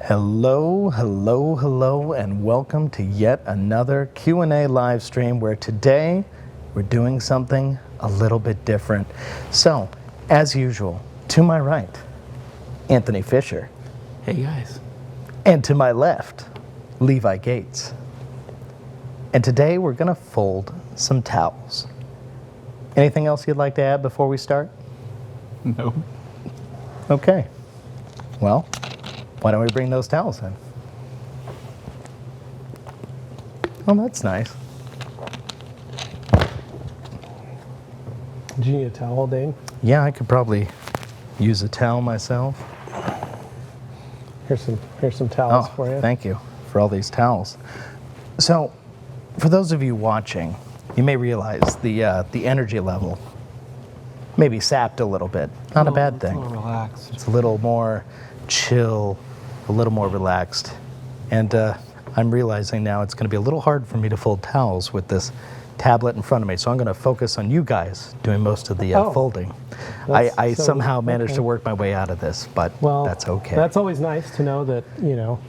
Hello, hello, hello, and welcome to yet another Q&A live stream where today we're doing something a little bit different. So, as usual, to my right, Anthony Fisher. Hey guys. And to my left, Levi Gates. And today we're going to fold some towels. Anything else you'd like to add before we start? No. Okay. Well, why don't we bring those towels in? Oh, that's nice. Do you need a towel, Dane? Yeah, I could probably use a towel myself. Here's some towels for you. Thank you for all these towels. So, for those of you watching, you may realize the energy level may be sapped a little bit. Not a bad thing. A little relaxed. It's a little more chill, a little more relaxed. And I'm realizing now it's going to be a little hard for me to fold towels with this tablet in front of me. So I'm going to focus on you guys doing most of the folding. I somehow managed to work my way out of this, but that's okay. That's always nice to know that,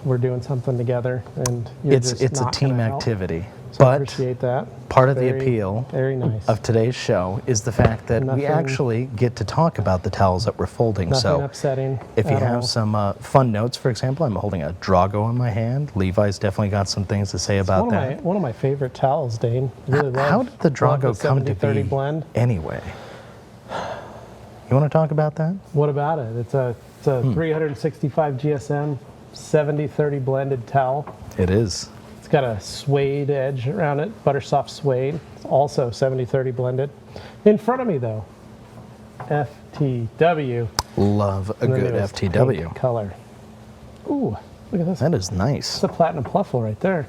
we're doing something together and it's a team activity. So but I appreciate that. Part of the appeal of today's show is the fact that we actually get to talk about the towels that we're folding. Nothing upsetting. If you have some fun notes, for example, I'm holding a Drago in my hand. Levi's definitely got some things to say about that. One of my favorite towels, Dane. Really How did the Drago come to be blend anyway? You want to talk about that? What about it? It's a 365 GSM 70-30 blended towel. It is. It's got a suede edge around it, buttersoft suede. It's also 70-30 blended. In front of me, though, FTW. Love a good FTW. Pink color. Ooh, look at this. That is nice. It's a platinum pluffle right there.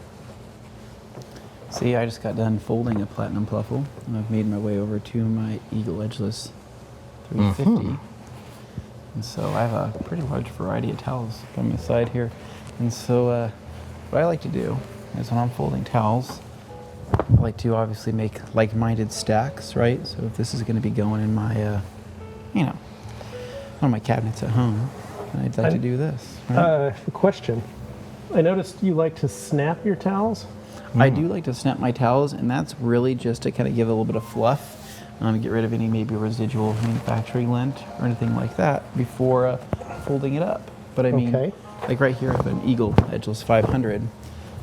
See, I just got done folding a platinum pluffle, and I've made my way over to my Eagle Edgeless 350. And so I have a pretty large variety of towels on my side here. And so what I like to do is when I'm folding towels, I like to obviously make like-minded stacks, right? So if this is going to be going in my, one of my cabinets at home, I'd like to do this. Right? A question. I noticed you like to snap your towels. I do like to snap my towels, and that's really just to kind of give it a little bit of fluff, get rid of any maybe residual manufacturing lint or anything like that before folding it up. But I mean, like right here I have an Eagle Edgeless 500.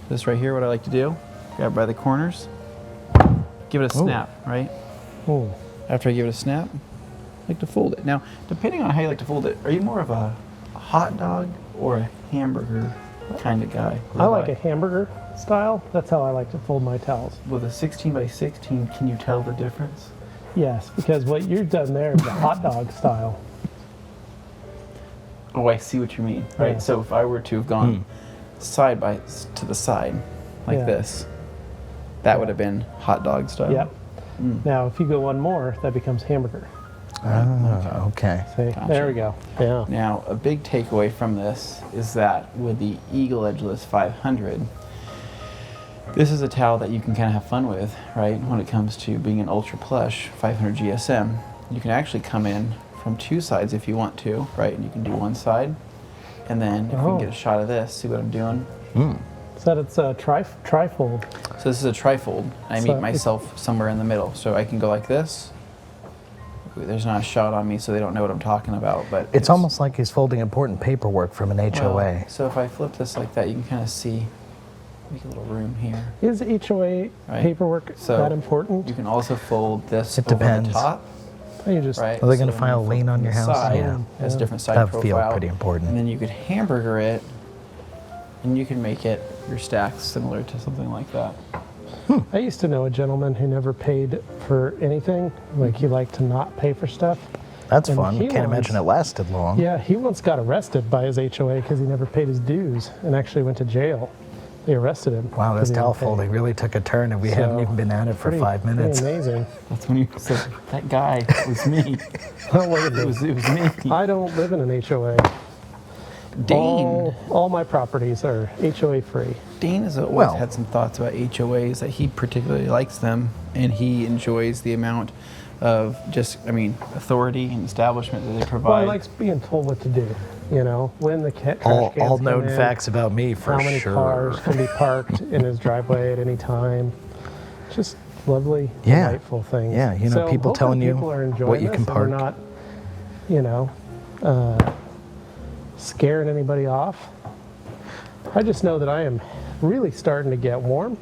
This right here, what I like to do, grab by the corners, give it a snap, right? Ooh. After I give it a snap, I like to fold it. Now, depending on how you like to fold it, are you more of a hot dog or a hamburger kind of guy? I like a hamburger style. That's how I like to fold my towels. With a 16 by 16, can you tell the difference? Yes, because what you've done there is a hot dog style. Oh, I see what you mean, right? Yeah. So if I were to have gone side by to the side, like this, that would have been hot dog style. Yep. Now, if you go one more, that becomes hamburger. Okay. See, Gotcha. there we go. Yeah. Now, a big takeaway from this is that with the Eagle Edgeless 500, this is a towel that you can kind of have fun with, right? When it comes to being an ultra plush 500 GSM, you can actually come in from two sides if you want to, right? And you can do one side, and then if we can get a shot of this, see what I'm doing? So it's a trifold. So this is a trifold. I meet myself somewhere in the middle, so I can go like this. There's not a shot on me, so they don't know what I'm talking about. But it's almost like he's folding important paperwork from an HOA. Well, so if I flip this like that, you can kind of see. Make a little room here. Is HOA paperwork that important? You can also fold this It over depends. the top. You just Right? Are they going to file a lien on your house? Side, has a different side that profile. feel pretty important. And then you could hamburger it, and you can make it your stacks similar to something like that. I used to know a gentleman who never paid for anything. Like he liked to not pay for stuff. That's fun. Can't imagine it lasted long. Yeah, he once got arrested by his HOA because he never paid his dues and actually went to jail. They arrested him. Wow, this towel folding really took a turn, and we haven't even been at it for 5 minutes. Pretty amazing. That's when you said, that guy was me. It was me. I don't live in an HOA. Dane. All my properties are HOA free. Dane has always had some thoughts about HOAs, that he particularly likes them, and he enjoys the amount of just, I mean, authority and establishment that they provide. Well, I like being told what to do. You know, when the trash cans All come known in, facts about me for how many sure. cars can be parked in his driveway at any time. Just lovely, Yeah. delightful things. Yeah, you know, So people hopefully telling you people are enjoying what you this can and we're park. not, you know, scaring anybody off. I just know that I am really starting to get warm.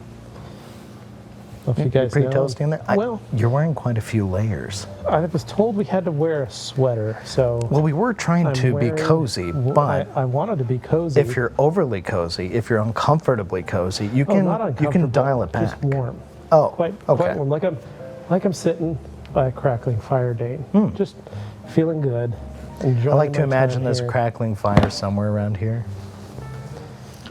If you You're guys pretty know. toasty in there. Well, You're wearing quite a few layers. I was told we had to wear a sweater, so Well, we were trying I'm to be wearing- cozy, but I wanted to be cozy. if you're overly cozy, if you're uncomfortably cozy, you Oh, can not you can uncomfortable, dial it back. Just warm. Oh, Quite okay. warm. Like I'm sitting by a crackling fire, Dane. Just feeling good. Enjoying I like to my imagine time this here. crackling fire somewhere around here.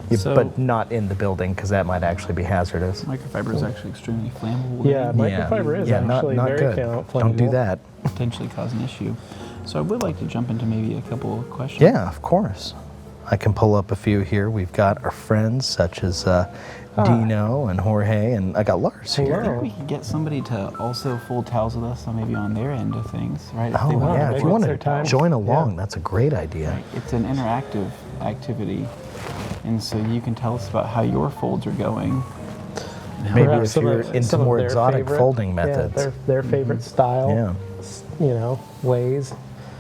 Yeah, So- but not in the building because that might actually be hazardous. Microfiber is actually extremely flammable. Yeah, and microfiber is yeah, actually not very good. flammable. Don't do that. potentially cause an issue. So I would like to jump into maybe a couple of questions. Yeah, of course. I can pull up a few here. We've got our friends such as Dino and Jorge, and I got Lars I here. Hello. think we could get somebody to also fold towels with us, so maybe on their end of things, right? If they Oh, wanna yeah. maybe If you it's want their to time. join along, Yeah. that's a great idea. Right. It's an interactive activity, and so you can tell us about how your folds are going. and how Maybe Perhaps if some you're of- into some of more their exotic favorite- folding yeah, methods. their favorite style. Yeah. You know, ways.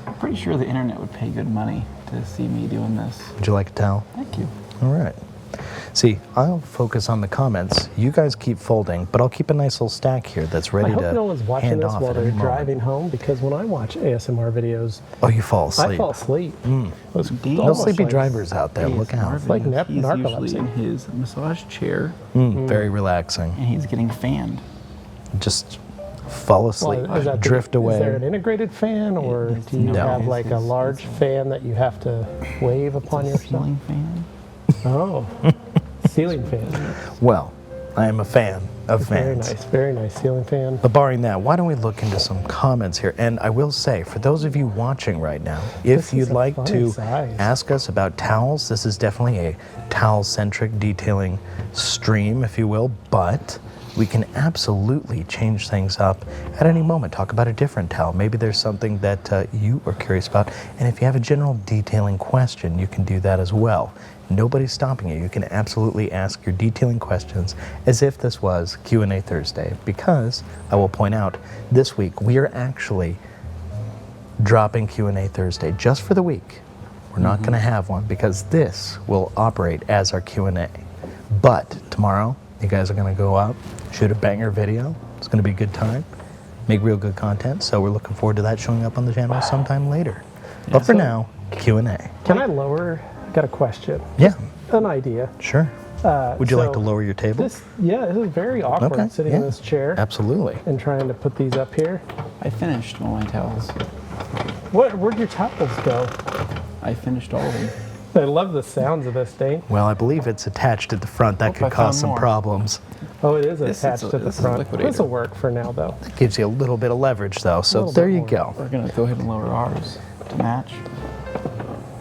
I'm pretty sure the internet would pay good money to see me doing this. Would you like a towel? Thank you. All right. See, I'll focus on the comments. You guys keep folding, but I'll keep a nice little stack here that's I ready hope to no one's watching hand this off while at they're any moment. driving home, because when I watch ASMR videos, Oh, you fall I asleep. fall asleep. It's Dean- No almost sleepy like- drivers out there. Look ASMR out. like videos, he's narcolepsy. usually in his massage chair, Very relaxing. and he's getting fanned. Just fall asleep, Well, is that drift away. Is there an integrated fan, or It is do you no. have It's- like a it's- large fan that you have to wave upon yourself? Ceiling fan. Oh, ceiling fan. Well, I am a fan of fans. Very nice ceiling fan. But barring that, why don't we look into some comments here? And I will say, for those of you watching right now, if This is you'd a like funny to size. ask us about towels, this is definitely a towel-centric detailing stream, if you will, but we can absolutely change things up at any moment. Talk about a different towel. Maybe there's something that you are curious about. And if you have a general detailing question, you can do that as well. Nobody's stopping you. You can absolutely ask your detailing questions as if this was Q&A Thursday, because I will point out this week we are actually dropping Q&A Thursday just for the week. We're not going to have one because this will operate as our Q&A. But tomorrow, you guys are going to go out, shoot a banger video. It's going to be a good time, make real good content. So we're looking forward to that showing up on the channel sometime later. But for so- now, Q&A. Can I lower? Got a question. Yeah, An idea. sure. Would you like so to lower your table? This is very awkward Okay, sitting yeah. in this chair Absolutely. and trying to put these up here. I finished all my towels. Where'd your towels go? I finished all of them. I love the sounds of this, Dane. Well, I believe it's attached at the front. That Oh, I could cause found some more. problems. Oh, it is This is attached a- at the this is a front. liquidator. This will work for now, though. Gives you a little bit of leverage, though. So Little there bit you more. go. We're gonna go ahead and lower ours to match.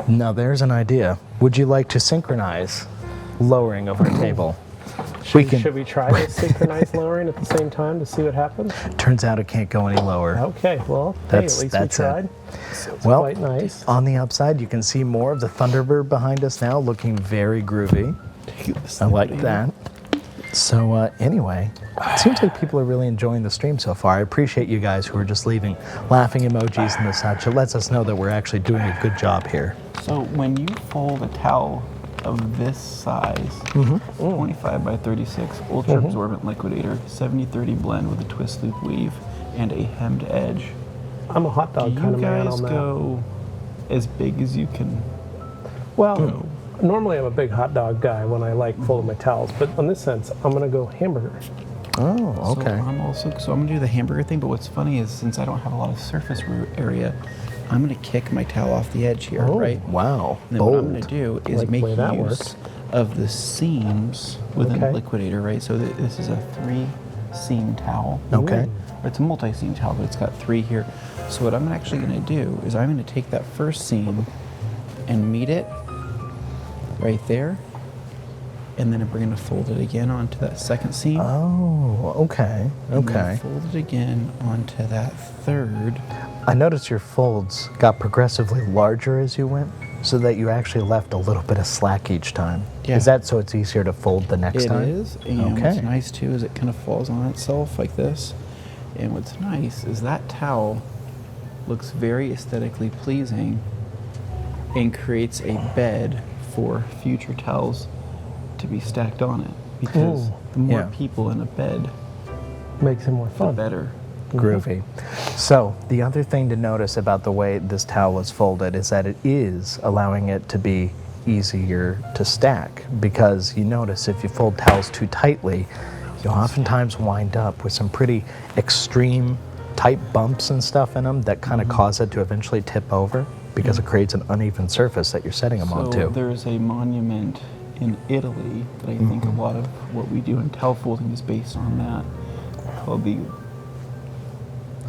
Now, there's an idea. Would you like to synchronize lowering of our table? Should we try this synchronized lowering at the same time to see what happens? Turns out it can't go any lower. Okay, well, That's- hey, at least that's it. we tried. Well, Quite nice. on the upside, you can see more of the Thunderbird behind us now, looking very groovy. I like that. So anyway, it seems like people are really enjoying the stream so far. I appreciate you guys who are just leaving laughing emojis and the such. It lets us know that we're actually doing a good job here. So when you fold a towel of this size, 25 by 36, ultra absorbent liquidator, 70-30 blend with a twist loop weave and a hemmed edge. I'm a hot Do dog kind you of man guys on that. go as big as you can? Well, normally I'm a big hot dog guy when I like folding my towels, but on this sense, I'm gonna go hamburger. Oh, okay. So I'm gonna do the hamburger thing, but what's funny is since I don't have a lot of surface area, I'm gonna kick my towel off the edge here, Oh. right? Wow, And then what I'm bold. gonna do is Like the make way that use works. of the seams within the Okay. liquidator, right? So this is a 3-seam towel. Okay. Or it's a multi-seam towel, but it's got 3 here. So what I'm actually gonna do is I'm gonna take that first seam and meet it right there. and then I'm going to fold it again onto that second seam. Oh, okay, And then okay. fold it again onto that third. I noticed your folds got progressively larger as you went, so that you actually left a little bit of slack each time. Yeah. Is that so it's easier to fold the next time? It is, and what's nice too is it kind of falls on itself like this. And what's nice is that towel looks very aesthetically pleasing and creates a bed for future towels to be stacked on it. Because the more Yeah. people in a bed, Makes it more the fun. better. Groovy. So the other thing to notice about the way this towel is folded is that it is allowing it to be easier to stack, because you notice if you fold towels too tightly, you'll oftentimes wind up with some pretty extreme tight bumps and stuff in them that kind of cause it to eventually tip over because it creates an uneven surface that you're setting them So onto. there's a monument in Italy that I think a lot of what we do in towel folding is based on that, called the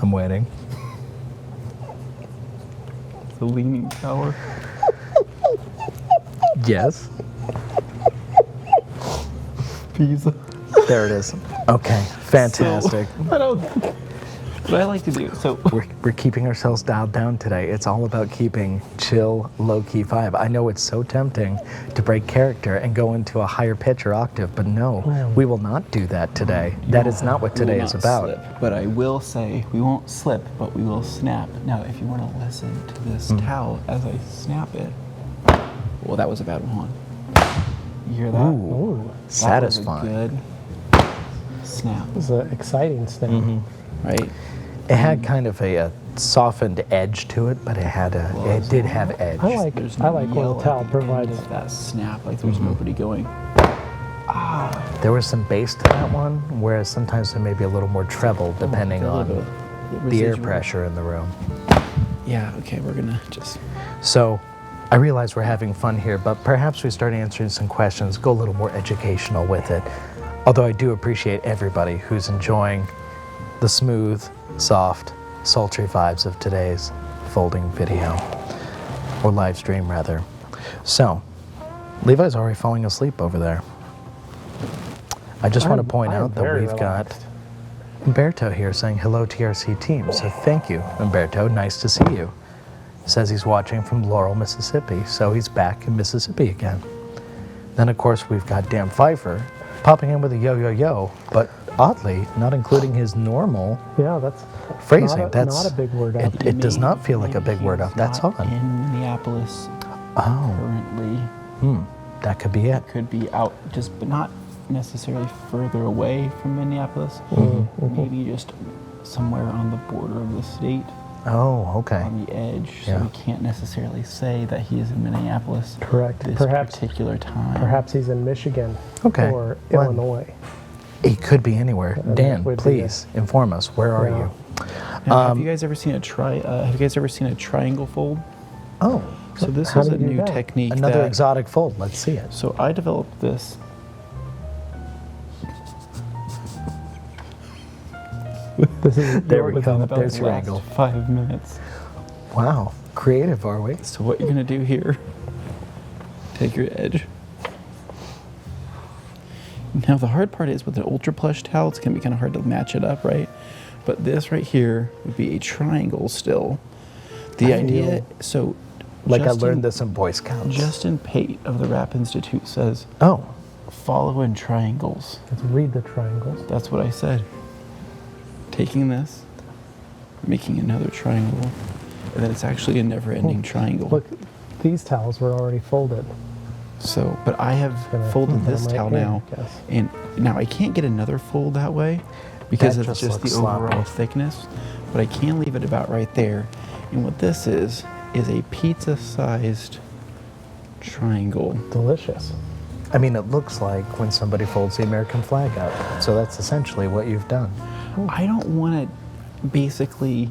I'm waiting. Leaning Tower. Yes. Pisa. There it is. Okay, fantastic. I don't. What I like to do, so We're keeping ourselves dialed down today. It's all about keeping chill, low-key vibe. I know it's so tempting to break character and go into a higher pitch or octave, but no, we will not do that today. That is not what we will today is not about. slip, but I will say we won't slip, but we will snap. Now, if you want to listen to this towel as I snap it, well, that was a bad one. You hear that? Ooh, Ooh, satisfying. That was a good snap, this is an exciting snap. right? It had kind of a softened edge to it, but it did have edge. I like There's I like yell when the at towel the end provides. of that snap, like there's nobody going. There was some bass to that one, whereas sometimes there may be a little more treble depending A little on bit of the air residual. pressure in the room. Yeah. Okay, we're gonna just. So I realize we're having fun here, but perhaps we start answering some questions, go a little more educational with it. Although I do appreciate everybody who's enjoying the smooth, soft, sultry vibes of today's folding video, or live stream rather. So, Levi's already falling asleep over there. I just want to point I'm out that very we've got relaxed. Umberto here saying hello TRC team. So thank you, Umberto. Nice to see you. Says he's watching from Laurel, Mississippi. So he's back in Mississippi again. Then of course we've got Dan Pfeiffer popping in with a yo yo yo, but oddly not including his normal Yeah, that's phrasing. not a, That's not a big word up. It does not feel like a Maybe big word he's up. That's not odd. in Minneapolis Oh, currently. that could be it. Could be out, just but not necessarily further away from Minneapolis. Maybe just somewhere on the border of the state, Oh, okay. on the edge. Yeah. So we can't necessarily say that he is in Minneapolis. Correct. This Perhaps particular time. perhaps he's in Michigan Okay. or Well, Illinois. It could be anywhere. Dan, would be please inform us. Where are Yeah. you? Now, have you guys ever seen a triangle fold? Oh, So this How is do a you do new that? technique. another that, exotic fold. Let's see it. So I developed this. This is There we within go. about There's the your last angle. 5 minutes. Wow, creative, are we? So what you're gonna do here? Take your edge. Now the hard part is with the ultra plush towel, it's gonna be kind of hard to match it up, right? But this right here would be a triangle still. The idea, so Like I Justin- learned this in Boy Scouts. Justin Pate of the Rap Institute says, Oh, follow in triangles. Let's read the triangles. That's what I said. Taking this, making another triangle, and then it's actually a never-ending triangle. Look, these towels were already folded. So, but I have Gonna folded put this them right towel here, now, I guess. and now I can't get another fold that way because That of just just the looks overall sloppy. thickness, but I can leave it about right there. And what this is a pizza-sized triangle. Delicious. I mean, it looks like when somebody folds the American flag up. So that's essentially what you've done. I don't want to basically,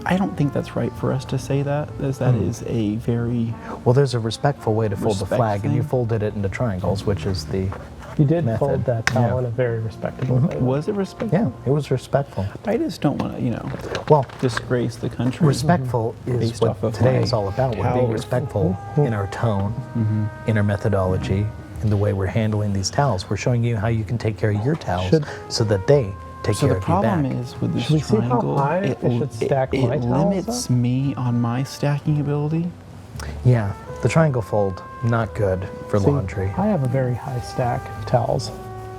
I don't think that's right for us to say that, as that is a very, Well, there's a respectful way to fold the Respect flag, and you thing? folded it into triangles, which is the You did method. fold that towel Yeah. in a very respectable way. was it respectful? Yeah, it was respectful. I just don't want to, Well, disgrace the country. respectful is Based what off of today my is all about. We're being towel. respectful in our tone, in our methodology, in the way we're handling these towels. We're showing you how you can take care of your towels so that they take So care the of you problem back. is with this Should we see how triangle, high I should stack it my towels limits up? me on my stacking ability. Yeah, the triangle fold, not good for See, laundry. I have a very high stack of towels,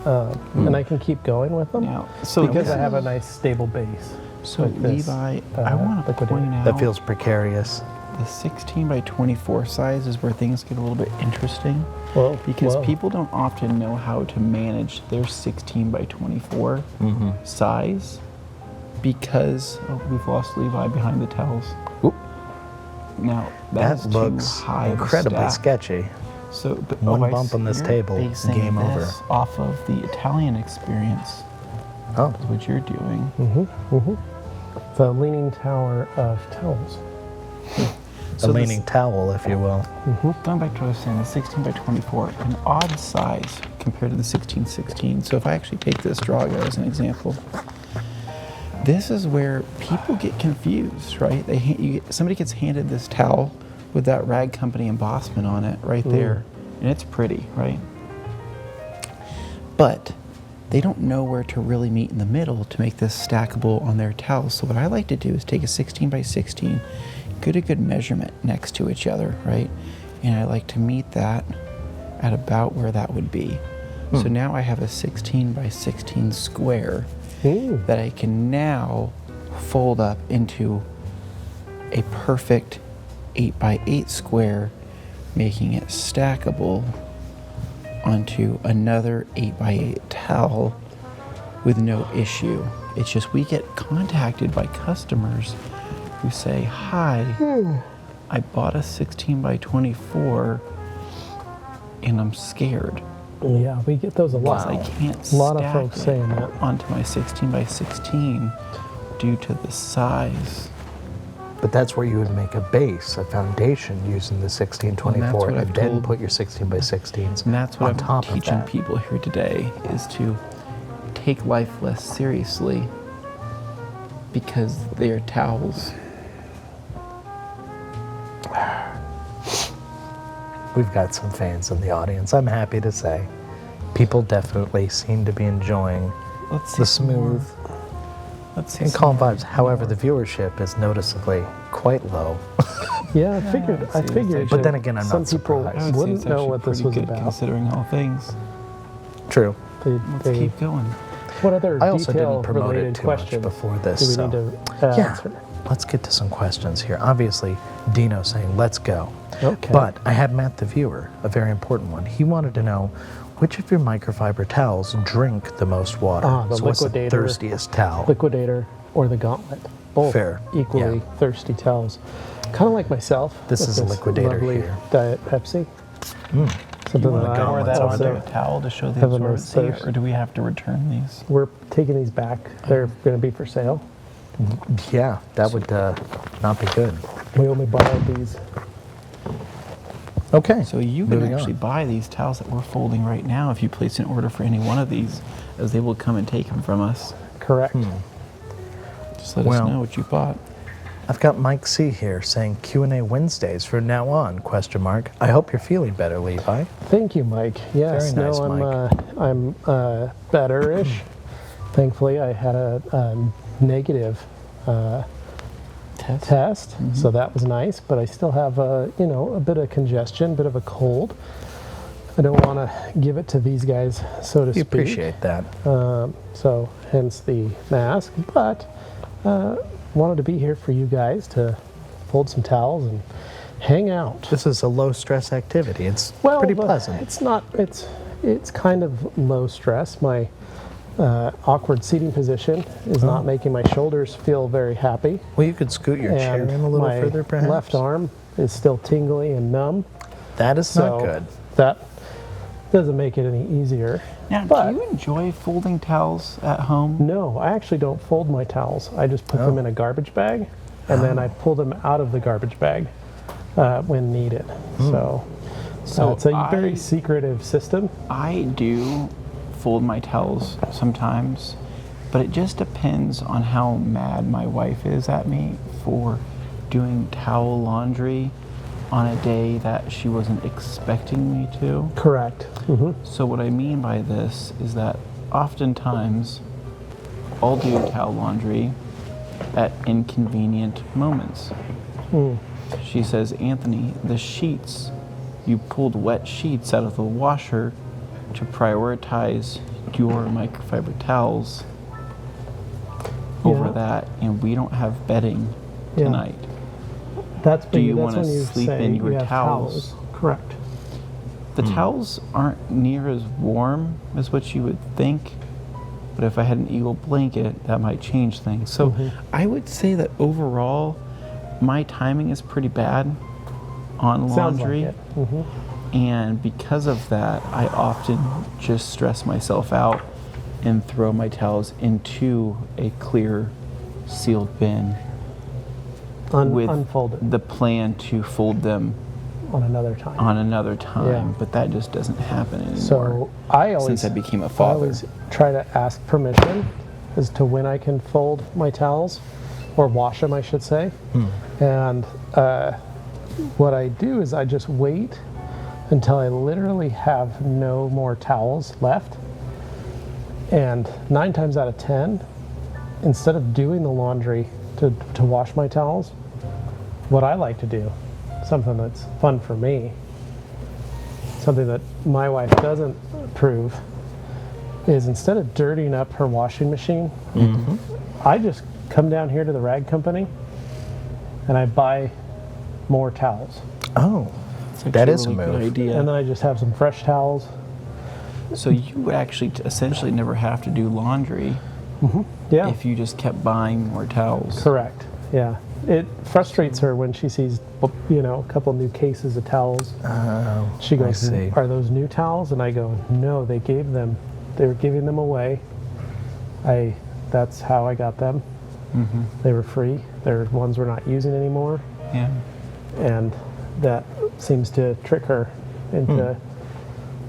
and I can keep going with them Now, so because this I have a is- nice stable base. So with this, Levi, I want to liquidator. point out That feels precarious. the 16 by 24 size is where things get a little bit interesting Well, because whoa. people don't often know how to manage their 16 by 24 size because we've lost Levi behind the towels. Oop. Now That is looks too high of a incredibly stack. sketchy. So but, One I bump see on this you're table, basing game over. this off of the Italian experience. Oh, Is what you're doing. The Leaning Tower of Towels. a leaning towel, if you will. Going back to what I was saying, the 16 by 24, an odd size compared to the 1616. So if I actually take this Drago as an example, this is where people get confused, right? Somebody gets handed this towel with that Rag Company embossment on it right there, and it's pretty, right? But they don't know where to really meet in the middle to make this stackable on their towels. So what I like to do is take a 16 by 16, get a good measurement next to each other, right? And I like to meet that at about where that would be. So now I have a 16 by 16 square that I can now fold up into a perfect 8 by 8 square, making it stackable onto another 8 by 8 towel with no issue. It's just we get contacted by customers who say, hi, I bought a 16 by 24 and I'm scared Yeah, we get those a because lot. I can't A lot of stack folks it saying that. onto my 16 by 16 due to the size. But that's where you would make a base, a foundation using the Well, 1624, and that's and what then I've told- put your 16 by 16s And that's what on I'm top of teaching that. people here today is to take life less seriously because they're towels. We've got some fans in the audience, I'm happy to say. People definitely seem to be enjoying Let's see the some more. smooth Let's see and some calm more. vibes. However, the viewership is noticeably quite low. Yeah, I figured. it's I actually- figured. But that then again, I'm some not people surprised. I would say wouldn't it's know actually what this pretty was good about. considering all things. True. Let's keep going. What other I also didn't promote it detail-related too much questions before this, do we so- need to Yeah, answer? let's get to some questions here. Obviously, Dino saying, let's go. Okay. But I had Matt the viewer, a very important one. He wanted to know, which of your microfiber towels drink the most water? The so what's the Liquidator. thirstiest towel? Liquidator or the Gauntlet. Both Fair, equally yeah. thirsty towels. Kind of like myself. This with is a Liquidator lovely here. Diet Pepsi. Something want that a I Pour that Gauntlet's onto over a there. towel to show the Have a nice absorbency, thirst. or do we have to return these? We're taking these back. They're going to be for sale. Yeah, that would not be good. We only borrowed these. Okay, So you can moving actually on. buy these towels that we're folding right now if you place an order for any one of these, as they will come and take them from us. Correct. Just let Well- us know what you bought. I've got Mike C here saying Q&A Wednesdays from now on, question mark. I hope you're feeling better, Levi. Thank you, Mike. Yes, Very nice, I'm better-ish. Thankfully, I had a negative test, so that was nice. But I still have a bit of congestion, bit of a cold. I don't want to give it to these guys, so to We speak. appreciate that. So hence the mask. But wanted to be here for you guys to fold some towels and hang out. This is a low stress activity. It's Well, pretty but pleasant. It's not. It's kind of low stress. My awkward seating position is not making my shoulders feel very happy. Well, you could scoot your chair And in a little my further, perhaps. left arm is still tingly and numb. That is So not good. that doesn't make it any easier. Now, But- do you enjoy folding towels at home? No, I actually don't fold my towels. I just put them Oh. in a garbage bag, and then I pull them out of the garbage bag when needed. So it's a very secretive system. I do fold my towels sometimes, but it just depends on how mad my wife is at me for doing towel laundry on a day that she wasn't expecting me to. Correct. Hmm. So what I mean by this is that oftentimes I'll do towel laundry at inconvenient moments. She says, Anthony, the sheets, you pulled wet sheets out of the washer to prioritize your microfiber towels over Yeah. that, and we don't have bedding Yeah. tonight. That's Do you that's wanna when you sleep say in your you have towels? Correct. The towels aren't near as warm as what you would think, but if I had an Eagle blanket, that might change things. So I would say that overall, my timing is pretty bad on Sounds laundry. like it. Hmm. And because of that, I often just stress myself out and throw my towels into a clear, sealed bin with Unfolded the plan to fold them on another time. on another time. Yeah. But that just doesn't happen anymore. So I always, since I became a I father. always try to ask permission as to when I can fold my towels, or wash them, I should say. And what I do is I just wait until I literally have no more towels left. And 9 times out of 10, instead of doing the laundry to wash my towels, what I like to do, something that's fun for me, something that my wife doesn't approve, is instead of dirtying up her washing machine, I just come down here to the rag company and I buy more towels. Oh, It's actually that is a really good move. idea. And then I just have some fresh towels. So you would actually essentially never have to do laundry Yeah, if you just kept buying more towels. correct. Yeah. It frustrates her when she sees, a couple new cases of towels. Oh, She I goes, see. "Are those new towels?" And I go, "No, they were giving them away. That's how I got them. They were free. They're ones we're not using anymore." Yeah. And that seems to trick her into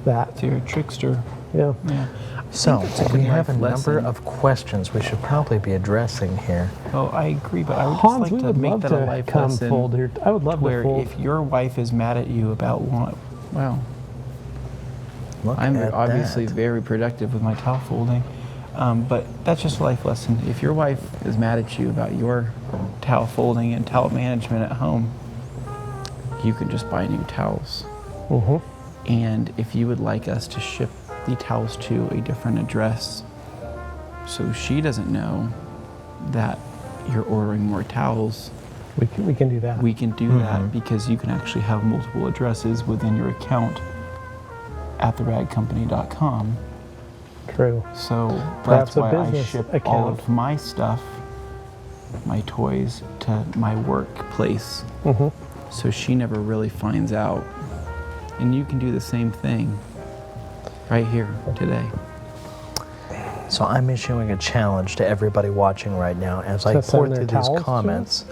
that. So you're a trickster. Yeah. Yeah. So that's a we good have a life number lesson. of questions we should probably be addressing here. Oh, I agree, but I would Hans, just we like to would make love that a to life come lesson fold here. I would love where to fold. if your wife is mad at you about well, Look I'm at obviously that. very productive with my towel folding, but that's just a life lesson. If your wife is mad at you about your towel folding and towel management at home, you can just buy new towels. And if you would like us to ship the towels to a different address so she doesn't know that you're ordering more towels, we can do that. we can do that because you can actually have multiple addresses within your account at theragcompany.com. True. So Perhaps that's a why I business ship all account. of my stuff, my toys, to my workplace. So she never really finds out. And you can do the same thing right here today. So I'm issuing a challenge to everybody watching right now as I To send pour their through these towels to comments.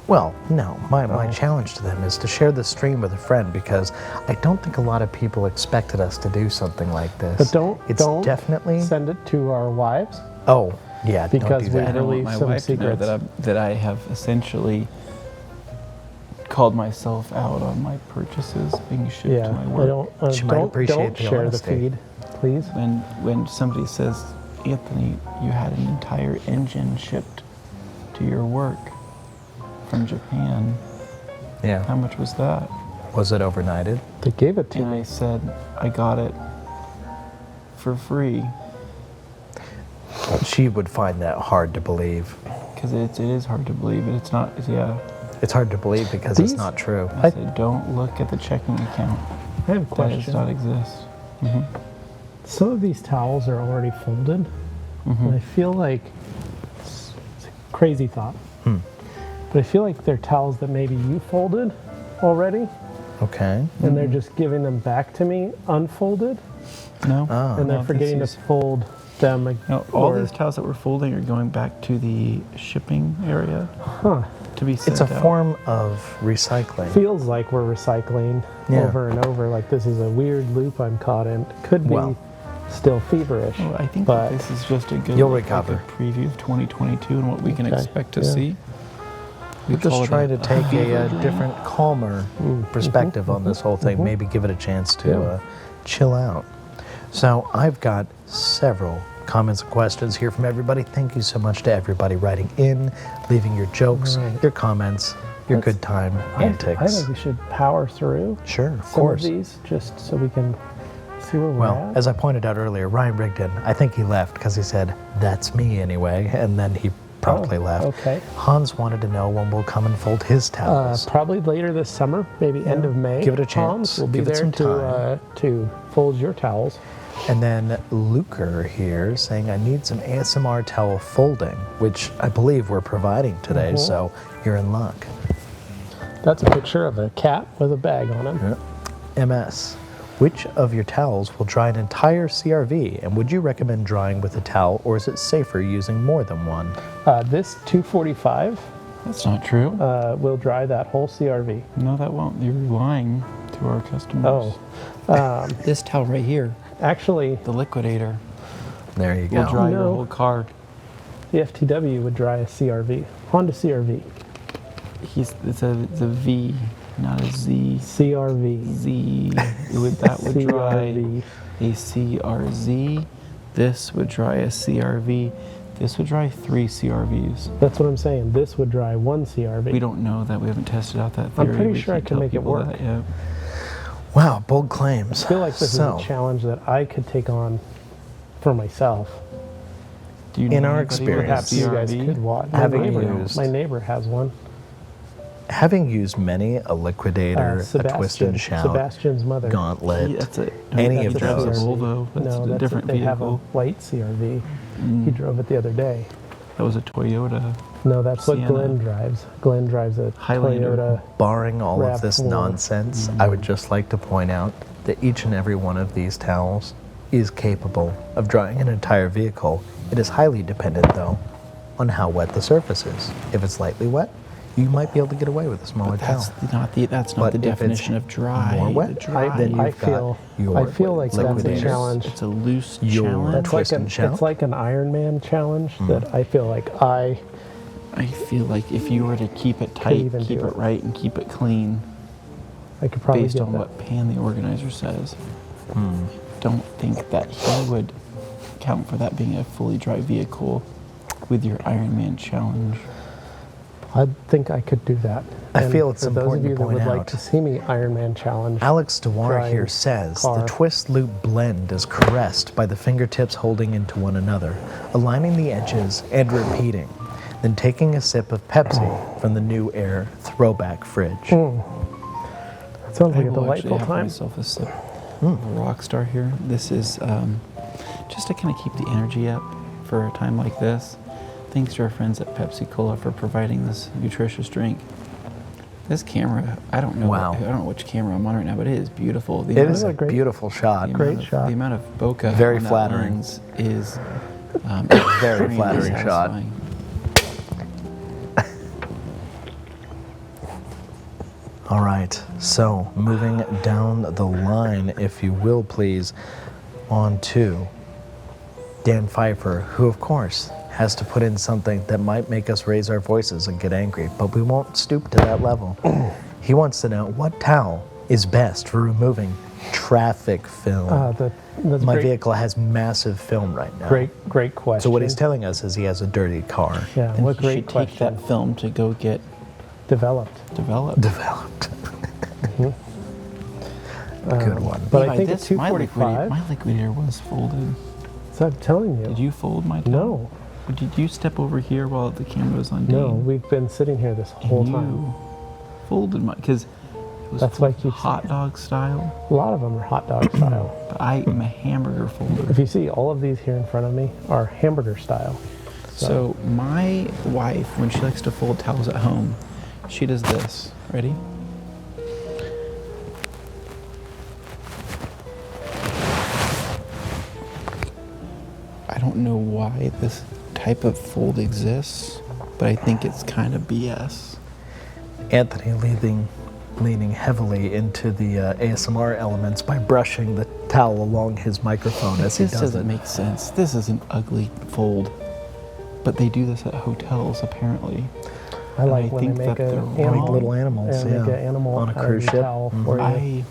Well, no, my challenge to them is to share this stream with a friend, because I don't think a lot of people expected us to do something like this. But It's don't definitely. send it to our wives. Oh, yeah, Because don't do we I that. don't want Release my some wife to know secrets. that I have essentially called myself out on my purchases being shipped to Yeah, my I work. don't. She might appreciate don't the share honesty. the feed, please. When somebody says, Anthony, you had an entire engine shipped to your work from Japan, how Yeah. much was that? Was it overnighted? They gave it to And me. I said, I got it for free. She would find that hard to believe. Because it is hard to believe, but it's not, yeah. It's hard to believe because These- it's not true. I said, don't look at the checking account. I have a That does question. not exist. Some of these towels are already folded, and I feel like it's a crazy thought. But I feel like they're towels that maybe you folded already, Okay. and they're just giving them back to me unfolded, No. Oh. and they're No, forgetting to this is- fold them. No, all or- these towels that we're folding are going back to the shipping area Huh. to be sent It's a out. form of recycling. Feels like we're recycling Yeah. over and over. Like this is a weird loop I'm caught in. Could be Well. still feverish. Well, I think but that this is just a good You'll like recover. a preview of 2022 and what we can Okay, expect to yeah. see. We I'm just call it trying to take fever a dream. different, calmer perspective on this whole thing. Maybe give it a chance to chill out. So I've got several comments and questions here from everybody. Thank you so much to everybody writing in, leaving your jokes, your comments, your good time antics. I think we should power through Sure, of some course. of these just so we can see where we're Well, at. as I pointed out earlier, Ryan Rigdon, I think he left because he said, "That's me anyway," and then he promptly left. Okay. Hans wanted to know when we'll come and fold his towels. Probably later this summer, maybe end of May. Give it a Hans chance. will be Give it there some time. to fold your towels. And then Luker here saying, "I need some ASMR towel folding," which I believe we're providing today, so you're in luck. That's a picture of a cat with a bag on him. MS, which of your towels will dry an entire CRV, and would you recommend drying with a towel, or is it safer using more than one? This 245 That's not true. will dry that whole CRV. No, that won't. You're lying to our customers. Oh, This towel right here, actually, the liquidator, There you will go. dry your No. whole car. the FTW would dry a CRV, Honda CRV, It's a V, not a Z. CRV, Z. That would dry CRV. a CRZ. This would dry a CRV. This would dry 3 CRVs. That's what I'm saying. This would dry one CRV. We don't know that. We haven't tested out that I'm theory. pretty We sure I can't can tell make it people work. that yet. Wow, bold claims. I feel like this So, is a challenge that I could take on for myself. Do you know In our anybody with a experience, Perhaps you guys CRV? could watch. Having My used- neighbor has one. having used many a liquidator, a twist and shout, Sebastian's mother. gauntlet, That's it. any He of drives those. a Volvo. That's No, a that's different they have a vehicle. white CRV. He drove it the other day. That was a Toyota. No, that's what Sienna. Glenn drives. Glenn drives a Highlander. Toyota. Barring all of this RAV4. nonsense, I would just like to point out that each and every one of these towels is capable of drying an entire vehicle. It is highly dependent, though, on how wet the surface is. If it's lightly wet, you might be able to get away with a smaller towel. That's not But the if it's definition of dry. more wet, The dry. then I you've got feel your like that's a liquidators. challenge. It's a loose Your challenge. That's twist like and shout. it's like an Ironman challenge that I feel like I feel like if you were to keep it tight, even keep do it it. right, and keep it clean, I could probably based get on that. what Pan the organizer says, don't think that he would count for that being a fully dry vehicle with your Ironman challenge. I think I could do that. I And feel it's for those important of to you that point would out. like to see me Ironman challenge. Alex DeWar drying here says car. the twist loop blend is caressed by the fingertips holding into one another, aligning the edges and repeating, then taking a sip of Pepsi from the new Air throwback fridge. It sounds like a I will actually delightful have time. myself a sip of a Rockstar here. This is just to kind of keep the energy up for a time like this. Thanks to our friends at Pepsi Cola for providing this nutritious drink. This camera, I don't know. Wow. I don't know which camera I'm on right now, but it is beautiful. The It amount is of- a great- beautiful shot. the great amount of- shot. The amount of bokeh Very on that flattering. lens is Very extremely flattering shot. satisfying. All right, so moving down the line, if you will please, on to Dan Pfeiffer, who of course has to put in something that might make us raise our voices and get angry, but we won't stoop to that level. He wants to know what towel is best for removing traffic film. That's My great, vehicle has massive film right now. great question. So what he's telling us is he has a dirty car. Yeah, And what he great should take question. that film to go get Developed. developed. Developed. Good one. But Levi, I think at this- my 245. my liquidator was folded. So I'm telling you. Did you fold my towel? No, Or did you step over here while the camera was on no. Dane? We've been sitting here this whole you time. folded my, because it was That's why I folded keep hot dog style, A lot of them are hot dog style. but I am a hamburger folder. If you see all of these here in front of me are hamburger style. So my wife, when she likes to fold towels at home, she does this. Ready? I don't know why this type of fold exists, but I think it's kind of BS. Anthony leaning heavily into the ASMR elements by brushing the towel along his microphone as he This does doesn't it. make sense. This is an ugly fold, but they do this at hotels apparently. I like I when think they make that an they're animal. Like little animals, and yeah. make an animal On a out of cruise your ship. towel for you.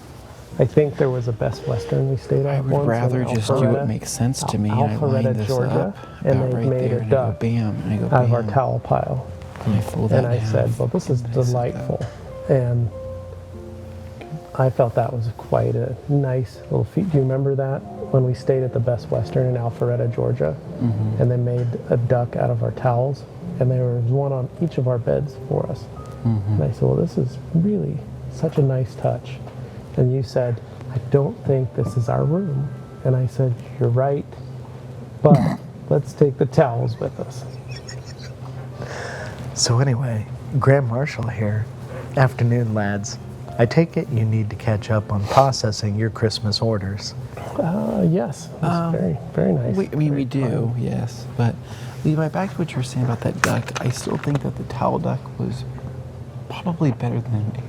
I think there was a Best Western we stayed at I would once in rather just do Alpharetta, what makes sense to me. And I line Alpharetta, this Georgia, up and about they right made there, a and I go duck bam, and I go out of our bam, towel pile. and I fold that And I in said, half, well, this is and I set that. delightful. And I felt that was quite a nice little feat. Do you remember that when we stayed at the Best Western in Alpharetta, Georgia, and they made a duck out of our towels, and there was one on each of our beds for us. And I said, well, this is really such a nice touch. And you said, I don't think this is our room. And I said, you're right, but let's take the towels with us. So anyway, Graham Marshall here. Afternoon, lads. I take it you need to catch up on processing your Christmas orders. Yes, it was very, very nice. We do, yes. But Levi, back to what you were saying about that duck, I still think that the towel duck was probably better than me.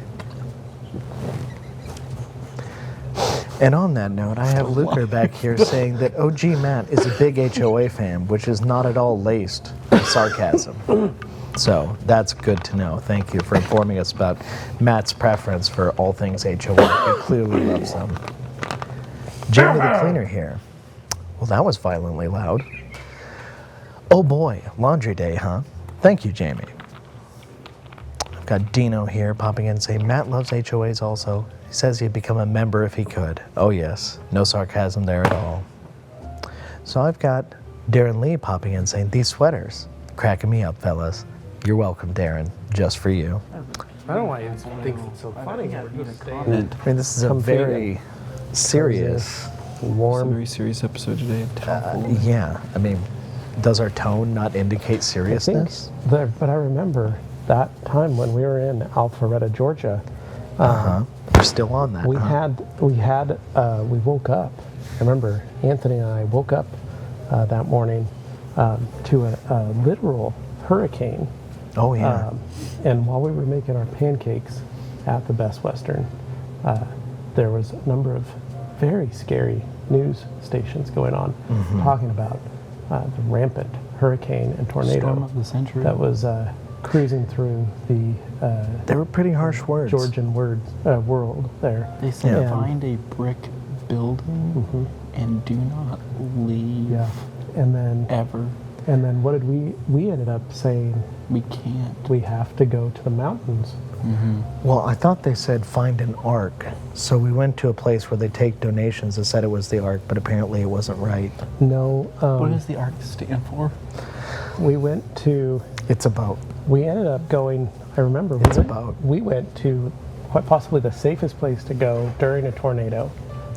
And on that note, I have Luker back here saying that OG Matt is a big HOA fan, which is not at all laced with sarcasm. So that's good to know. Thank you for informing us about Matt's preference for all things HOA. He clearly loves them. Jamie the Cleaner here. Well, that was violently loud. Oh boy, laundry day, huh? Thank you, Jamie. I've got Dino here popping in saying Matt loves HOAs also. He says he'd become a member if he could. Oh yes, no sarcasm there at all. So I've got Darren Lee popping in saying these sweaters, cracking me up, fellas. You're welcome, Darren, just for you. I don't know why he thinks it's so funny. I mean, this is a very serious, It's a warm. very serious episode today of towel folding. yeah, I mean, does our tone not indicate I think seriousness? but I remember that time when we were in Alpharetta, Georgia. We're still on that, We huh? we woke up. I remember Anthony and I woke up that morning to a literal hurricane. Oh yeah. And while we were making our pancakes at the Best Western, there was a number of very scary news stations going on talking about the rampant hurricane and tornado Storm of the century. that was cruising through the They were pretty harsh words. Georgian world there. They said Yeah. find a brick building and do not leave Yeah. And then what did we ended up saying? We can't. We have to go to the mountains. Well, I thought they said find an ark. So we went to a place where they take donations and said it was the ark, but apparently it wasn't right. No, What does the ARC stand for? we went to. It's a boat. We ended up going. I remember It's a boat. we went to quite possibly the safest place to go during a tornado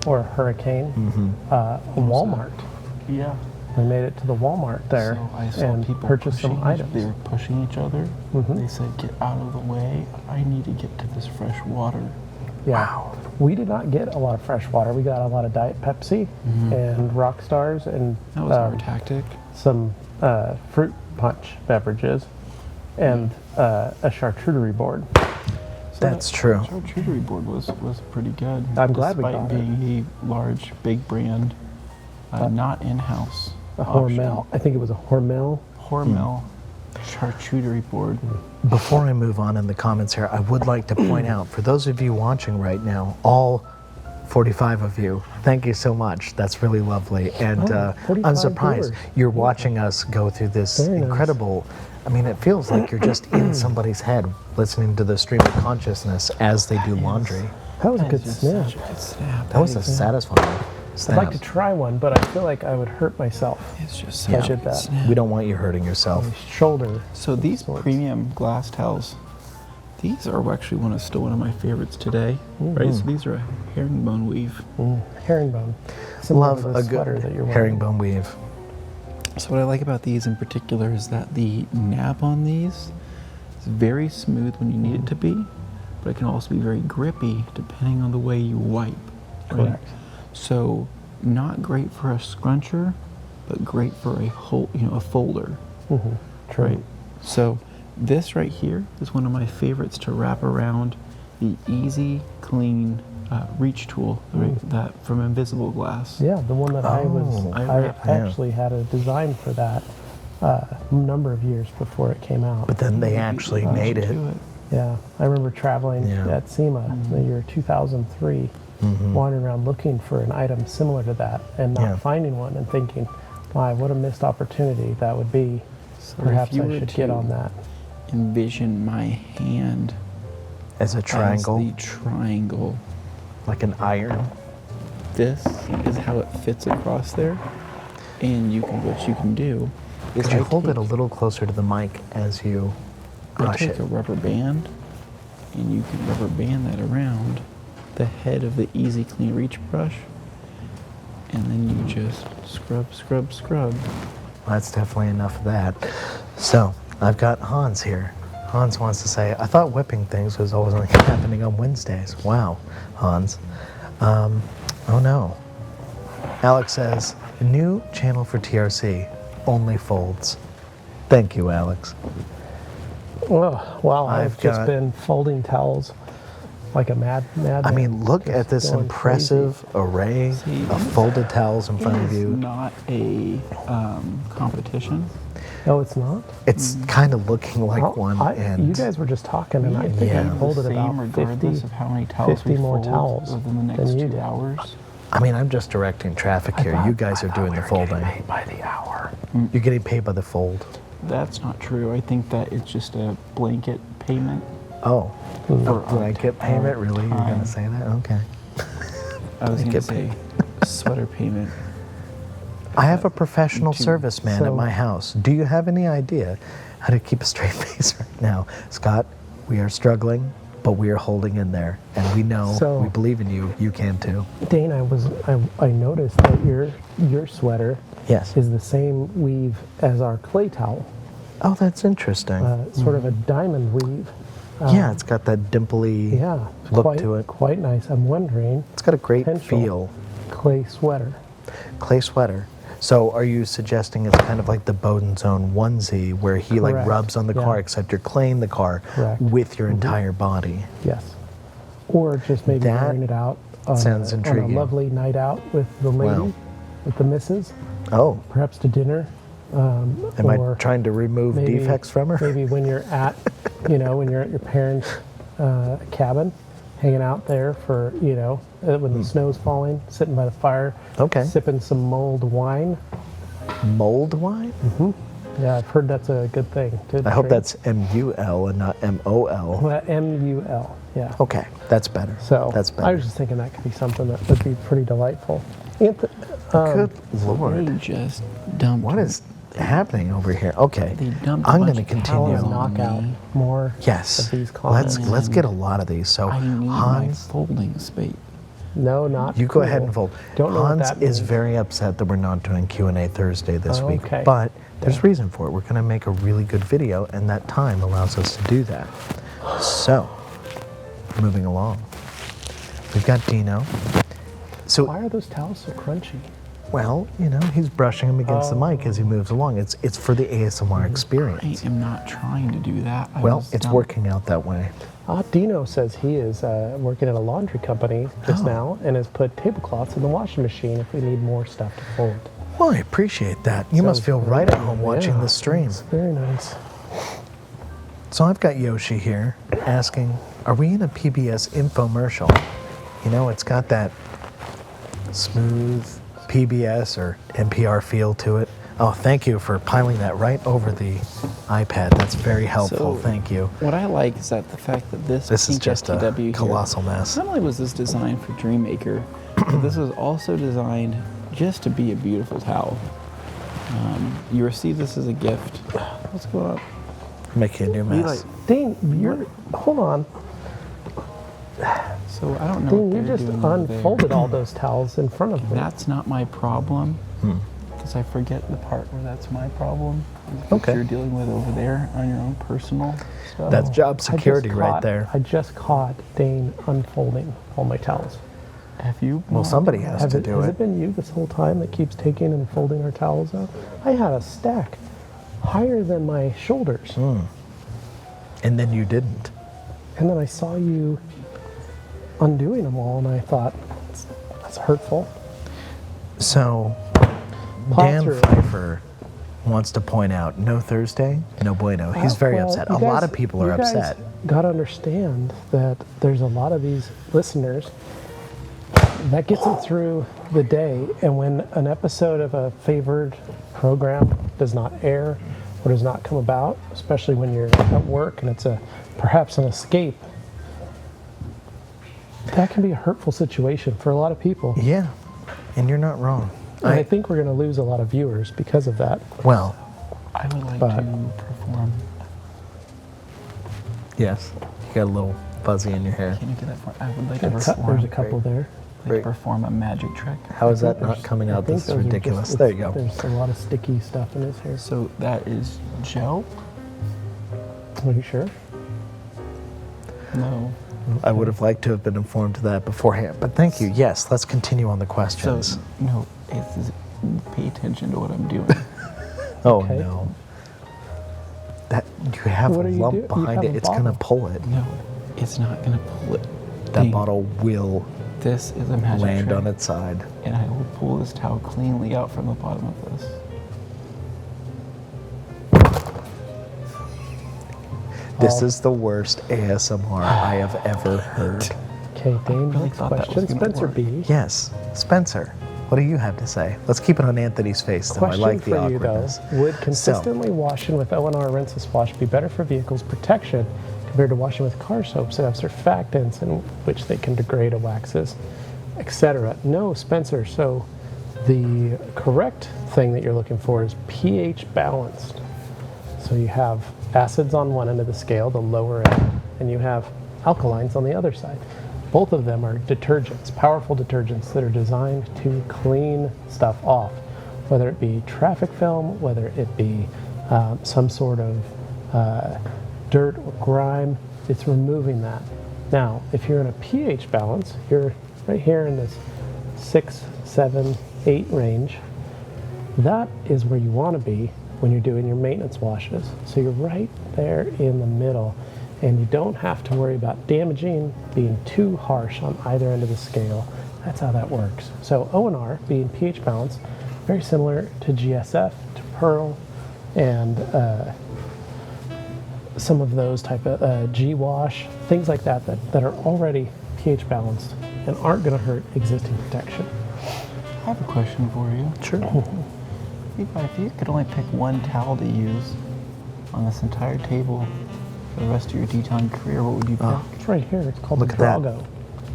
or a hurricane. A Walmart. Yeah. We made it to the Walmart there So I saw and people purchased some pushing items. They were pushing each other. They said, "Get out of the way! I need to get to this fresh water." Yeah. We did not get a lot of fresh water. We got a lot of Diet Pepsi and Rock Stars and That was our tactic. some fruit punch beverages and a charcuterie board. That's true. Our charcuterie board was pretty good. I'm glad we despite got it. being a large, big brand, not in-house. A Hormel. I think it was a Hormel. Hormel charcuterie board. Before I move on in the comments here, I would like to point out, for those of you watching right now, all 45 of you, thank you so much. That's really lovely. And 45 I'm surprised viewers. you're watching us go through this Very nice. incredible, I mean, it feels like you're just in somebody's head listening to the stream of consciousness as they do laundry. That was a That good is just snap. such a good snap. That was a satisfying I'd snap. like to try one, but I feel like I would hurt myself. It's just Yeah. such a Did good that. snap. We don't want you hurting yourself. Shoulder. So these premium glass towels, these are actually still one of my favorites today. Right, so these are a herringbone weave. Herringbone. Similar Love to the a sweater good that you're wearing. herringbone weave. So what I like about these in particular is that the nap on these is very smooth when you need it to be, but it can also be very grippy depending on the way you wipe. Right? Correct. So not great for a scruncher, but great for a folder. True. Right. So this right here is one of my favorites to wrap around the Easy Clean reach tool, right? That from Invisible Glass. Yeah, the one that I Oh, I yeah. actually had a design for that number of years before it came out. But then they actually made it. Yeah, I remember traveling at SEMA in the year 2003, wandering around looking for an item similar to that and not finding one and thinking, my, what a missed opportunity that would be. So Perhaps if you I were should to get on that. Envision my hand As a triangle, as the triangle. like an iron. This is how it fits across there, and what you can do is Could you hold it a little closer to the mic as you I brush take it? a rubber band, and you can rubber band that around the head of the Easy Clean Reach brush, and then you just scrub, scrub, scrub. That's definitely enough of that. So, I've got Hans here. Hans wants to say, I thought whipping things was always only happening on Wednesdays. Wow, Hans. Oh no. Alex says, new channel for TRC, only folds. Thank you, Alex. Oh, wow, I've just got- been folding towels like a mad I mean, look at this going impressive array See, of folded towels in front of It is you. not a competition. No, it's not. It's kind of looking like Well, one, you and guys were just talking, and I think Yeah. I folded the same about regardless 50. of how many towels 50 we more fold towels within the than next you 2 did. hours. I mean, I'm just directing traffic here. You guys are doing the folding. By the hour. You're getting paid by the fold. That's not true. I think that it's just a blanket payment. Oh, For blanket payment? Really? You're going to say that? Okay. I was going to Blanket say sweater payment. I have a professional Two. serviceman at So- my house. Do you have any idea how to keep a straight face right now? Scott, we are struggling, but we are holding in there. And we know, So- we believe in you. You can too. Dane, I noticed that your sweater Yes. is the same weave as our clay towel, Oh, that's interesting. sort of a diamond weave. Yeah, it's got that dimply Yeah, look quite, to it. Quite nice. I'm wondering, It's got a great potential. feel. clay sweater. Clay sweater. So are you suggesting it's kind of like the Bowden's own onesie where he like Correct. rubs on the car, Yeah. except you're claying the car Correct. with your entire body? Yes. Or just maybe That wearing it out on, sounds on a intriguing. lovely night out with the lady, Wow. with the missus, Oh, perhaps to dinner. am or I trying to remove maybe- defects from her? Maybe when you're at, when you're at your parents' cabin, hanging out there for, when the snow's falling, sitting by the fire, Hmm. Okay. sipping some mulled wine. Mold wine? Yeah, I've heard that's a good thing. To I hope drink. that's M-U-L and not M-O-L. Well, M-U-L. Yeah. Okay, that's better. So That's I better. was just thinking that could be something that would be pretty delightful. Good They Lord. just dumped. What is happening over here? Okay, They dumped a I'm bunch going to of towels continue. on knock out me. more Yes, of these comments. let's get a lot of these. So I need my Hans, folding space. No, not you go ahead cool. and fold. Don't know what Hans that is means. very upset that we're not doing Q&A Thursday this Oh, week, okay. but there's reason for it. We're going to make a really good video, and that time allows us to do that. So, moving along, we've got Dino. So, Why are those towels so crunchy? well, he's brushing him against the mic as he moves along. It's for the ASMR I experience. am not trying to do that. Well, was it's done- working out that way. Dino says he is working at a laundry company just now and has put tablecloths in the washing machine if we need more stuff to fold. Well, I appreciate that. You must Sounds feel right at great. home watching Yeah, the stream. it's very nice. So I've got Yoshi here asking, are we in a PBS infomercial? It's got that smooth PBS or NPR feel to it. Oh, thank you for piling that right over the iPad. That's very helpful. So, Thank you. What I like is that the fact that this This is pink just a FTW here, colossal mess. Not only was this designed for Dreammaker, but this was also designed just to be a beautiful towel. You receive this as a gift. Let's go up. Making a new mess. Dane, hold on. So I don't know Dane, what you they're just doing over there. unfolded all those towels in front of me. That's not my problem. Hmm. Because I forget the part where that's my problem. Okay. You're dealing with over there on your own personal stuff. That's job I just security right caught- there. I just caught Dane unfolding all my towels. Have you? Well, somebody has to do Has it. it been you this whole time that keeps taking and folding our towels out? I had a stack higher than my shoulders. Hmm. And then you didn't. And then I saw you undoing them all, and I thought, that's hurtful. So, Plow Dan through. Pfeiffer wants to point out, no Thursday, no bueno. He's very upset. A lot of people are upset. Got to understand that there's a lot of these listeners that gets them through the day, and when an episode of a favored program does not air or does not come about, especially when you're at work and it's perhaps an escape, that can be a hurtful situation for a lot of people. Yeah, and you're not wrong. And I think we're going to lose a lot of viewers because of that. Well, I would like to perform. Yes, you got a little fuzzy in your hair. Can you get that for? I would like to perform. There's a couple there. Like to perform a magic trick. How is that not coming out? This is ridiculous. There you go. There's a lot of sticky stuff in his hair. So that is gel? Are you sure? No. I would have liked to have been informed of that beforehand, but thank you. Yes, let's continue on the questions. So, no, pay attention to what I'm doing. Oh Okay. no. That you have What a are you lump doing? You behind have it. a It's gonna bottle. pull it. No, it's not going to pull it. That Dane, bottle will This is a magic land trick. on its side. And I will pull this towel cleanly out from the bottom of this. This is the worst ASMR I have ever heard. Okay, Dane, really next thought that question. was gonna Spencer work. B. Yes, Spencer, what do you have to say? Let's keep it on Anthony's face, though. Question I like the for you, though. awkwardness. Would consistently washing with O&R rinseless wash be better for vehicles' protection compared to washing with car soaps that have surfactants in which they can degrade to waxes, etc.? No, Spencer. So the correct thing that you're looking for is pH balanced. So you have acids on one end of the scale, the lower end, and you have alkalines on the other side. Both of them are detergents, powerful detergents that are designed to clean stuff off, whether it be traffic film, whether it be some sort of dirt or grime. It's removing that. Now, if you're in a pH balance, you're right here in this 6, 7, 8 range. That is where you want to be when you're doing your maintenance washes. So you're right there in the middle, and you don't have to worry about damaging, being too harsh on either end of the scale. That's how that works. So O&R being pH balanced, very similar to GSF, to Pearl, and some of those type of G-Wash, things like that are already pH balanced and aren't going to hurt existing protection. I have a question for you. Sure. Levi, if you could only pick one towel to use on this entire table for the rest of your detailing career, what would you pick? It's right here. It's called Look the at that. Drago.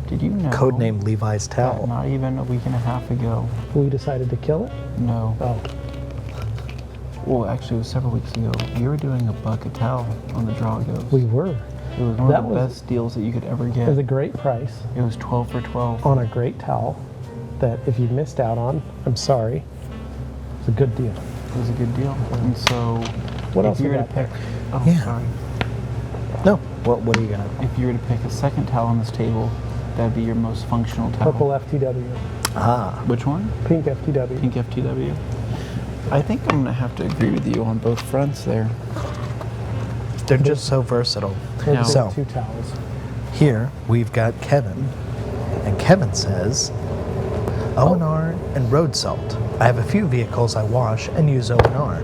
Did you know? Codename Levi's that towel. not even a week and a half ago. We decided to kill it. No. Oh, Well, actually, it was several weeks ago. We were doing a buck a towel on the Dragos. we were. It was one that of the was- best deals that you could ever It get. was a great price It was 12 for 12. on a great towel that if you missed out on, I'm sorry. It's a good deal. It was a good deal. And so, What if else you we were to got there? pick, oh, Yeah. sorry. No. What do you got? If you were to pick a second towel on this table, that'd be your most functional towel. Purple FTW, Ah. Which one? pink FTW. Pink FTW. I think I'm gonna have to agree with you on both fronts there. They're just so versatile. Those No. are So two towels. here we've got Kevin, and Kevin says, O&R and road salt. I have a few vehicles I wash and use O&R.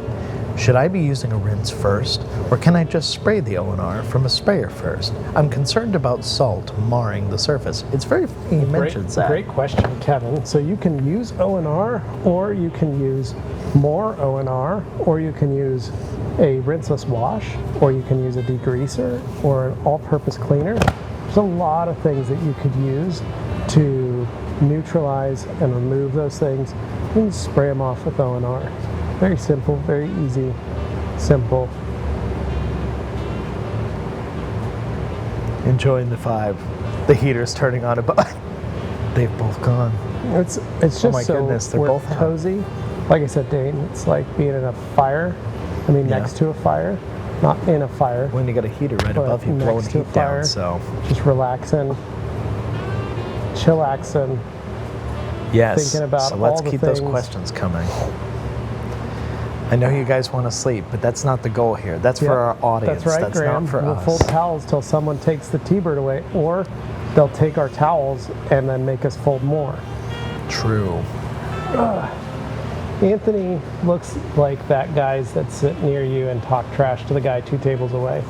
Should I be using a rinse first, or can I just spray the O&R from a sprayer first? I'm concerned about salt marring the surface. It's very funny he mentions that. Great question, Kevin. So you can use O&R, or you can use more O&R, or you can use a rinseless wash, or you can use a degreaser, or an all-purpose cleaner. There's a lot of things that you could use to neutralize and remove those things. You can spray them off with O&R. Very simple, very easy, simple. Enjoying the 5. The heater's turning on above. They've both gone. It's just my so goodness, they're we're both out. cozy. Like I said, Dane, it's like being in a fire. I mean, Yeah. next to a fire, not in a fire. When you got a heater right But above you blowing next to a heat down, fire. so Just relaxing, chillaxing. yes. Thinking about so let's all the keep those things. questions coming. I know you guys want to sleep, but that's not the goal here. That's for Yep. our audience. That's right, Graham. not for We'll us. fold towels till someone takes the T-bird away, or they'll take our towels and then make us fold more. True. Anthony looks like that guys that sit near you and talk trash to the guy 2 tables away.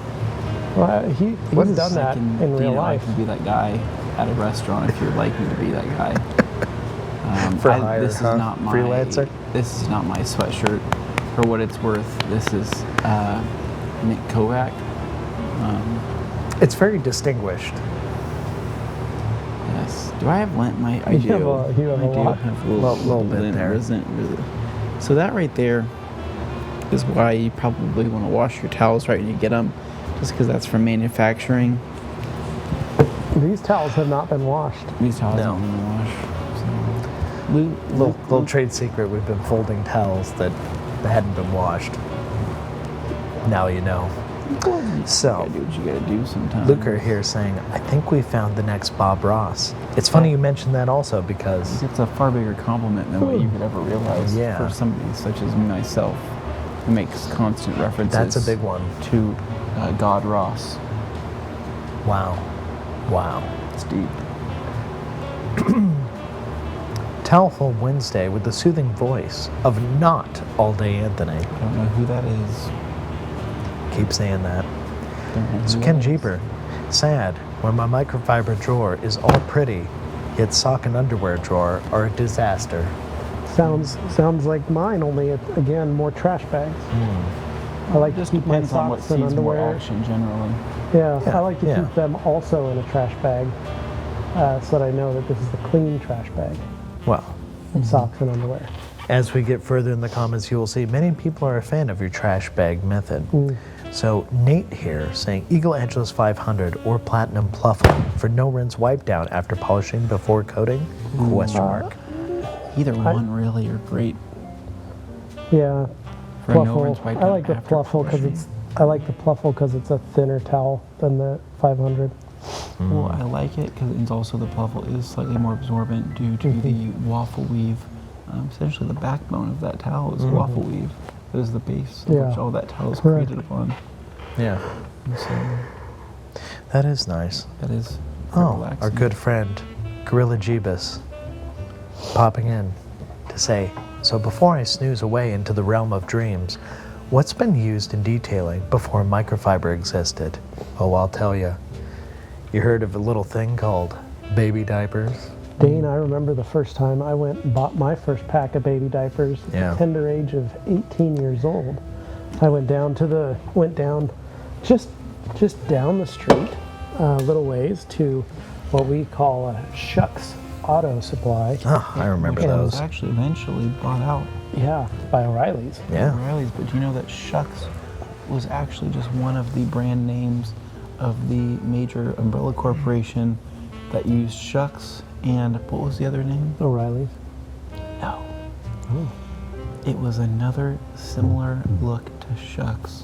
Well, he's done that in real life. I can be that guy at a restaurant if you'd like me to be that guy. For hire, this is huh? not my Freelancer? This is not my sweatshirt. For what it's worth, this is Nick Kovac. It's very distinguished. Yes. Do I have lint? I You do. have a I do lot. have a Little bit lint. there. Isn't really. So that right there is why you probably want to wash your towels right when you get them, just because that's from manufacturing. These towels have not been washed. These towels No. don't want to wash. So, Little trade secret, we've been folding towels that hadn't been washed. Now you know. So, you gotta do what you gotta do sometimes. Luker here saying, I think we found the next Bob Ross. It's funny you mentioned that also because It's a far bigger compliment than what you could ever realize Yeah. for somebody such as myself, who makes constant references. that's a big one. To God Ross. Wow. Wow. It's deep. Towel Fold Wednesday with the soothing voice of not All Day Anthony. I don't know who that is. Keep saying that. Don't know who So that Ken is. Jeeper, sad when my microfiber drawer is all pretty, yet sock and underwear drawer are a disaster. Sounds like mine, only again more trash bags. I like to Just keep my depends on what socks and sees more underwear. action generally. Yeah, Yeah, I like to yeah. keep them also in a trash bag, so that I know that this is the clean trash bag. Well, Socks and underwear. as we get further in the comments, you will see many people are a fan of your trash bag method. So Nate here saying Eagle Edgeless 500 or Platinum Pluffle for no rinse wipe down after polishing before coating? Question mark. Either one really are great. Yeah, For no Pluffle. rinse wipe I like the down after Pluffle because polishing. it's a thinner towel than the 500. Well, I like it because it's also the Pluffle is slightly more absorbent due to the waffle weave. Essentially, the backbone of that towel is waffle weave. That is the base of Yeah. which all that towel is Correct. created upon. Yeah, And so that is nice. that is very Oh, relaxing. our good friend Gorilla Jeebus popping in to say, so before I snooze away into the realm of dreams, what's been used in detailing before microfiber existed? Oh, I'll tell you. You heard of a little thing called baby diapers? Dane, I remember the first time I went and bought my first pack of baby diapers at Yeah. the tender age of 18 years old. I went down just down the street a little ways to what we call a Shucks Auto Supply. Oh, I remember Which was those. actually eventually bought out Yeah, by O'Reilly's. Yeah. O'Reilly's, but you know that Shucks was actually just one of the brand names of the major umbrella corporation that used Shucks, and what was the other name? O'Reilly's. No. It was another similar look to Shucks,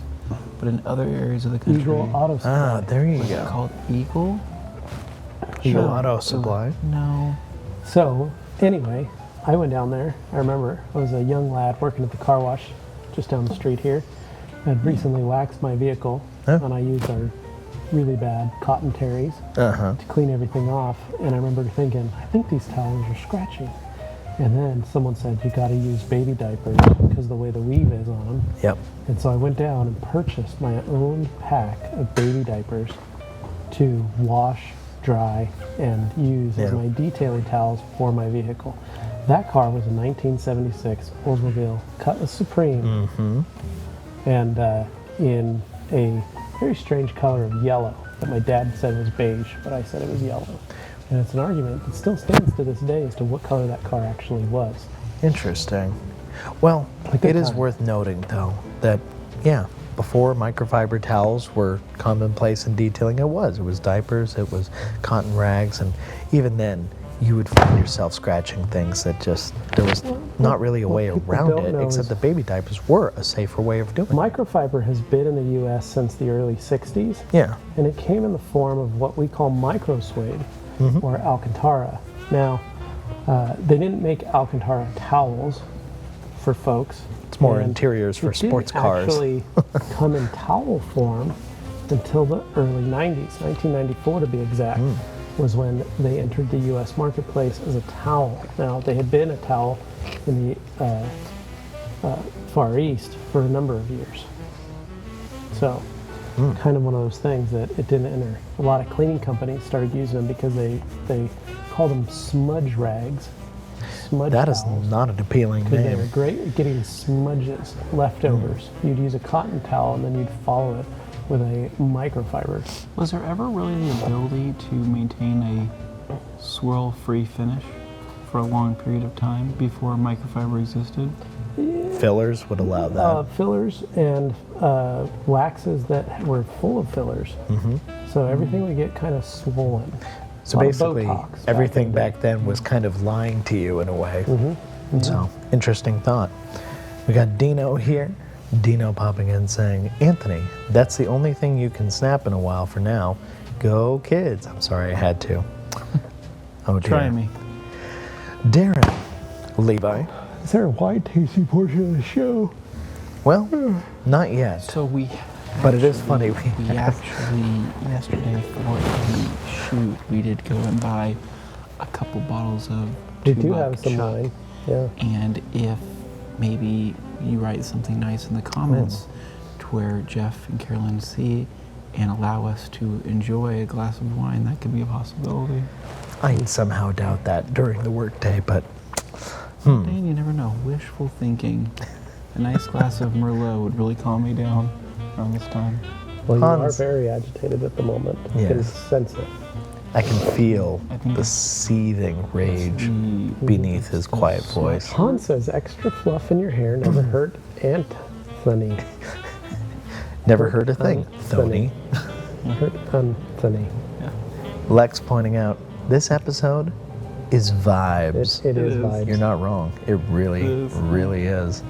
but in other areas of the country. Eagle Auto Supply. Ah, there you Was it go. called Eagle? Eagle Sure. Auto Supply. No. So, anyway, I went down there. I remember I was a young lad working at the car wash just down the street here. I'd recently waxed my vehicle, Oh. and I used our really bad cotton terries Uh-huh. to clean everything off. And I remember thinking, I think these towels are scratchy. And then someone said, you got to use baby diapers because the way the weave is on them. Yep. And so I went down and purchased my own pack of baby diapers to wash, dry, and use as Yeah. my detailing towels for my vehicle. That car was a 1976 Oldsmobile Cutlass Supreme, and in a very strange color of yellow that my dad said was beige, but I said it was yellow. And it's an argument that still stands to this day as to what color that car actually was. Interesting. Well, good it is time. worth noting, though, that, yeah, before microfiber towels were commonplace in detailing, it was diapers, it was cotton rags, and even then, you would find yourself scratching things that just, there was not really a what way people around don't it, know except is- that baby diapers were a safer way of doing it. Microfiber has been in the U.S. since the early 60s. Yeah. And it came in the form of what we call micro suede or Alcantara. Now, they didn't make Alcantara towels for folks. It's more and interiors for it didn't sports cars. actually come in towel form until the early 90s, 1994 to be exact, was when they entered the U.S. marketplace as a towel. Now, they had been a towel in the Far East for a number of years. So, kind of one of those things that it didn't enter. A lot of cleaning companies started using them because they called them smudge rags. Smudge That is towels. not an appealing Because they were name. great at getting smudges, leftovers. You'd use a cotton towel and then you'd follow it with a microfiber. Was there ever really the ability to maintain a swirl-free finish for a long period of time before microfiber existed? Fillers would allow that. Fillers and waxes that were full of fillers. So everything would get kind of swollen. So A lot of basically, Botox back everything in the day. back then was kind of lying to you in a way. So, interesting thought. We got Dino here. Dino popping in saying, Anthony, that's the only thing you can snap in a while for now. Go kids. I'm sorry I had to. Oh dear. Try me. Darren. Levi. Is there a wide tasty portion of the show? Well, not yet. So we But it is funny. We actually, yesterday for the shoot, we did go and buy a couple bottles of We do two-buck have some Chuck. wine. Yeah. And if maybe you write something nice in the comments to where Jeff and Carolyn see and allow us to enjoy a glass of wine, that could be a possibility. I somehow doubt that during the workday, but Dane, you never know. Wishful thinking. A nice glass of Merlot would really calm me down around this time. Well, you are Hans. very agitated at the moment. You can Yes. sense it. I can feel I think the it's- seething rage The- beneath his quiet voice. Hans says extra fluff in your hair never hurt Anthony. Never heard a thing. Funny. Thony. Hurt Anthony. Lex pointing out, this episode is vibes. It is is. vibes. You're not wrong. It really, is. really is.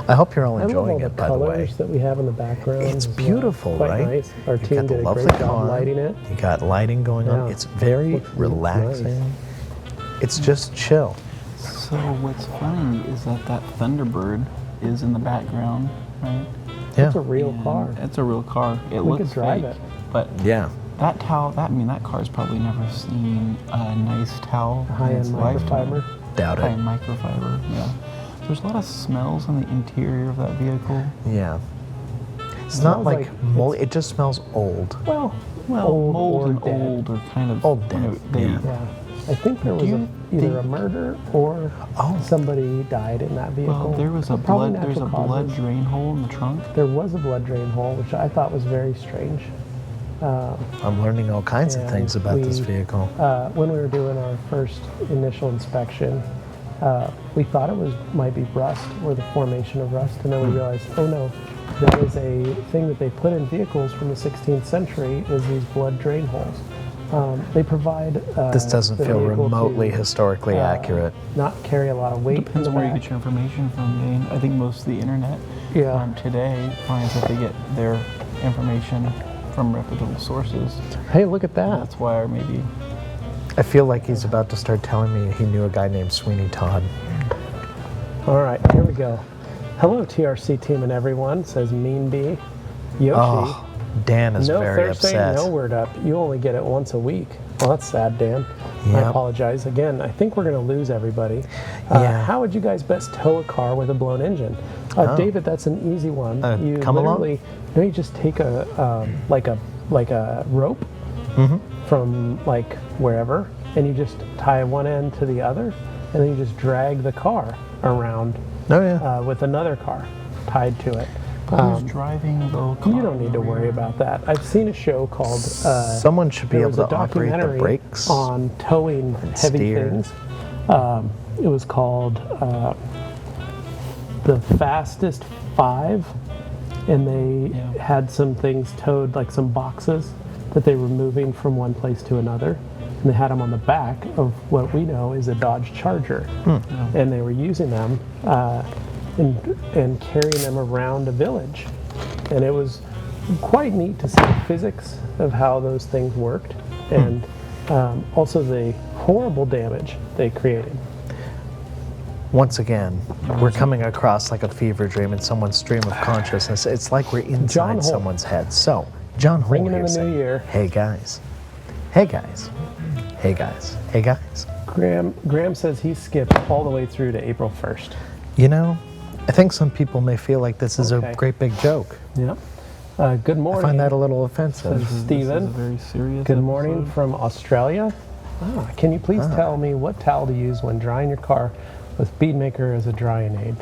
I hope you're all I love enjoying all it, the by the way. colors that we have in the background. It's as well. beautiful, Quite right? nice. Our You've team got the did a lovely great job car. lighting it. You got lighting going on. Yeah. It's very Looks relaxing. nice. It's just chill. So what's funny is that thunderbird is in the background, right? Yeah. It's a real And car. It's a real car. It We looks could drive fake, it. but Yeah. that towel, that car's probably never seen a nice towel in High-end its lifetime. microfiber. Doubt it. High-end microfiber, yeah. There's a lot of smells on the interior of that vehicle. Yeah. It's Smells not like like mold. It just smells old. Well, Mold or and dead. old are kind of Old dead, they- yeah. Yeah. I think there was Do you either think- a murder or Oh. somebody died in that vehicle. Well, there was a Probably blood. There's a natural blood causes. drain hole in the trunk. There was a blood drain hole, which I thought was very strange. I'm learning all kinds of And things about this we- vehicle. When we were doing our first initial inspection, we thought it might be rust or the formation of rust, and then we realized, oh no, that is a thing that they put in vehicles from the 16th century is these blood drain holes. They provide This doesn't the feel vehicle remotely to, historically accurate. not carry a lot of weight in Depends the on where you back. get your information from, Dane. I think most of the internet Yeah. today finds that they get their information from reputable sources. Hey, look at that. That's why maybe I feel like he's about to start telling me he knew a guy named Sweeney Todd. All right, here we go. Hello, TRC team and everyone, says Mean Bee. Yoshi. Oh, Dan is No very Thursday, upset. no word up. You only get it once a week. Well, that's sad, Dan. I Yep. apologize. Again, I think we're going to lose everybody. Yeah. How would you guys best tow a car with a blown engine? Oh. David, that's an easy one. You come along? literally, you just take a like a rope Mm-hmm. from like wherever, and you just tie one end to the other, and then you just drag the car around Oh, yeah. with another car tied to it. who's driving the car. You don't need to worry about that. I've seen a show called. Someone should be There able was a to operate the documentary brakes. on towing heavy steer. things. It was called The Fastest Five, and they Yeah. had some things towed, like some boxes that they were moving from one place to another. And they had them on the back of what we know is a Dodge Charger. And they were using them and carrying them around a village. And it was quite neat to see the physics of how those things worked and also the horrible damage they created. Once again, we're coming across like a fever dream in someone's stream of consciousness. It's like we're John inside Holt. someone's head. So, John Holt Ringing in here the saying, new year. hey guys, hey guys, hey guys, hey guys. Graham says he skipped all the way through to April 1st. You know, I think some people may feel like this is Okay. a great big joke. Yep. Good morning. I find that a little offensive. Says Steven. This is a very serious Good morning episode. from Australia. Can you please tell me what towel to use when drying your car with Beadmaker as a drying aid?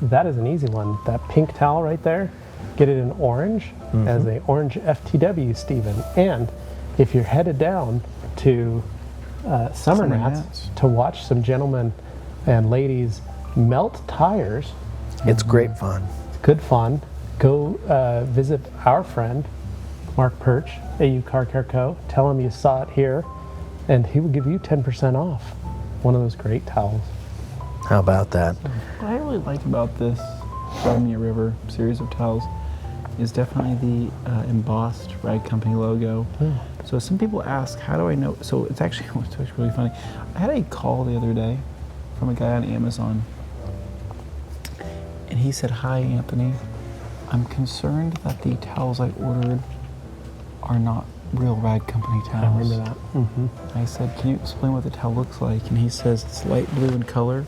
That is an easy one. That pink towel right there, get it in orange as a orange FTW, Steven. And if you're headed down to Summer Nats to watch some gentlemen and ladies melt tires, It's great fun. good fun. Go visit our friend, Mark Perch, AU Car Care Co. Tell him you saw it here, and he will give you 10% off one of those great towels. How about that? What I really like about this Drive Me a River series of towels is definitely the embossed Rag Company logo. So some people ask, how do I know? So it's actually really funny. I had a call the other day from a guy on Amazon, and he said, "Hi, Anthony. I'm concerned that the towels I ordered are not real Rag Company towels." I remember that. Mm-hmm. I said, "Can you explain what the towel looks like?" And he says it's light blue in color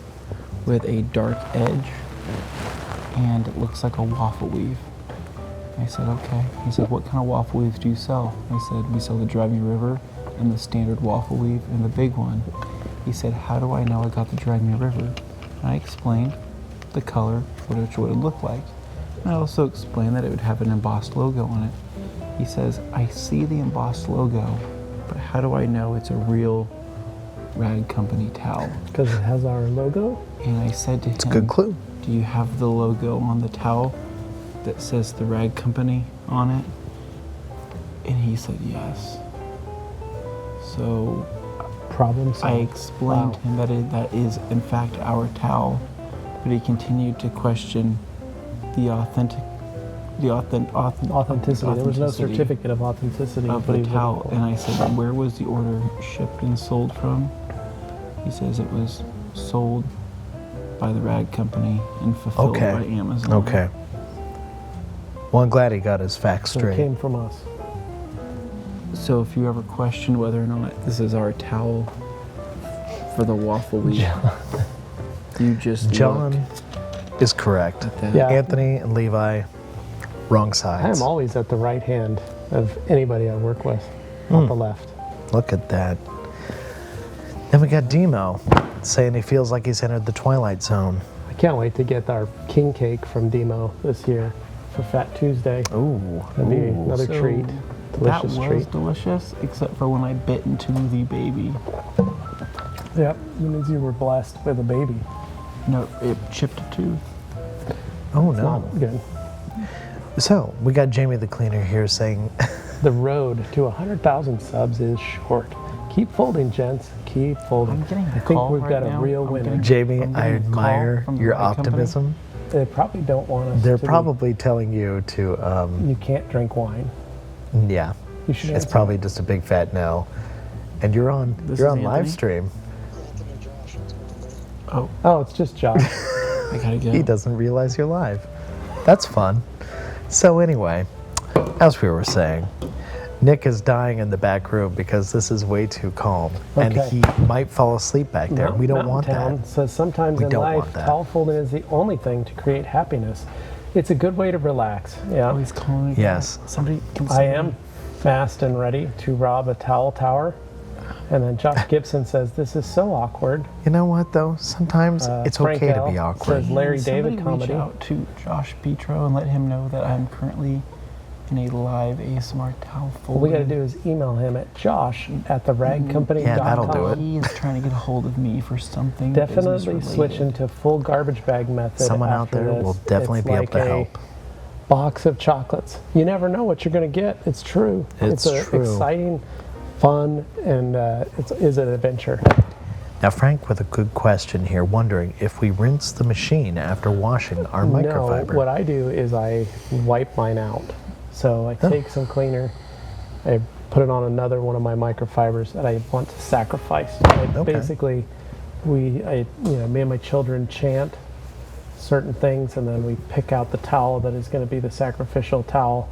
with a dark edge, and it looks like a waffle weave. I said, "Okay." He said, "What kind of waffle weaves do you sell?" I said, "We sell the Drive Me River and the standard waffle weave and the big one." He said, "How do I know I got the Drive Me River?" And I explained the color, what it would look like. And I also explained that it would have an embossed logo on it. He says, "I see the embossed logo, but how do I know it's a real Rag Company towel?" Because it has our logo. And I said to him, It's a good clue. "Do you have the logo on the towel that says the Rag Company on it?" And he said yes. So Problem I solved. explained to him that that is in fact our towel, but he continued to question the authenticity. Authenticity. There was no certificate of authenticity. of but the he towel. wouldn't- And I said, "Where was the order shipped and sold from?" He says it was sold by the Rag Company and fulfilled Okay. by Amazon. Okay. Well, I'm glad he got his facts So it straight. came from us. So if you ever question whether or not this is our towel for the waffle weave, you just John look is correct. at that. Yeah. Anthony and Levi, wrong I sides. am always at the right hand of anybody I work with, not the left. Look at that. Then we got Demo saying he feels like he's entered the Twilight Zone. I can't wait to get our king cake from Demo this year for Fat Tuesday. Ooh. That'd be Ooh. another So treat. That Delicious was treat. delicious, except for when I bit into the baby. Yep, that means you were blessed with a baby. No, it chipped a tooth. Oh, It's no. not good. So we got Jamie the Cleaner here saying, The road to 100,000 subs is short. Keep folding, gents. Keep folding. I'm getting a I think call we've right got now. a real I'm winner. getting- Jamie, I'm I getting a call admire from the your Rag Company. optimism. They probably don't want us They're to be- probably telling you to, You can't drink wine. yeah. You should It's answer. probably just a big fat no. And you're on This you're is on live Anthony? stream. Oh, Oh, it's just Josh. I gotta go. He doesn't realize you're live. That's fun. So anyway, as we were saying, Nick is dying in the back room because this is way too calm. And Okay. he might fall asleep back there. We don't Mountain want Town that. says sometimes We in don't life, want that. towel folding is the only thing to create happiness. It's a good way to relax. Yeah. Oh, he's calling me. Yes. Somebody can I am fast and ready to rob a towel tower. And then Josh Gibson says, "This is so awkward." You know what though? Sometimes it's Frank okay to L be awkward. says Larry Somebody David comedy. reach out to Josh Petro and let him know that I'm currently in a live ASMR towel What folding. we got to do is email him at josh@theragcompany.com. Yeah, that'll do it. He is trying to get a hold of me for something business Definitely related. switch into full garbage bag method. Someone out after there this. will definitely It's be able like to a help. Box of chocolates. You never know what you're going to get. It's true. It's a true. exciting, fun, and is an adventure. Now Frank with a good question here, wondering if we rinse the machine after washing our No, microfiber. what I do is I wipe mine out. So I take some cleaner, I put it on another one of my microfibers that I want to sacrifice. Okay. Basically, me and my children chant certain things, and then we pick out the towel that is going to be the sacrificial towel,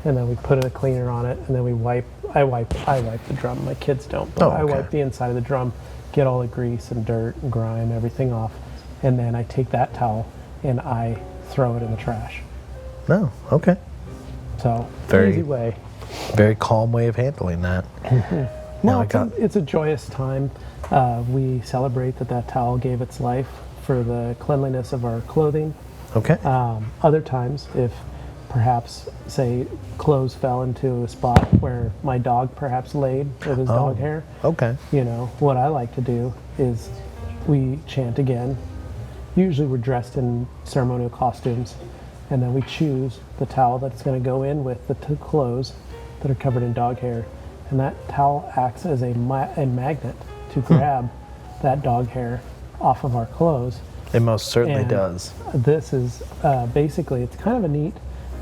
and then we put a cleaner on it, and then we wipe. I wipe the drum. My kids don't, but Oh, I okay. wipe the inside of the drum, get all the grease and dirt and grime, everything off, and then I take that towel and I throw it in the trash. No, okay. So, Very- easy way. Very calm way of handling that. Now Well, it's a joyous time. We celebrate that towel gave its life for the cleanliness of our clothing. Okay. Other times, if perhaps, say, clothes fell into a spot where my dog perhaps laid with his dog hair, Okay. you know, what I like to do is we chant again. Usually we're dressed in ceremonial costumes, and then we choose the towel that's going to go in with the two clothes that are covered in dog hair. And that towel acts as a magnet to grab that dog hair off of our clothes. It most certainly And does. This is basically, it's kind of a neat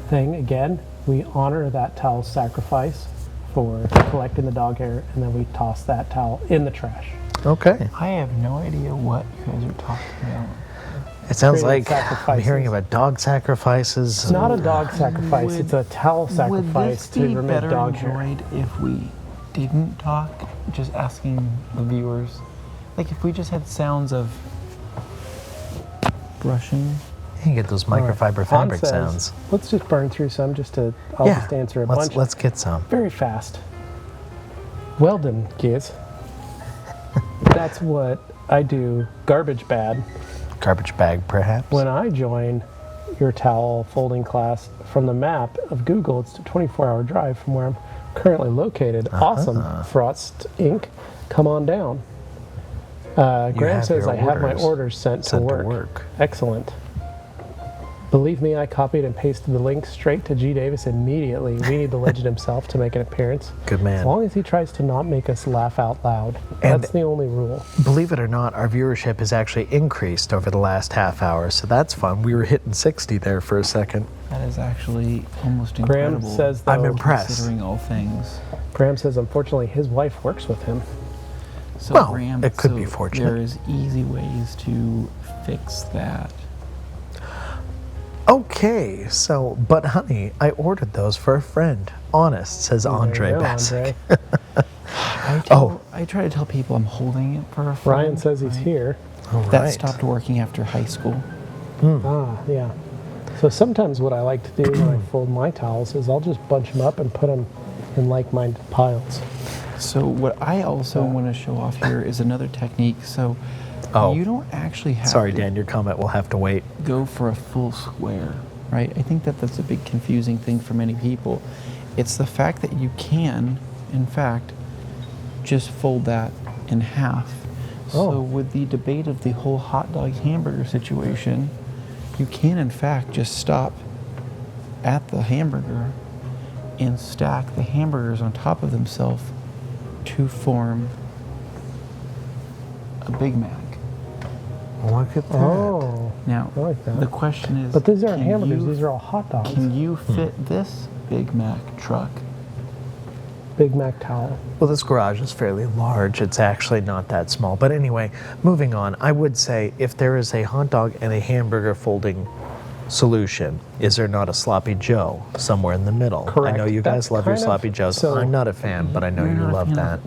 thing. Again, we honor that towel's sacrifice for collecting the dog hair, and then we toss that towel in the trash. Okay. I have no idea what you guys are talking about. It sounds Creating like I'm hearing sacrifices. about dog sacrifices. It's not a dog sacrifice, it's a towel Would sacrifice this to be remove better dog hair. enjoyed if we didn't talk? Just asking the viewers, like if we just had sounds of brushing. You can get those microfiber Han fabric says, sounds. let's just burn through some I'll Yeah. just answer a Let's, bunch let's get some. very fast. Well done, kids. That's what I do garbage bad. Garbage bag, perhaps. When I join your towel folding class from the map of Google, it's a 24-hour drive from where I'm currently located. Awesome, Frost Inc. Come on down. Graham have says your I have my orders orders sent to work. Excellent. Believe me, I copied and pasted the link straight to G. Davis immediately. We need the legend himself to make an appearance. Good man. As long as he tries to not make us laugh out loud. And- That's the only rule. Believe it or not, our viewership has actually increased over the last half hour, so that's fun. We were hitting 60 there for a second. That is actually almost Graham incredible. says, though, I'm impressed. Considering all things. Graham says, unfortunately, his wife works with him. So Well, Graham, it could so be fortunate. There is easy ways to fix that. Okay, so, but honey, I ordered those for a friend. Honest, says Andre There you go, Bassick. Andre. I try to tell people I'm holding it for a friend. Ryan says he's right? here. All That right. stopped working after high school. Ah, yeah. So sometimes what I like to do when I fold my towels is I'll just bunch them up and put them in like-minded piles. So what I also want to show off here is another technique. So Oh. you don't actually have Sorry, to Dan, your comment will have to wait. go for a full square, right? I think that that's a big confusing thing for many people. It's the fact that you can, in fact, just fold that in half. So Oh. with the debate of the whole hot dog hamburger situation, you can in fact just stop at the hamburger and stack the hamburgers on top of themselves to form a Big Mac. Look at that. Oh, Now, I like that. the question is, but these aren't can hamburgers, you- these are all hot dogs. Can you fit this Big Mac truck? Big Mac towel. Well, this garage is fairly large. It's actually not that small. But anyway, moving on, I would say if there is a hot dog and a hamburger folding solution, is there not a sloppy Joe somewhere in the middle? I Correct. know you guys That's love your kind of- sloppy Joes. so- I'm not a fan, but I know You're you not a love fan that.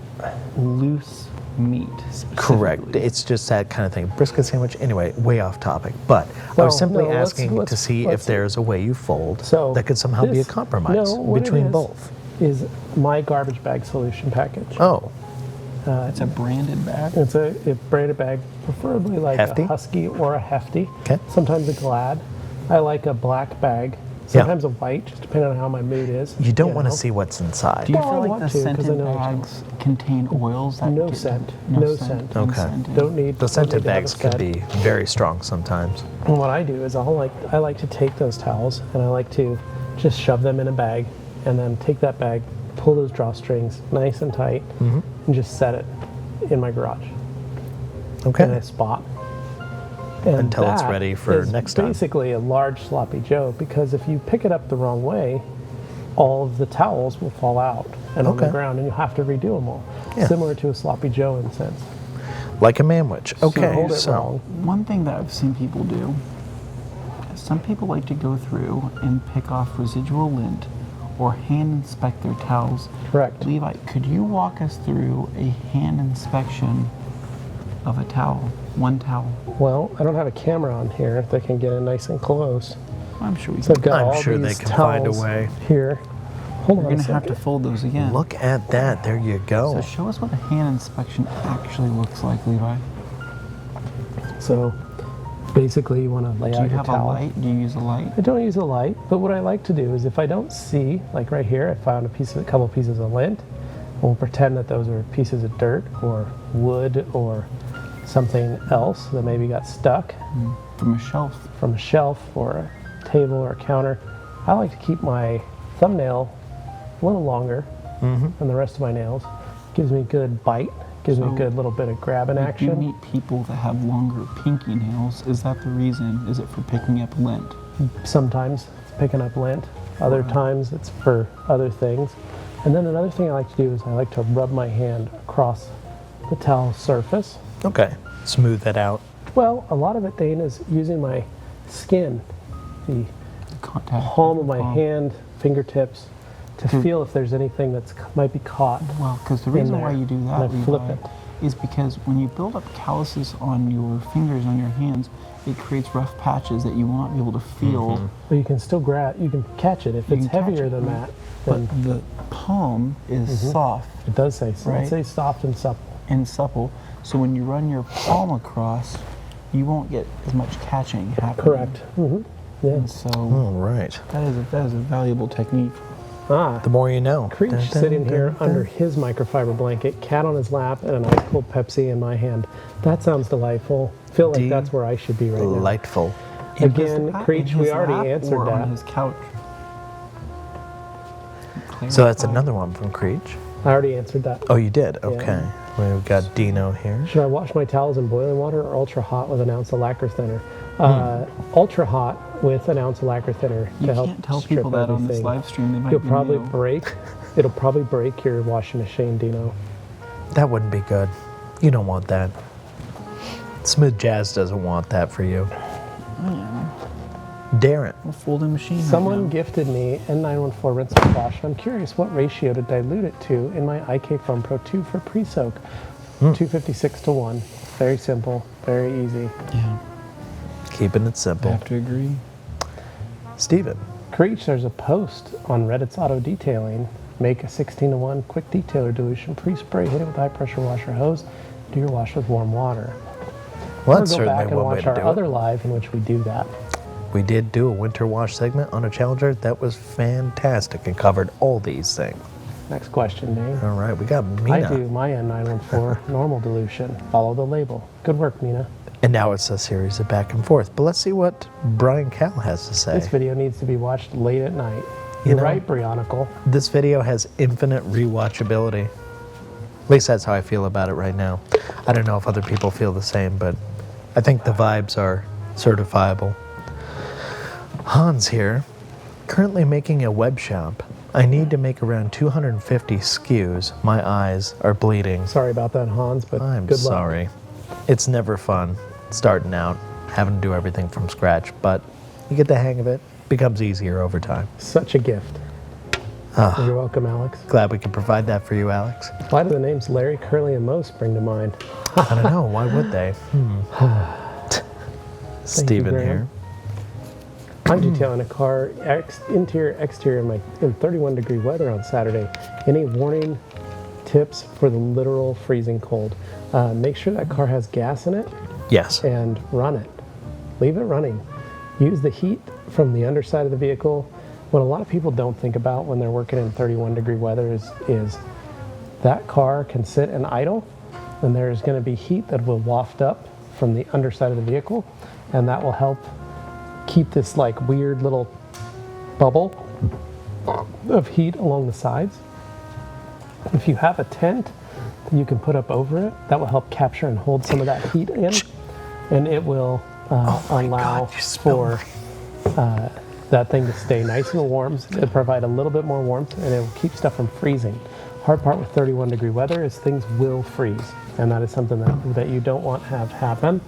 of loose meat. Correct. specifically. It's just that kind of thing. Brisket sandwich, anyway, way off topic. But I Well, was simply no, let's- asking to let's- see if let's- there's a way you fold So that could somehow be a this- compromise no, what it between is both. Is my garbage bag solution package. Oh, It's a branded bag. It's a branded bag, preferably like Hefty? a Husky or a Hefty. Okay. Sometimes a Glad. I like a black bag. Yeah. Sometimes a white, just depending on how my mood is. you don't want to know. see what's inside. Do you Well, I feel like want the to, 'cause I scented know it's- bags contain oils that No get scent. No, No scent. scent. Okay. unscented? Don't need The scented don't need to have bags a could scent. be very strong sometimes. And what I do is I like to take those towels and I like to just shove them in a bag and then take that bag, pull those drawstrings nice and tight, Mm-hmm. and just set it in my garage in Okay. a spot. And Until it's that ready for is next time. basically a large sloppy Joe, because if you pick it up the wrong way, all of the towels will fall out and on the Okay. ground, and you have to redo them all. Yeah. Similar to a sloppy Joe in a sense. Like a manwich. Okay, hold it so wrong. One thing that I've seen people do, some people like to go through and pick off residual lint or hand inspect their towels. Correct. Levi, could you walk us through a hand inspection of a towel, one towel. Well, I don't have a camera on here that can get in nice and close. I'm sure we So can. I've got I'm all sure they these can find a towels way. here. Hold We're on a going to have second. to fold those again. Look at that. There you go. So show us what a hand inspection actually looks like, Levi. So basically you want to lay Do out you your have a towel. light? Do you use a light? I don't use a light, but what I like to do is if I don't see, like right here, I found a couple pieces of lint, we'll pretend that those are pieces of dirt or wood or something else that maybe got stuck From a shelf. from a shelf or a table or a counter. I like to keep my thumbnail a little longer than the rest of my nails. Gives me good bite, gives me a So, good little bit of grabbing Do you action. meet people that have longer pinky nails? Is that the reason? Is it for picking up lint? Sometimes it's picking up lint, other times it's for other things. And then another thing I like to do is I like to rub my hand across the towel surface. Okay. Smooth that out. Well, a lot of it, Dane, is using my skin, the The contact. palm of with the my palm. hand, fingertips, to feel if there's anything that's might be caught. Well, because the reason why there, you do and that, I flip Levi, it. is because when you build up calluses on your fingers, on your hands, it creates rough patches that you will not be able to feel. But you can still you can catch it. If You it's can catch heavier it, than right. that, then But the palm is soft it does say so. Right. It says soft and supple. and supple, so when you run your palm across, you won't get as much catching happening. Correct. Yeah. And so All right. that is a valuable technique. Ah, The more you know. Creech Dun, dun, sitting dun, here dun. under his microfiber blanket, cat on his lap, and an ice cold Pepsi in my hand. That sounds delightful. Feel like that's where I should be right now. Delightful. In Again, his lap- Creech, in we his already lap answered or that. on his couch. So that's another one from Creech. I already answered that. Oh, you did? Okay. We've got Dino here. Should I wash my towels in boiling water or ultra hot with an ounce of lacquer thinner? Ultra hot with an ounce of lacquer thinner You to help can't tell strip people that on this everything. live stream. They might You'll be probably new. break. It'll probably break your washing machine, Dino. That wouldn't be good. You don't want that. Smooth Jazz doesn't want that for you. Darren. A folding machine. right Someone now. gifted me N914 rinse and wash. I'm curious what ratio to dilute it to in my IK Foam Pro 2 for pre-soak. 256 to 1. Very simple, very easy. Yeah, Keeping it I simple. have to agree. Steven. Creech, there's a post on Reddit's auto detailing. Make a 16 to 1 quick detailer dilution. Pre-spray, hit it with high pressure washer hose. Do your wash with warm water. Well, Or that's go certainly back and one way watch to our do other it. live in which we do that. We did do a winter wash segment on a Challenger. That was fantastic and covered all these things. Next question, Dane. All right, we got Mina. I do my N914 normal dilution. Follow the label. Good work, Mina. And now it's a series of back and forth. But let's see what Brian Cal has to say. This video needs to be watched late at night. You You're know- right, Brionicle. This video has infinite rewatchability. At least that's how I feel about it right now. I don't know if other people feel the same, but I think the vibes are certifiable. Hans here, currently making a web shop. I need to make around 250 SKUs. My eyes are bleeding. Sorry about that, Hans, but I'm good luck. sorry. It's never fun starting out, having to do everything from scratch, but you get the hang of it. Becomes easier over time. Such a gift. Ah. You're welcome, Alex. Glad we could provide that for you, Alex. Why do the names Larry, Curly, and Moe spring to mind? I don't know. Why would they? Steven Graham. here. I'm detailing a car, interior, exterior, in 31-degree weather on Saturday. Any warning tips for the literal freezing cold? Make sure that car has gas in it Yes. and run it. Leave it running. Use the heat from the underside of the vehicle. What a lot of people don't think about when they're working in 31-degree weather is that car can sit and idle, and there's going to be heat that will waft up from the underside of the vehicle, and that will help keep this like weird little bubble of heat along the sides. If you have a tent that you can put up over it, that will help capture and hold some of that heat in, and it will allow God, you smell for that thing to stay nice and warm, to provide a little bit more warmth, and it will keep stuff from freezing. Hard part with 31-degree weather is things will freeze, and that is something that you don't want to have happen.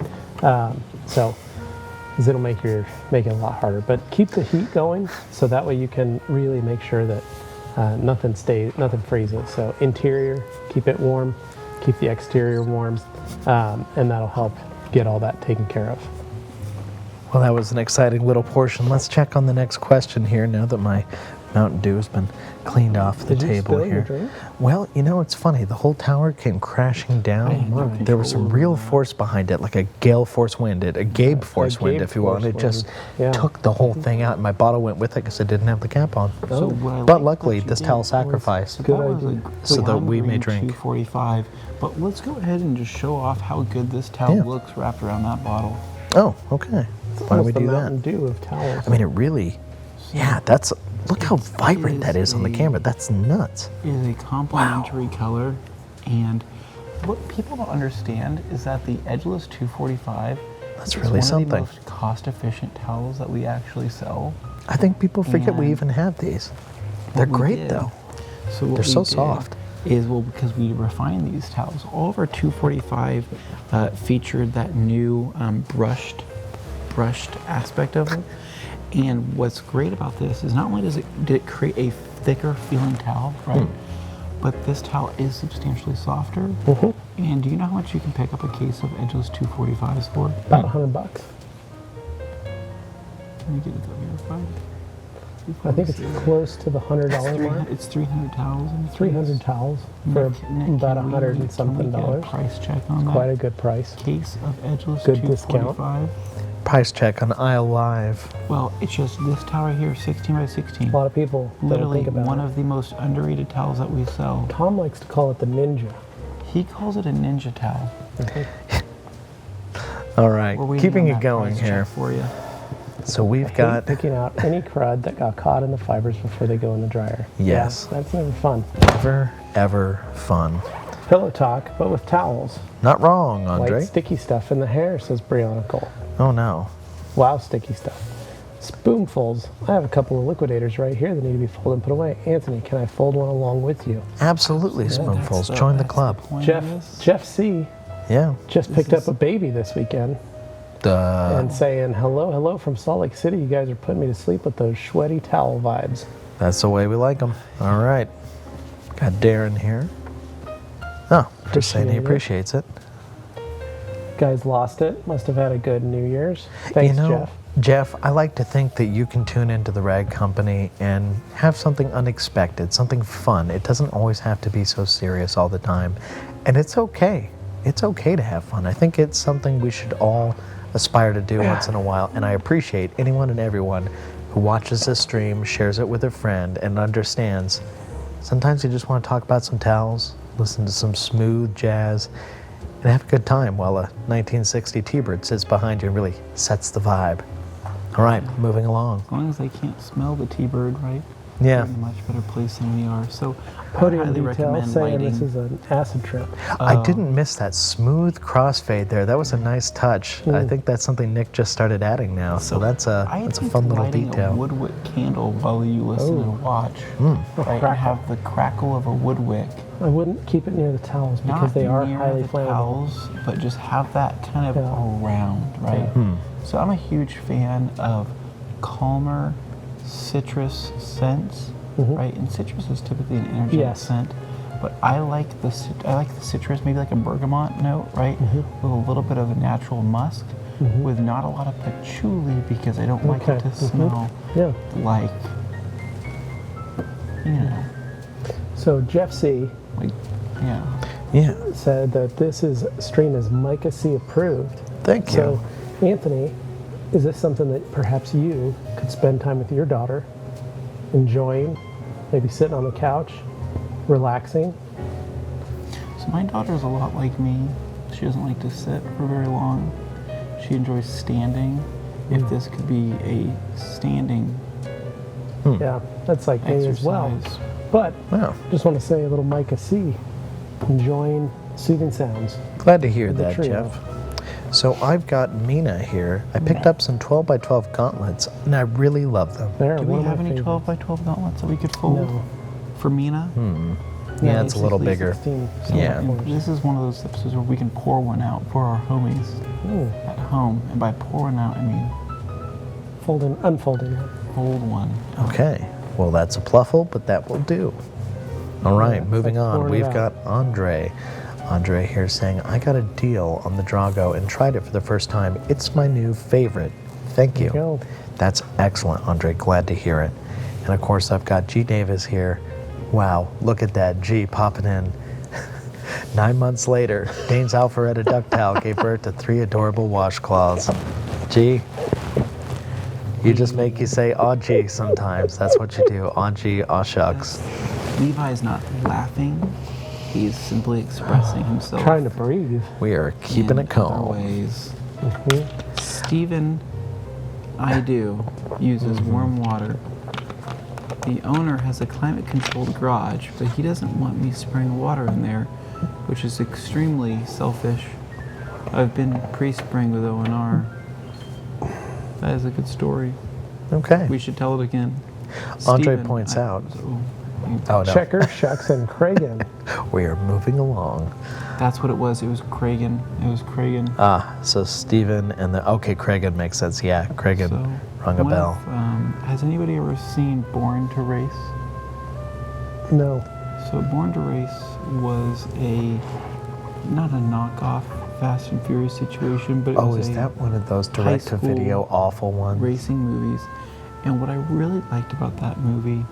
Because it'll make it a lot harder. But keep the heat going, so that way you can really make sure that nothing freezes. So interior, keep it warm. keep the exterior warm, and that'll help get all that taken care of. Well, that was an exciting little portion. Let's check on the next question here now that my Mountain Dew has been cleaned off the Did you table spill your here. drink? Well, you know, it's funny. The whole tower came crashing down. no There was some control real over that. force behind it, like a gale force wind, a Gabe force wind, Gabe if you will. And force it just wind. Yeah. took the whole thing out. And my bottle went with it because I didn't have the cap on. So what I But like luckily, that you this did towel was- sacrificed. Good that was idea. So that we may green drink. 245. But let's go ahead and just show off how good this towel Yeah. looks wrapped around that bottle. Oh, okay. Why don't we Almost the do Mountain that? Dew of towels. I mean, it really, yeah, that's, look how vibrant that is on the camera. That's nuts. It is a complementary color, and what people don't understand is that the Edgeless 245 That's is really one of something. the most cost-efficient towels that we actually sell. I think people forget we And even have these. They're What we great did- though. So what They're we so did soft. Is, well, because we refine these towels. All of our 245 featured that new brushed aspect of it. And what's great about this is not only did it create a thicker feeling towel, right? But this towel is substantially softer. And do you know how much you can pick up a case of Edgeless 245s for? About $100. Let me get it verified. I think it's close to the $100 mark. It's 300 towels. In the 300 case. towels for Nick, about can we- $100 and something can we get a dollars. price check on that? Quite a good price. Case of Edgeless Good discount. 245. Price check on aisle live. Well, it's just this towel right here, 16 by 16. A lot of people don't Literally think about one it. of the most underrated towels that we sell. Tom likes to call it the Ninja. He calls it a ninja towel. All right, We're waiting keeping on it that going price check here. for you. So we've got, Picking out any crud that got caught in the fibers before they go in the dryer. Yes. Yeah, that's never fun. ever fun. Pillow talk, but with towels. Not wrong, Andre. White sticky stuff in the hair, says Brianna Cole. Oh no. Wow, sticky stuff. Spoonfuls. I have a couple of liquidators right here that need to be folded and put away. Anthony, can I fold one along with you? Absolutely, spoonfuls. Join the club. point of Jeff this. Jeff C. Yeah. just picked up a baby this weekend Duh. and saying, hello from Salt Lake City. You guys are putting me to sleep with those sweaty towel vibes. That's the way we like them. All right. Got Darren here. Oh, just saying he appreciates it. Guys lost it. Must have had a good New Year's. Thanks, you know, Jeff. Jeff, I like to think that you can tune into the Rag Company and have something unexpected, something fun. It doesn't always have to be so serious all the time. And it's okay. It's okay to have fun. I think it's something we should all aspire to do once in a while. And I appreciate anyone and everyone who watches this stream, shares it with a friend, and understands sometimes you just want to talk about some towels, listen to some smooth jazz, and have a good time while a 1960 T-Bird sits behind you and really sets the vibe. All right, moving along. As long as they can't smell the T-Bird, right? Yeah. They're in a much better place than we are. So I Podium highly detail recommend saying lighting. this is an acid trip. I didn't miss that smooth crossfade there. That was a nice touch. I think that's something Nick just started adding now. So that's a think fun little lighting detail. a wood wick candle while you listen and watch, right? And have the crackle of a wood wick. I wouldn't keep it near the towels because Not they are near highly the flammable. towels, but just have that kind of Yeah. around, right? So I'm a huge fan of calmer citrus scents, right? And citrus is typically an energetic Yes. scent, but I like the citrus, maybe like a bergamot note, right? With a little bit of a natural musk, with not a lot of patchouli because I don't like it Okay. to smell Yeah. like, you know, So Jeff C. like, yeah. Yeah, said that this stream is Micah C approved. thank you. So, Anthony, is this something that perhaps you could spend time with your daughter, enjoying, maybe sitting on the couch, relaxing? So my daughter's a lot like me. She doesn't like to sit for very long. She enjoys standing. If this could be a standing Yeah, that's like me as well. exercise. But Wow, just want to say a little Micah C, enjoying soothing sounds. glad to hear The that, trio. Jeff. So I've got Mina here. I picked up some 12 by 12 gauntlets, and I really love them. They're Do one we of my have any favorites. 12 by 12 gauntlets that we could fold No. for Mina? Yeah, it's a little basically bigger. 16 Yeah. And this is one of those episodes where we can pour one out for our homies Ooh, at home. And by pour one out, I mean unfolding one. fold one. Okay, well that's a pluffle, but that will do. All right, moving like on. pouring it We've out. got Andre. Andre here saying, I got a deal on the Drago and tried it for the first time. It's my new favorite. Thank you. There you go. That's excellent, Andre. Glad to hear it. And of course, I've got G. Davis here. Wow, look at that G popping in. 9 months later, Dane's Alpharetta duck towel gave birth to 3 adorable washcloths. G, you just make you say aw gee sometimes. That's what you do. Aw gee, aw shucks. Levi's not laughing. He's simply expressing himself. Trying to breathe. We are keeping in it calm. other ways. Stephen, I do, uses warm water. The owner has a climate-controlled garage, but he doesn't want me spraying water in there, which is extremely selfish. I've been pre-spraying with O&R. That is a good story. Okay. We should tell it again. Andre Stephen, points out. Oh, Oh, no. Checker, Shucks, and Kragan. We are moving along. that's what it was. It was Kragan. It was Kragan. Ah, so Stephen and the... Okay, Kragan makes sense. Yeah, Kragan rung a bell. Has anybody ever seen Born to Race? No. So Born to Race was not a knockoff Fast and Furious situation, but it Oh, was is a that one of those high direct-to-video school awful ones? racing movies. And what I really liked about that movie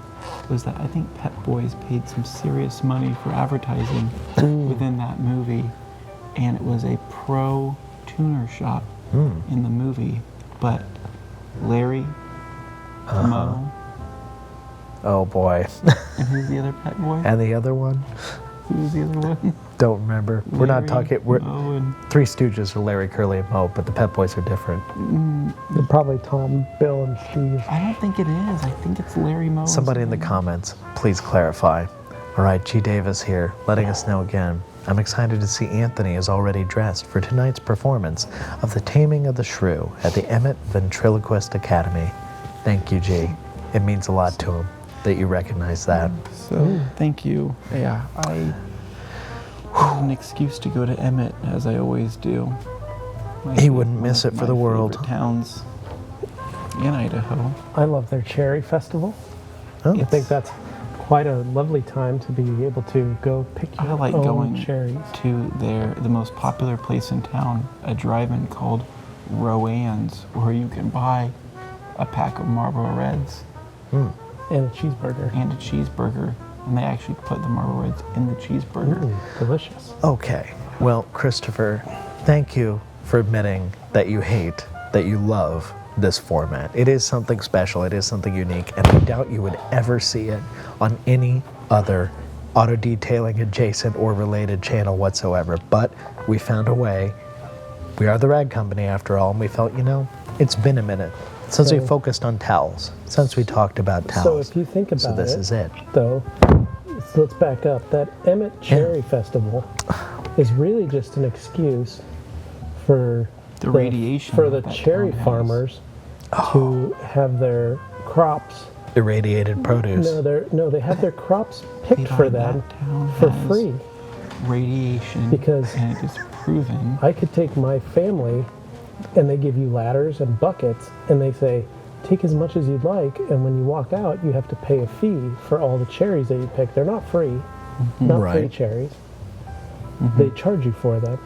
was that I think Pep Boys paid some serious money for advertising within that movie. And it was a pro tuner shop in the movie. But Larry, Mo, Oh, boy. and who's the other Pep Boy? And the other one? Who was the other one? Don't remember. We're not Larry, talking... We're Mo, and Three Stooges are Larry, Curly, and Moe, but the Pep Boys are different. They're probably Tom, Bill, and Steve. I don't think it is. I think it's Larry, Mo. and Somebody in the something. comments, please clarify. All right, G. Davis here, letting us know again. I'm excited to see Anthony is already dressed for tonight's performance of The Taming of the Shrew at the Emmett Ventriloquist Academy. Thank you, G. It means a lot to him that you recognize that. So, thank you. Yeah, I have an excuse to go to Emmett, as I always do. He wouldn't miss it for the My world. favorite towns in Idaho. I love their cherry festival. Oh. I think that's quite a lovely time to be able to go pick your I like own going cherries. to the most popular place in town, a drive-in called Roanne's, where you can buy a pack of Marlboro Reds And a cheeseburger. and a cheeseburger, and they actually put the Marlboro Reds in the cheeseburger. Delicious. Okay. Well, Christopher, thank you for admitting that you hate, that you love this format. It is something special. It is something unique, and I doubt you would ever see it on any other auto detailing adjacent or related channel whatsoever. But we found a way. We are the Rag Company after all, and we felt, it's been a minute since we So- focused on towels, since we talked about towels. So if you think about So this it, is it. though, so let's back up. That Emmett Cherry Festival is really just an excuse for The radiation for that the that cherry town has. farmers to have their crops. Irradiated produce. No, they have their crops picked Levi, for them that town for has free. Radiation, Because- and it is proven. I could take my family, and they give you ladders and buckets, and they say, take as much as you'd like, and when you walk out, you have to pay a fee for all the cherries that you pick. They're not free, not free Right. cherries. They charge you for them.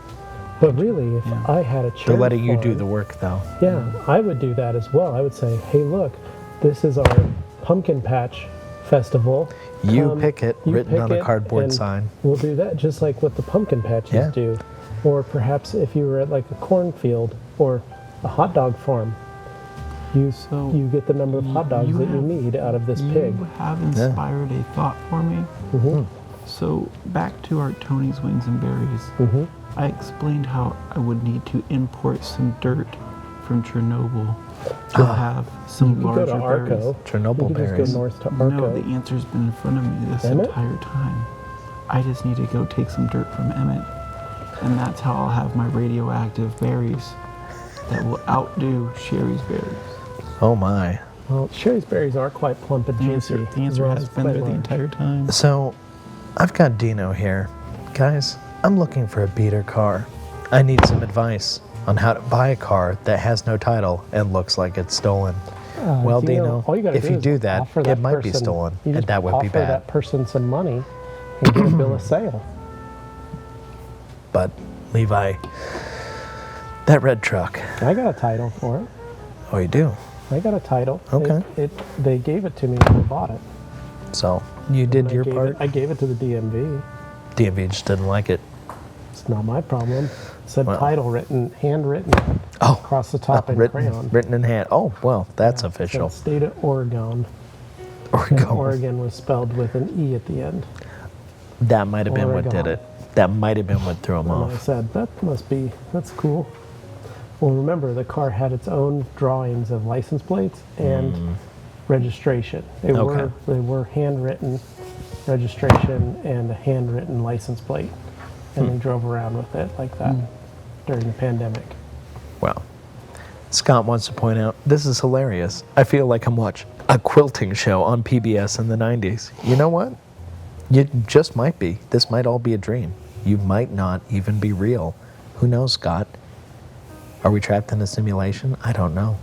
But really, if I had a cherry They're letting you do farm- the work, though. Yeah, I would do that as well. I would say, hey, look, this is our pumpkin patch festival. You Come, pick it, you written pick on a it, cardboard and sign. We'll do that just like what the pumpkin patches Yeah. do. Or perhaps if you were at like a cornfield or a hot dog farm, you get the number of hot dogs you that you have- need out of this pig. You have inspired a thought for me. So back to our Tony's Wings and Berries. I explained how I would need to import some dirt from Chernobyl to have some You could go larger to berries. Arco. Chernobyl you could berries. just go north to Arco. No, the answer's been in front of me this Emmett? entire time. I just need to go take some dirt from Emmett, and that's how I'll have my radioactive berries that will outdo Sherry's berries. Oh my. Well, Sherry's berries are quite plump and The juicy. answer as well has as been quite there the large. entire time. So, I've got Dino here. Guys, I'm looking for a beater car. I need some advice on how to buy a car that has no title and looks like it's stolen. Well, Dino, all you gotta if you is do that, offer it might be person- stolen, you and just that would be offer bad. that person some money and get a bill of sale. But Levi, that red truck. I got a title for it. Oh, you do? I got a title. Okay. They gave it to me when I bought it. So you did your gave part? I gave it to the DMV. DMV just didn't like it. It's not my problem. It said Well. title handwritten Oh, across the top in crayon. written in hand. Oh, well, that's Yeah, official. it said State of Oregon. And Oregon. Oregon was spelled with an E at the end. That might have been what did Oregon. it. That might have been what threw him And I off. said, that's cool. Well, remember, the car had its own drawings of license plates and registration. They were handwritten registration and a handwritten license plate. And they drove around with it like that during the pandemic. Well, Scott wants to point out, this is hilarious. I feel like I'm watching a quilting show on PBS in the 90s. You know what? You just might be. This might all be a dream. You might not even be real. Who knows, Scott? Are we trapped in a simulation? I don't know.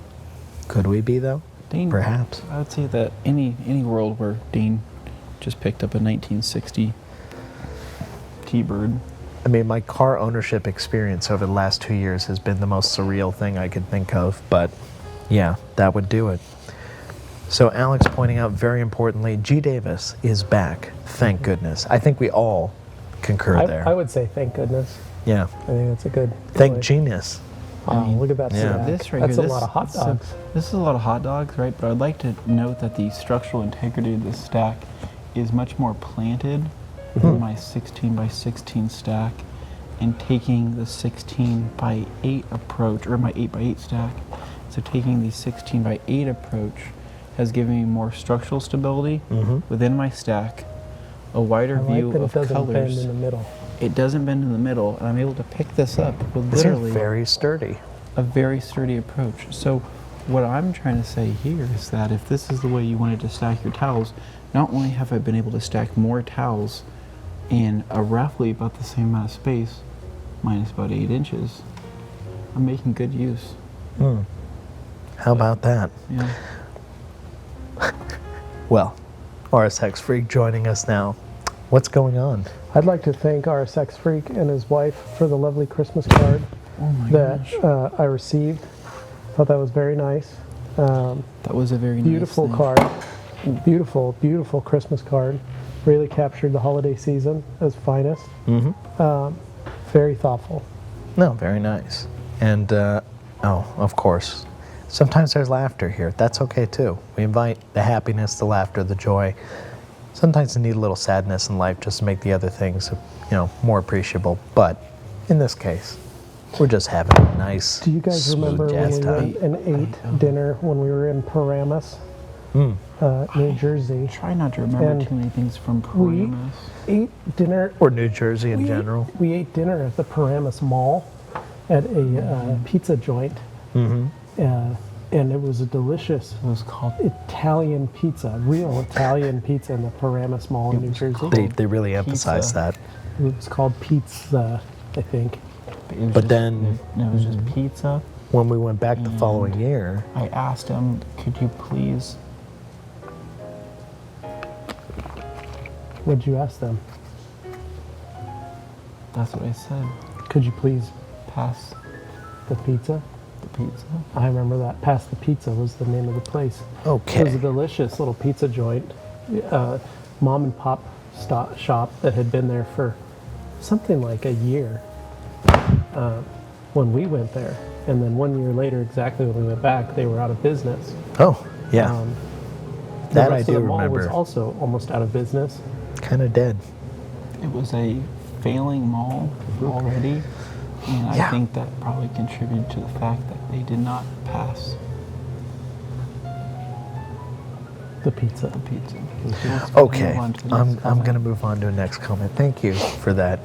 Could we be, though? Dane, Perhaps. I would say that any world where Dane just picked up a 1960 T-Bird. I mean, my car ownership experience over the last 2 years has been the most surreal thing I could think of, but yeah, that would do it. So Alex pointing out, very importantly, G. Davis is back. Thank goodness. I think we all concur there. I would say thank goodness. Yeah. I think that's a good Thank way. genius. Wow, look at that Yeah. stack. This right That's here, a lot of hot dogs. This is a lot of hot dogs, right? But I'd like to note that the structural integrity of this stack is much more planted than my 16 by 16 stack, and taking the 16 by 8 approach, or my 8 by 8 stack. So taking the 16 by 8 approach has given me more structural stability within my stack, a wider I like view that of it doesn't colors. bend in the middle. It doesn't bend in the middle, and I'm able to pick this up with This literally is very sturdy. a very sturdy approach. So what I'm trying to say here is that if this is the way you wanted to stack your towels, not only have I been able to stack more towels in a roughly about the same amount of space, minus about 8 inches, I'm making good use. How about that? Yeah. Well, RSX Freak joining us now. What's going on? I'd like to thank RSX Freak and his wife for the lovely Christmas card Oh my that gosh. I received. Thought that was very nice. That was a very Beautiful nice thing. card. Beautiful, beautiful Christmas card. Really captured the holiday season as finest. Very thoughtful. No, very nice. And, oh, of course, sometimes there's laughter here. That's okay, too. We invite the happiness, the laughter, the joy. Sometimes you need a little sadness in life just to make the other things, more appreciable. But in this case, we're just having a nice, Do you guys smooth remember when jazz we time. went and ate dinner when we were in Paramus, New Jersey? Try not to remember And too many things from we Paramus. ate dinner. Or New Jersey in general. We ate dinner at the Paramus Mall at a pizza joint, and it was a delicious It was called Italian pizza, real Italian pizza in the Paramus Mall in New Jersey. They really emphasize Pizza. that. It was called pizza, I think. It was But just- then- it was just pizza. When we went back the following year, I asked him, could you please, What'd you ask them? that's what I said, Could you please pass the pizza? the pizza? I remember that. Pass the Pizza was the name of the place. It was a okay. delicious little pizza joint, mom and pop shop that had been there for something like a year when we went there. And then 1 year later, exactly when we went back, they were out of business. Oh, yeah. The That I rest of do the mall was remember. also almost out of business. Kind of dead. It was a failing mall already, and Yeah. I think that probably contributed to the fact that they did not pass The pizza. the pizza. Okay, Move on to the I'm next comment. going to move on to the next comment. Thank you for that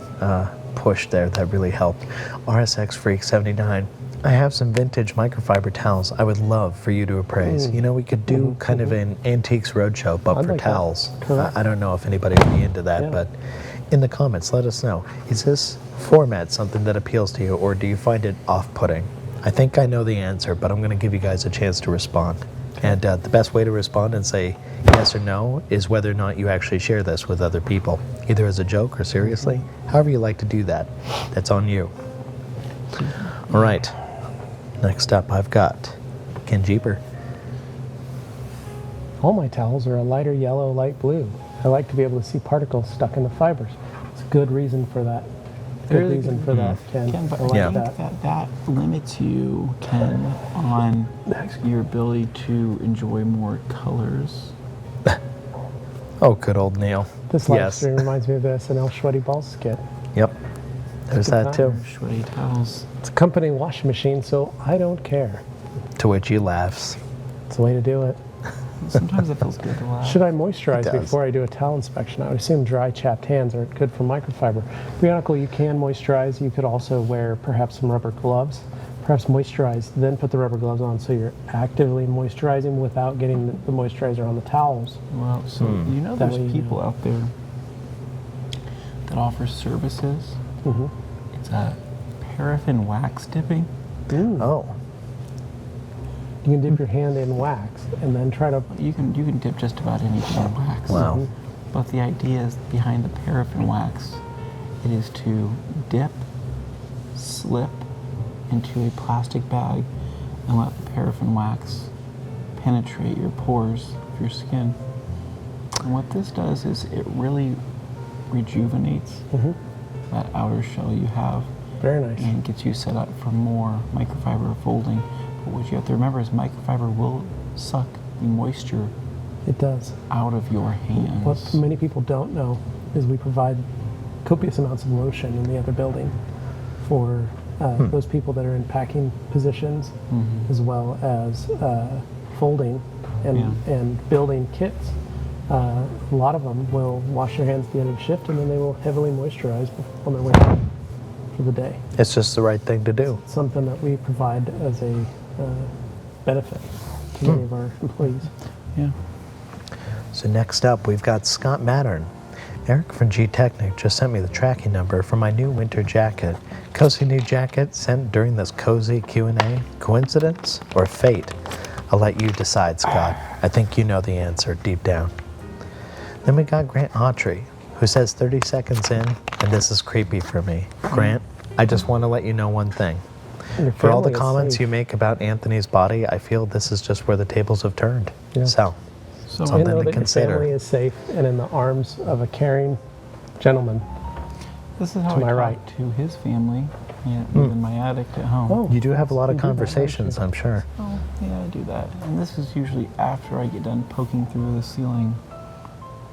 push there. That really helped. RSX Freak 79. I have some vintage microfiber towels I would love for you to appraise. We could do kind of an antiques roadshow, but I'd for like that. towels. Correct. I don't know if anybody would be into that, Yeah. but in the comments, let us know. Is this format something that appeals to you, or do you find it off-putting? I think I know the answer, but I'm going to give you guys a chance to respond. And the best way to respond and say yes or no is whether or not you actually share this with other people, either as a joke or seriously. However you like to do that, that's on you. All right. Next up, I've got Ken Jeeper. All my towels are a lighter yellow, light blue. I like to be able to see particles stuck in the fibers. It's a good reason for that. Good Really reason for that, Ken. Ken, but I like I that. think that limits you, Ken, on your ability to enjoy more colors. Oh, good old Neil. This live Yes. stream reminds me of this an El Sweaty Balls skit. Yep. There's that too. Sweaty towels. It's a company washing machine, so I don't care. To which he laughs. It's the way to do it. Sometimes it feels good to laugh. Should I moisturize It does. before I do a towel inspection? I would assume dry, chapped hands are good for microfiber. Periodically, you can moisturize. You could also wear perhaps some rubber gloves. Perhaps moisturize, then put the rubber gloves on so you're actively moisturizing without getting the moisturizer on the towels. Well, so you know That there's way you people out there that offer services. Mm-hmm. It's a paraffin wax dipping. Ooh. Oh. You can dip your hand in wax and then try to. You can dip just about anything in wax. Wow. But the idea is behind the paraffin wax, it is to dip, slip into a plastic bag and let the paraffin wax penetrate your pores of your skin. And what this does is it really rejuvenates that outer shell you have Very nice. and gets you set up for more microfiber folding. But what you have to remember is microfiber will suck the moisture It does. out of your hands. What many people don't know is we provide copious amounts of lotion in the other building for those people that are in packing positions, as well as folding and building kits. A lot of them will wash their hands at the end of the shift, and then they will heavily moisturize on their way home for the day. It's just the right thing to do. Something that we provide as a benefit to many of our employees. Yeah. So next up, we've got Scott Mattern. Eric from G-Technic just sent me the tracking number for my new winter jacket. Cozy new jacket sent during this cozy Q&A. Coincidence or fate? I'll let you decide, Scott. I think you know the answer deep down. Then we got Grant Autry, who says 30 seconds in, and this is creepy for me. Grant, I just want to let you know one thing. Your For all the family is comments safe. you make about Anthony's body, I feel this is just where the tables have turned. Yeah. So, So You something know to that your consider. family is safe and in the arms of a caring gentleman. this is how To I my talk right. to his family and even my addict at home. Oh. You do have a lot of You do that, don't conversations, you? I'm sure. Oh, yeah, I do that. And this is usually after I get done poking through the ceiling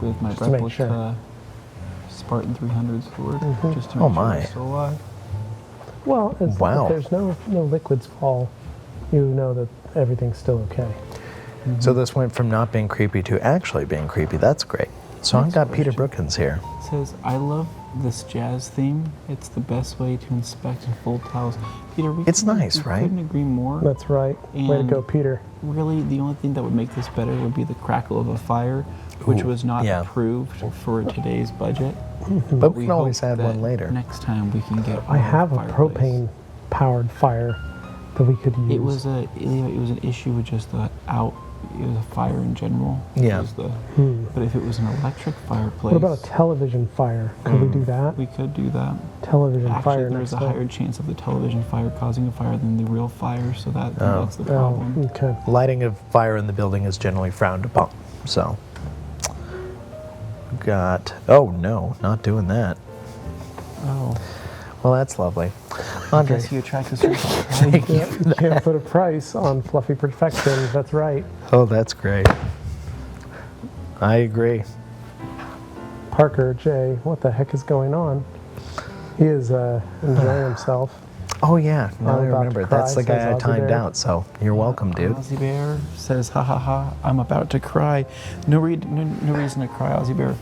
with my Just to make replica sure. Spartan 300 sword, just to Oh, make sure my. it's still alive. Well, Wow. if there's no liquids fall, you know that everything's still okay. So this went from not being creepy to actually being creepy. That's great. So I've got Peter Brookins here. It says, I love this jazz theme. It's the best way to inspect and fold towels. Peter, It's nice, right? couldn't agree more. That's right. Way to And- go, Peter. Really, the only thing that would make this better would be the crackle of a fire, which Ooh, was not yeah. approved for today's budget. But we can always hope add that one later. Next time we can get. I have a fireplace. propane-powered fire that we could use. It was an issue with just the out. It was a fire in general. Yeah. It was But if it was an electric fireplace, What about a television fire? Could we do that? we could do that. Television Actually, fire there's next a door. higher chance of the television fire causing a fire than the real fire, so that's the Oh, problem. okay. Lighting of fire in the building is generally frowned upon. So, got, oh no, not doing that. Oh, Well, that's lovely. I Andre, guess you attract a certain You can't put a price on fluffy perfection. That's right. oh, that's great. I agree. Parker J, what the heck is going on? He is enjoying himself. Oh yeah, now I'm I about remember. to cry, That's the guy says I Ozzy timed Bear. out, so you're welcome, dude. Ozzy Bear says, ha ha ha, I'm about to cry. No reason to cry, Ozzy Bear,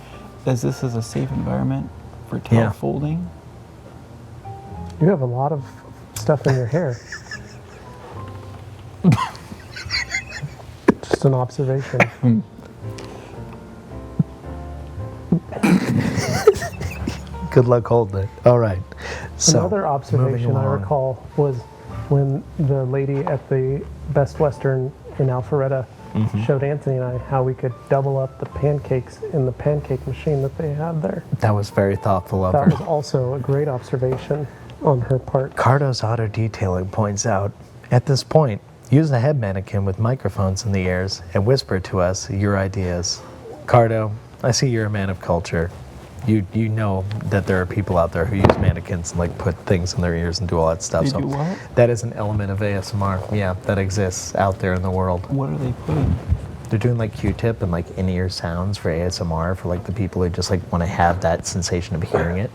as this is a safe environment for towel Yeah. folding. You have a lot of stuff in your hair. Just an observation. Good luck holding it. All right. So, Another moving observation I along. recall was when the lady at the Best Western in Alpharetta showed Anthony and I how we could double up the pancakes in the pancake machine that they had there. That was very thoughtful of That her. was also a great observation on her part. Cardo's auto detailing points out, at this point, use the head mannequin with microphones in the ears and whisper to us your ideas. Cardo, I see you're a man of culture. You know that there are people out there who use mannequins and like put things in their ears and do all that stuff. They do what? That is an element of ASMR. Yeah, that exists out there in the world. What are they putting? They're doing like Q-tip and like in-ear sounds for ASMR for like the people who just like want to have that sensation of hearing it.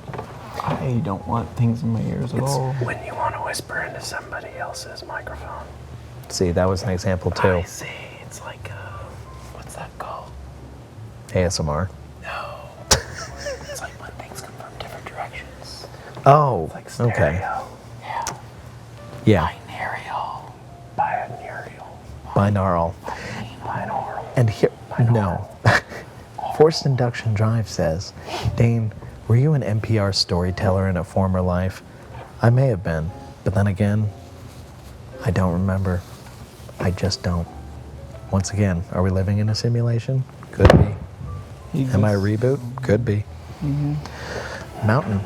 I don't want things in my ears at all. When you want to whisper into somebody else's microphone. See, that was an example too. I see. It's like, what's that called? ASMR. No. It's like when things come from different directions. Oh, Like stereo. okay. Yeah. Yeah, Binaural. Binaural. binaural. Binaural. And here, no. Forced Induction Drive says, Dane, were you an NPR storyteller in a former life? I may have been, but then again, I don't remember. I just don't. Once again, are we living in a simulation? Could be. Am I a reboot? Could be. Mountain.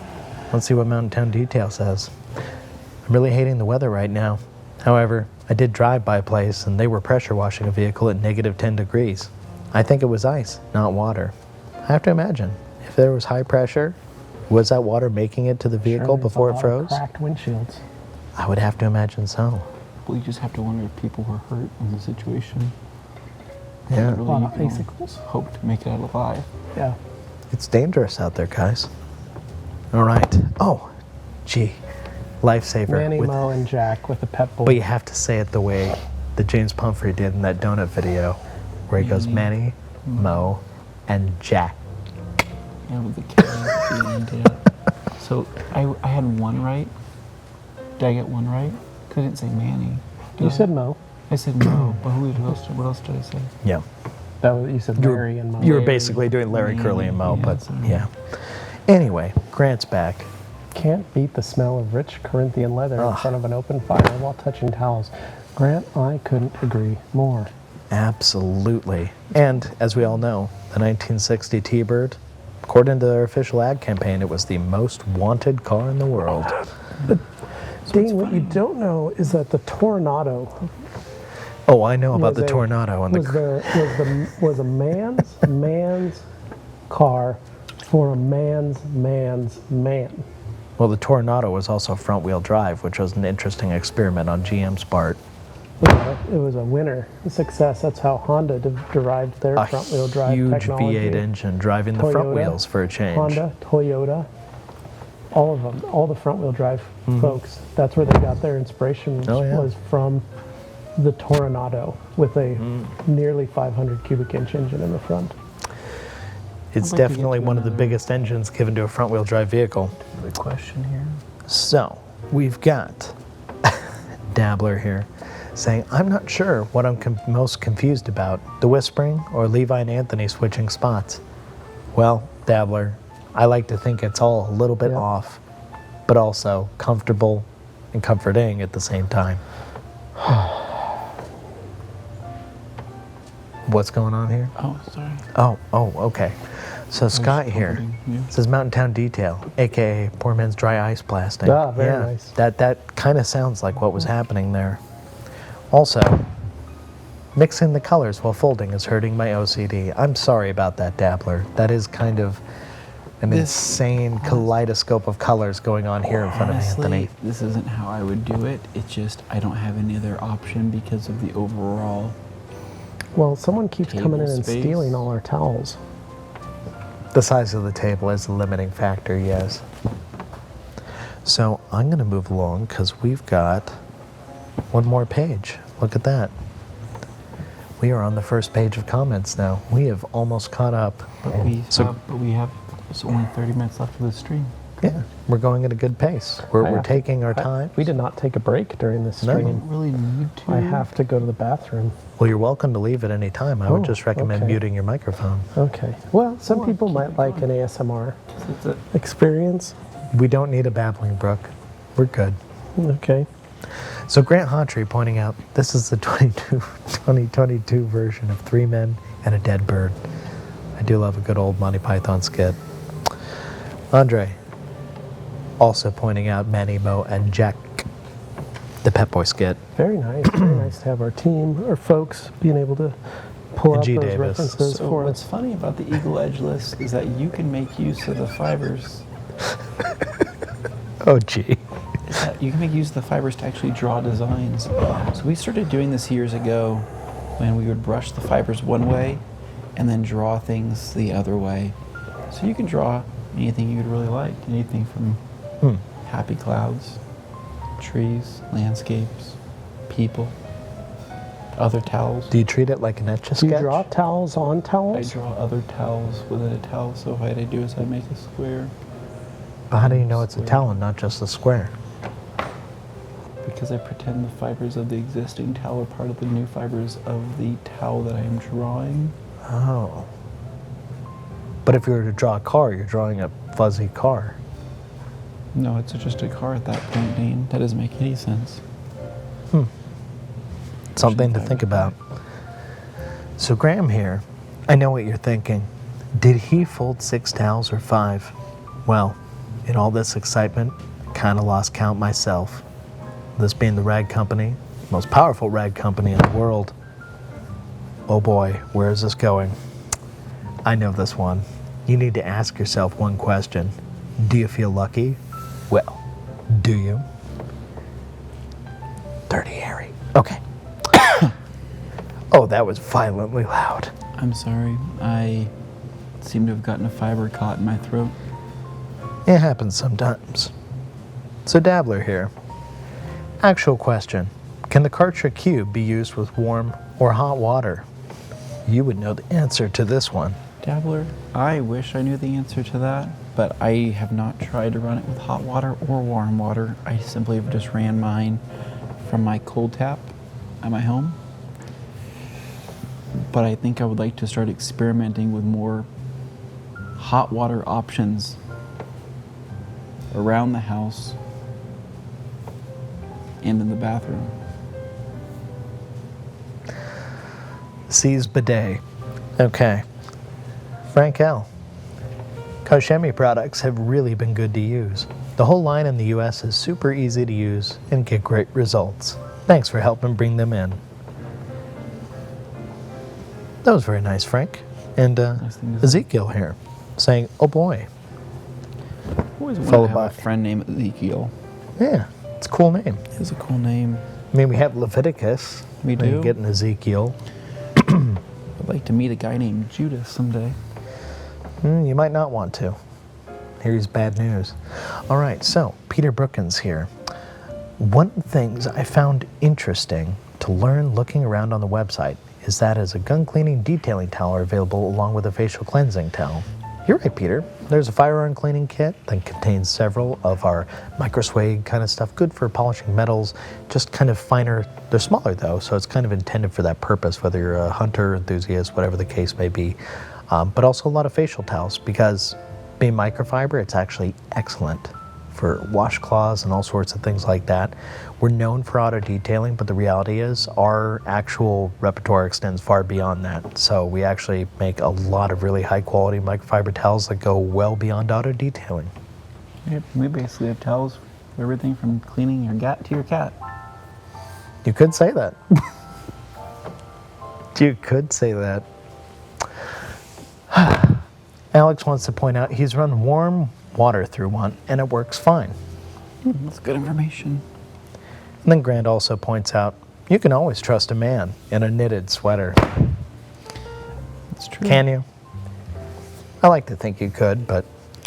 Let's see what Mountain Town Detail says. I'm really hating the weather right now. However, I did drive by a place and they were pressure washing a vehicle at negative 10 degrees. I think it was ice, not water. I have to imagine, if there was high pressure, was that water making it to the vehicle before it froze? Cracked windshields. I would have to imagine so. Well, you just have to wonder if people were hurt in the situation. Yeah. Literally, A lot you of can icicles. hope to make it out alive. Yeah. It's dangerous out there, guys. All right. Oh, gee. Lifesaver. Manny, With- Mo, and Jack with a pet bull. But you have to say it the way that James Pumphrey did in that donut video, where he goes, Manny, Mo, and Jack. Yeah, with the K at the end, yeah. So I had one right. Did I get one right? 'Cause I didn't say Manny. Did You I? said Mo. I said Mo, but what else did I say? Yeah. That was, you said Larry and Mo. You were Larry, basically doing Larry, Curly, and Mo, yeah, but so- yeah. Anyway, Grant's back. Can't beat the smell of rich Corinthian leather in Ugh. front of an open fire while touching towels. Grant, I couldn't agree more. Absolutely. And as we all know, the 1960 T-Bird, according to their official ad campaign, it was the most wanted car in the world. Dane, what you don't know is that the Tornado Oh, I know about was the Tornado and was a man's car for a man's man. well, the Tornado was also front-wheel drive, which was an interesting experiment on GM's part. It was a winner, a success. That's how Honda derived their A front-wheel drive huge technology. V8 engine driving the front Toyota, wheels for a change. Honda, Toyota, all of them, all the front-wheel drive folks. That's where they got their inspiration Oh, yeah. was from the Tornado with a nearly 500 cubic inch engine in the front. It's I'd like to get definitely to one of the another- biggest engines given to a front-wheel drive vehicle. Good question here. So, we've got Dabbler here saying, I'm not sure what I'm most confused about, the whispering or Levi and Anthony switching spots. Well, Dabbler, I like to think it's all a little bit Yeah. off, but also comfortable and comforting at the same time. What's going on here? Oh, sorry. Oh, okay. So Scott here comforting, yeah. says Mountain Town Detail, aka Poor Man's Dry Ice Blasting. Ah, very nice. That kind of sounds like what was happening there. Also, mixing the colors while folding is hurting my OCD. I'm sorry about that, Dabbler. That is kind of an insane kaleidoscope of colors going on here in front of Honestly, Anthony. this isn't how I would do it. It's just I don't have any other option because of the overall. Well, someone keeps coming in Table and space. stealing all our towels. The size of the table is a limiting factor, yes. So I'm going to move along because we've got one more page. Look at that. We are on the first page of comments now. We have almost caught up. But we So- have it's only 30 minutes left of the stream. Yeah, we're going at a good pace. We're I have to- taking our time. We did not take a break during this No. I stream. don't really need to. I have to go to the bathroom. Well, you're welcome to leave at any time. I would Oh, just recommend okay. muting your microphone. Okay. Well, some Or people keep might it like going. an ASMR It's a- experience. We don't need a babbling brook. We're good. Okay. So Grant Hawtrey pointing out, this is the 2022 version of Three Men and a Dead Bird. I do love a good old Monty Python skit. Andre also pointing out Manny, Mo, and Jack, the Pep Boy skit. Very nice. Very nice to have our team, our folks, being able to pull And out G. those Davis. references So for what's us. funny about the Eagle Edgeless is that you can make use of the fibers. Oh, gee. Is that you can make use of the fibers to actually draw designs. So we started doing this years ago when we would brush the fibers one way and then draw things the other way. So you can draw anything you'd really like. Anything from happy clouds, trees, landscapes, people, other towels. Do you treat it like an etch-a-sketch? Do you draw towels on I towels? draw other towels within a towel, so what I do is I make a square How do you know it's a towel and not just a square? because I pretend the fibers of the existing towel are part of the new fibers of the towel that I am drawing. Oh. But if you were to draw a car, you're drawing a fuzzy car. No, it's just a car at that point, Dane. That doesn't make any sense. Something to think about. So Graham here, I know what you're thinking. Did he fold 6 towels or 5? Well, in all this excitement, kind of lost count myself. This being the rag company, most powerful rag company in the world. Oh boy, where is this going? I know this one. You need to ask yourself one question. Do you feel lucky? Well, do you? Dirty Harry. Okay. Oh, that was violently loud. I'm sorry. I seem to have gotten a fiber caught in my throat. It happens sometimes. So Dabbler here. Actual question. Can the Kartra cube be used with warm or hot water? You would know the answer to this one. Dabbler, I wish I knew the answer to that, but I have not tried to run it with hot water or warm water. I simply have just ran mine from my cold tap at my home. But I think I would like to start experimenting with more hot water options around the house and in the bathroom. C's bidet. Okay. Frank L. Koshemi products have really been good to use. The whole line in the US is super easy to use and get great results. Thanks for helping bring them in. That was very nice, Frank. And Nice thing to say. Ezekiel here saying, oh boy. Always wanted Followed to have by- a friend named Ezekiel. Yeah, it's a cool name. It's a cool name. I mean, we have Leviticus. We Then you do. get an Ezekiel. I'd like to meet a guy named Judas someday. You might not want to. Here's bad news. All right, so Peter Brookins here. One of the things I found interesting to learn looking around on the website is that as a gun cleaning detailing towel are available along with a facial cleansing towel. You're right, Peter. There's a firearm cleaning kit that contains several of our microswag kind of stuff, good for polishing metals, just kind of finer. They're smaller though, so it's kind of intended for that purpose, whether you're a hunter, enthusiast, whatever the case may be. But also a lot of facial towels because being microfiber, it's actually excellent for washcloths and all sorts of things like that. We're known for auto detailing, but the reality is our actual repertoire extends far beyond that. So we actually make a lot of really high quality microfiber towels that go well beyond auto detailing. Yep, we basically have towels for everything from cleaning your gat to your cat. You could say that. You could say that. Alex wants to point out he's run warm water through one and it works fine. That's good information. And then Grant also points out you can always trust a man in a knitted sweater. That's true. Can you? I like to think you could, but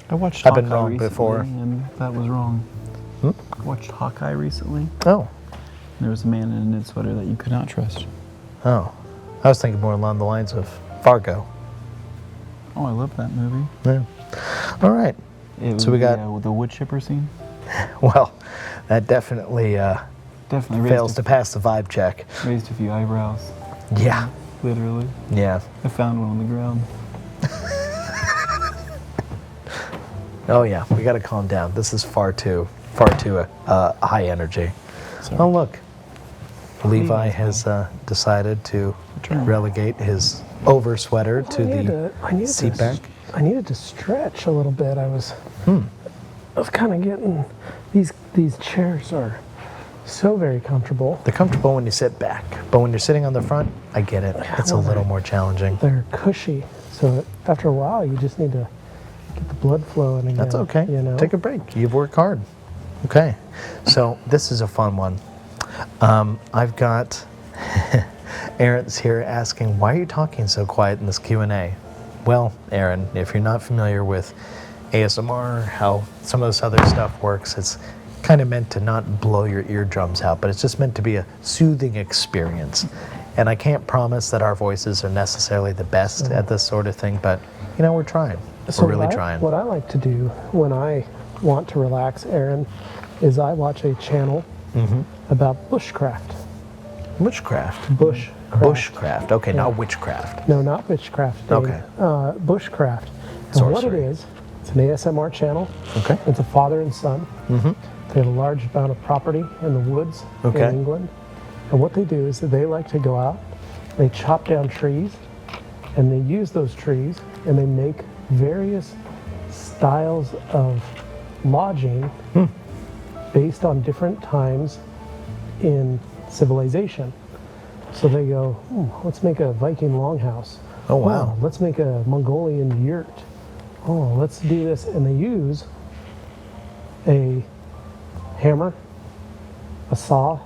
I watched I've been Hawkeye wrong recently, before. and that was wrong. I watched Hawkeye recently. oh, There was a man in a knit sweater that you could not trust. oh. I was thinking more along the lines of Fargo. Oh, I love that movie. Yeah. All right. It was So we got- the wood chipper scene. Well, that definitely Definitely fails to pass the vibe check. raised a few eyebrows. Yeah. Literally. Yeah. I found one on the ground. Oh yeah, we got to calm down. This is far too high energy. Sorry. Oh look, Levi has decided to relegate his over sweater to the seat back. I needed to stretch a little bit. I was kind of getting these chairs are so very comfortable. They're comfortable when you sit back, but when you're sitting on the front, I get it. It's a little more challenging. They're cushy, so after a while, you just need to get the blood flowing again. That's okay. You know? Take a break. You've worked hard. Okay. So this is a fun one. I've got Aaron's here asking, why are you talking so quiet in this Q&A? Well, Aaron, if you're not familiar with ASMR, how some of this other stuff works, it's kind of meant to not blow your eardrums out, but it's just meant to be a soothing experience. And I can't promise that our voices are necessarily the best at this sort of thing, but you know, we're trying. So we're really trying. What I like to do when I want to relax, Aaron, is I watch a channel about bushcraft. Witchcraft. Bushcraft. Bushcraft. Okay, not witchcraft. No, not witchcraft. Dane. Okay. Bushcraft. And what it Sorcery. is, it's an ASMR channel. Okay. It's a father and son. They have a large amount of property in the woods Okay. in England. And what they do is that they like to go out, they chop down trees, and they use those trees, and they make various styles of lodging based on different times in civilization. So they go, let's make a Viking longhouse. Oh, wow. Let's make a Mongolian yurt. Oh, let's do this. And they use a hammer, a saw,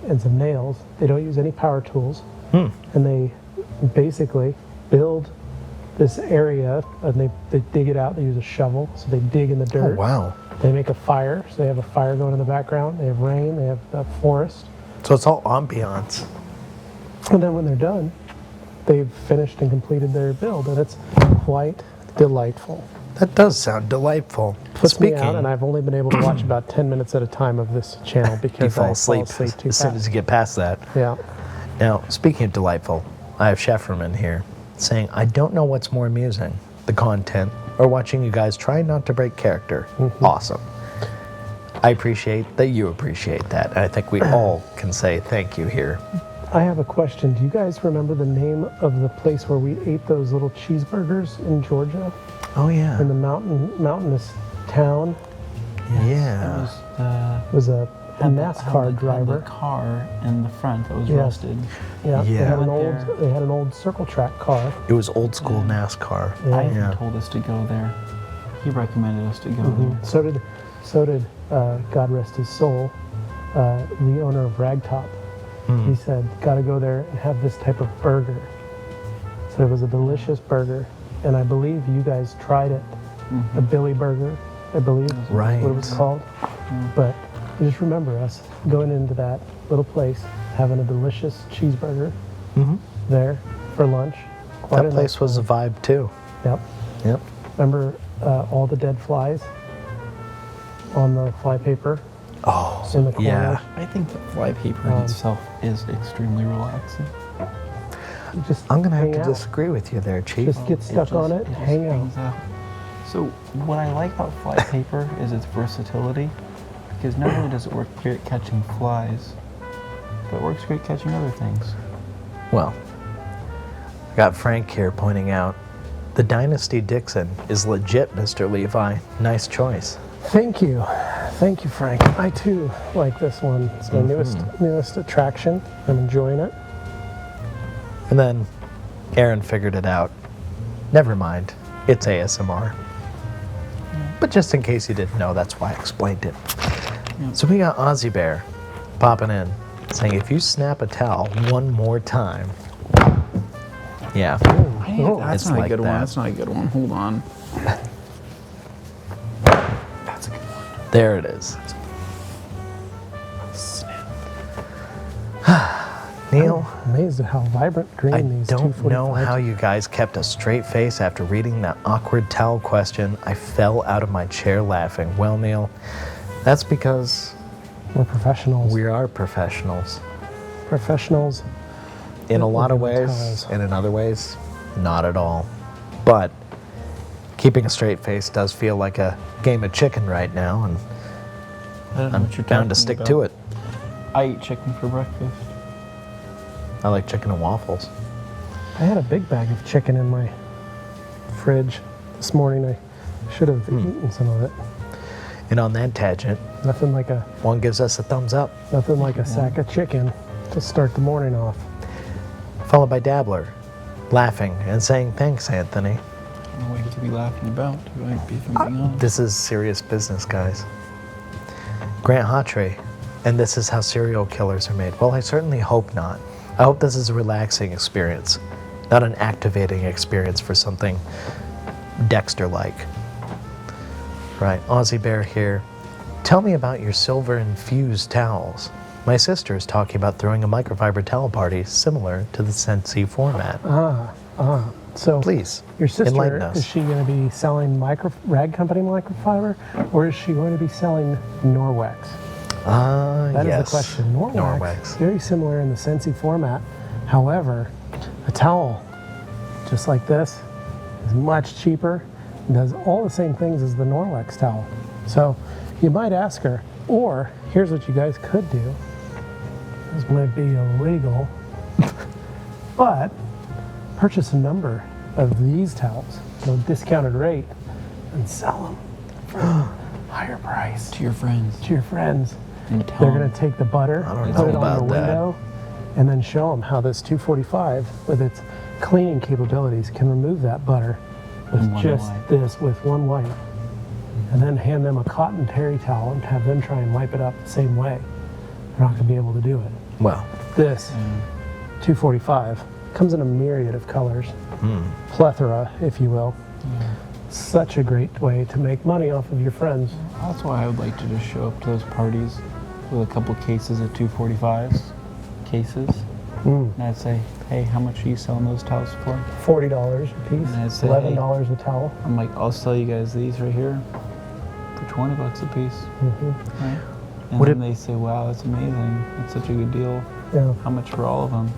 and some nails. They don't use any power tools. And they basically build this area, and they dig it out. They use a shovel, so they dig in the Oh, dirt. wow. They make a fire, so they have a fire going in the background. They have rain, they have the forest. So it's all ambiance. And then when they're done, they've finished and completed their build, and it's quite delightful. That does sound delightful. Puts me out, and I've only been able to watch about 10 minutes at a time of this channel because you fall I asleep fall asleep too as soon fast. as you get past that. Yeah. Now, speaking of delightful, I have Shefferman here saying, I don't know what's more amusing, the content or watching you guys try not to break character. Awesome. I appreciate that you appreciate that. And I think we all can say thank you here. I have a question. Do you guys remember the name of the place where we ate those little cheeseburgers in Georgia? Oh, yeah. In the mountainous town? Yeah. It was a NASCAR driver. Had the car in the front that was Yes. rusted. Yeah, They, Yeah. had an Went there. they had an old circle track car. It was old school NASCAR. Yeah. Ivan told us to go there. He recommended us to go there. So did God rest his soul, the owner of Ragtop. He said, got to go there and have this type of burger. So it was a delicious burger, and I believe you guys tried it. A Billy Burger, I believe, Right. what it was called. But I just remember us going into that little place, having a delicious cheeseburger there for lunch. Quite That a place nice was a one. vibe too. Yep. Yep. Remember all the dead flies on the fly paper Oh, in the corner? yeah. I think the flypaper in itself is extremely relaxing. Just I'm going to have hang to out. disagree with you there, Chief. Just get stuck on it and hang out. hangs out. So what I like about flypaper is its versatility, because not only does it work great at catching flies, but it works great catching other things. Well, I got Frank here pointing out the Dynasty Dixon is legit, Mr. Levi. Nice choice. Thank you, Frank. I too like this one. It's my newest attraction. I'm enjoying it. And then Aaron figured it out. Never mind, it's ASMR. But just in case you didn't know, that's why I explained it. So we got Ozzy Bear popping in, saying if you snap a towel one more time. Yeah. That's It's not like a good one. that. That's not a good one. Hold on. That's a good one. There it is. Snap. Neil, I'm amazed at how vibrant green I these don't know 245s how you guys kept a straight face after reading that awkward towel question. I fell out of my chair laughing. Well, Neil, that's because We're professionals. we are professionals. Professionals. In a lot of We're ways, towels. and in other ways, not at all. But keeping a straight face does feel like a game of chicken right now, and I don't know I'm what you're bound to talking stick about. to it. I eat chicken for breakfast. I like chicken and waffles. I had a big bag of chicken in my fridge this morning. I should have eaten some of it. And on that tangent, Nothing like a one gives us a thumbs up, sack of chicken to start the morning off. followed by Dabbler, laughing and saying, "Thanks, Anthony." I don't know what he could be laughing about. It might be something else. This is serious business, guys. Grant Hawtrey, and this is how serial killers are made. Well, I certainly hope not. I hope this is a relaxing experience, not an activating experience for something Dexter-like. Right, Aussie Bear here. Tell me about your silver-infused towels. My sister is talking about throwing a microfiber towel party similar to the Scentsy format. So Please, your sister, enlighten us. is she going to be selling rag company microfiber, or is she going to be selling Norwex? That is Yes. the question. Norwex. Very similar in the Scentsy format. However, a towel just like this is much cheaper and does all the same things as the Norwex towel. So you might ask her, or here's what you guys could do. This might be illegal, but purchase a number of these towels at a discounted rate and sell them for a higher price To your friends. to your friends. And tell They're them. going to take the butter, I don't put know it on about the that. window, and then show them how this 245 with its cleaning capabilities can remove that butter with In one just wipe. this, with one wipe. And then hand them a cotton terry towel and have them try and wipe it up the same way. They're not going to be able to do it. Well, This 245 comes in a myriad of colors, plethora, if you will. Such a great way to make money off of your friends. That's why I would like to just show up to those parties with a couple cases of 245s, cases. And I'd say, hey, how much are you selling those towels for? $40 a piece, And I'd say, $11 a towel. I'm like, I'll sell you guys these right here for 20 bucks a piece. Right? And Would then it- they say, wow, that's amazing. That's such a good deal. Yeah. How much for all of them?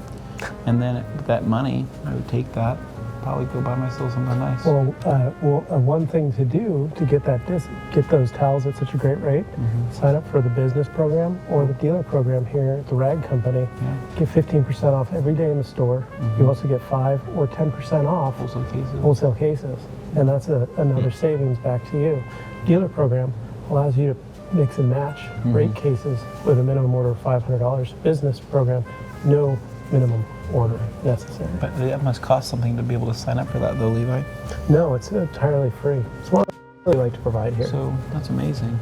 And then with that money, I would take that, probably go buy myself something nice. One thing to do to get get those towels at such a great rate, sign up for the business program or the dealer program here at the Rag Company. Yeah. Get 15% off every day in the store. You also get 5 or 10% off Wholesale cases. wholesale cases, and that's another savings back to you. Dealer program allows you to mix and match rate cases with a minimum order of $500. Business program, no minimum order necessary. But that must cost something to be able to sign up for that though, Levi. No, it's entirely free. It's what I really like to provide here. So that's amazing.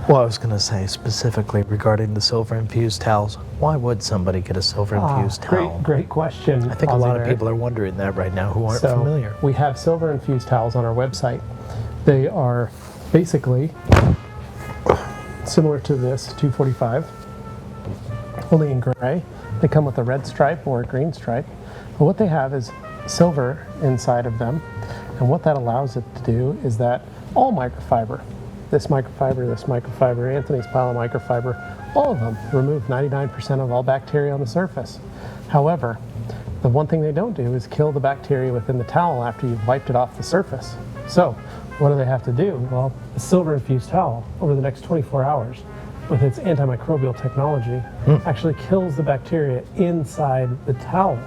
well, I was going to say specifically regarding the silver-infused towels, why would somebody get a silver-infused towel? Great question. I think a lot of Aussie people are wondering that right now who aren't So, familiar. we have silver infused towels on our website. They are basically similar to this 245, only in gray. They come with a red stripe or a green stripe. But what they have is silver inside of them. And what that allows it to do is that all microfiber, this microfiber, Anthony's pile of microfiber, all of them remove 99% of all bacteria on the surface. However, the one thing they don't do is kill the bacteria within the towel after you've wiped it off the surface. So what do they have to do? Well, a silver infused towel over the next 24 hours with its antimicrobial technology actually kills the bacteria inside the towel.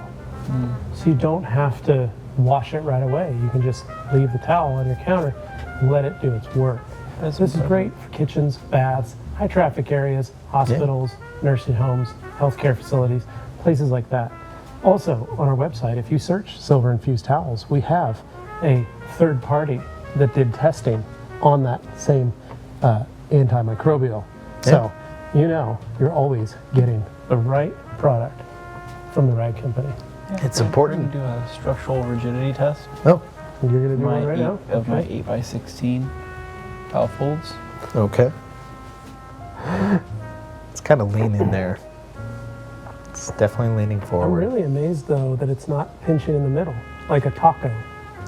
So you don't have to wash it right away. You can just leave the towel on your counter and let it do its work. That's This is impressive. great for kitchens, baths, high traffic areas, hospitals, nursing homes, healthcare facilities, places like that. Also, on our website, if you search silver infused towels, we have a third party that did testing on that same antimicrobial. So, you know, you're always getting the right product from the Rag Company. It's We're important. gonna do a structural rigidity test. Oh, And you're going to do My it right now? of my 8x16 towel folds. okay. It's kind of leaning there. It's definitely leaning I'm forward. really amazed, though, that it's not pinching in the middle, like a taco.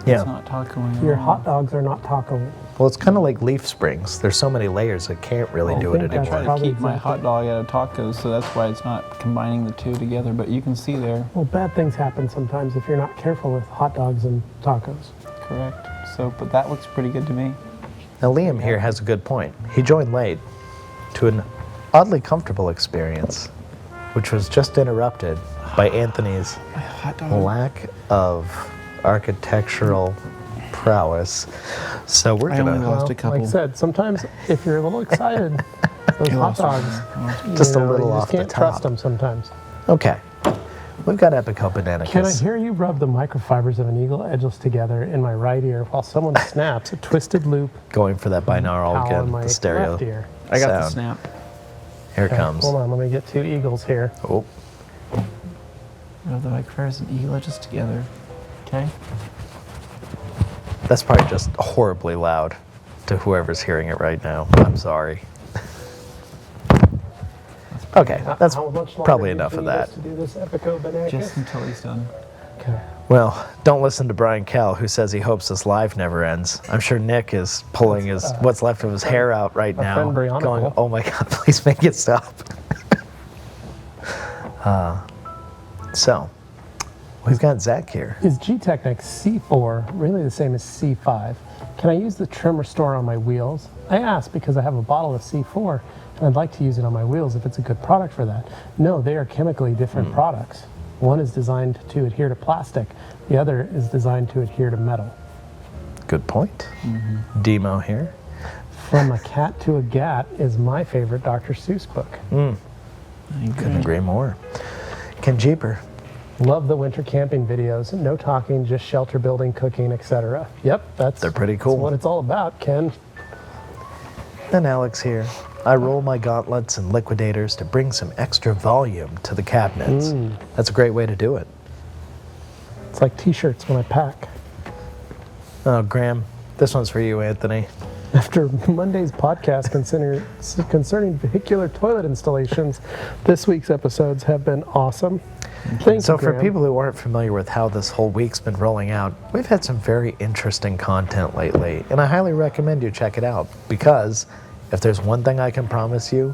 Yeah. It's not tacoing. Your at all. hot dogs are not tacoing. Well, it's kind of like leaf springs. There's so many layers it can't really I do it think that's anymore. Try to Probably keep my exactly. hot dog out of tacos, so that's why it's not combining the two together. But you can see there, Well, bad things happen sometimes if you're not careful with hot dogs and tacos. correct. So, but that looks pretty good to me. Now, Liam here has a good point. He joined late to an oddly comfortable experience, which was just interrupted by Anthony's Hot dog. lack of architectural prowess. So we're I only gonna lost a Like couple. I said, sometimes if you're a little excited, those hot lost one. dogs, Just a you know, little you off just the can't trust top. them sometimes. Okay. We've got Epico Bananicus. Can I hear you rub the microfibers of an eagle edgeless together in my right ear while someone snaps a twisted loop Going for that binaural towel in again, my the stereo left ear? I got the sound. snap. Here it Okay, comes. hold on, let me get 2 eagles here. Oh, Rub the microphones and eagle edges together. Okay. that's probably just horribly loud to whoever's hearing it right now. I'm sorry. Okay, that's How much longer probably do you enough of need us that. To do this Epico Bananicus? Just until he's done. Okay. Well, don't listen to Brian Kell, who says he hopes this live never ends. I'm sure Nick is pulling his what's left of his hair out right now, friend Brianna going, Cole. "Oh my God, please make it stop." So, we've got Zach here. Is G-Technic C4 really the same as C5? Can I use the trim restore on my wheels? I ask because I have a bottle of C4 and I'd like to use it on my wheels if it's a good product for that. No, they are chemically different products. One is designed to adhere to plastic. The other is designed to adhere to metal. Good point. Demo here. From a Cat to a Gat is my favorite Dr. Seuss book. Couldn't agree more. Ken Jeeper. Love the winter camping videos. No talking, just shelter building, cooking, etc. Yep, They're pretty cool. That's what it's all about, Ken. And Alex here. I roll my gauntlets and liquidators to bring some extra volume to the cabinets. That's a great way to do it. It's like t-shirts when I pack. Oh, Graham, this one's for you, Anthony. After Monday's podcast concerning vehicular toilet installations, this week's episodes have been awesome. Thank So you, for Graham. people who aren't familiar with how this whole week's been rolling out, we've had some very interesting content lately, and I highly recommend you check it out, because if there's one thing I can promise you,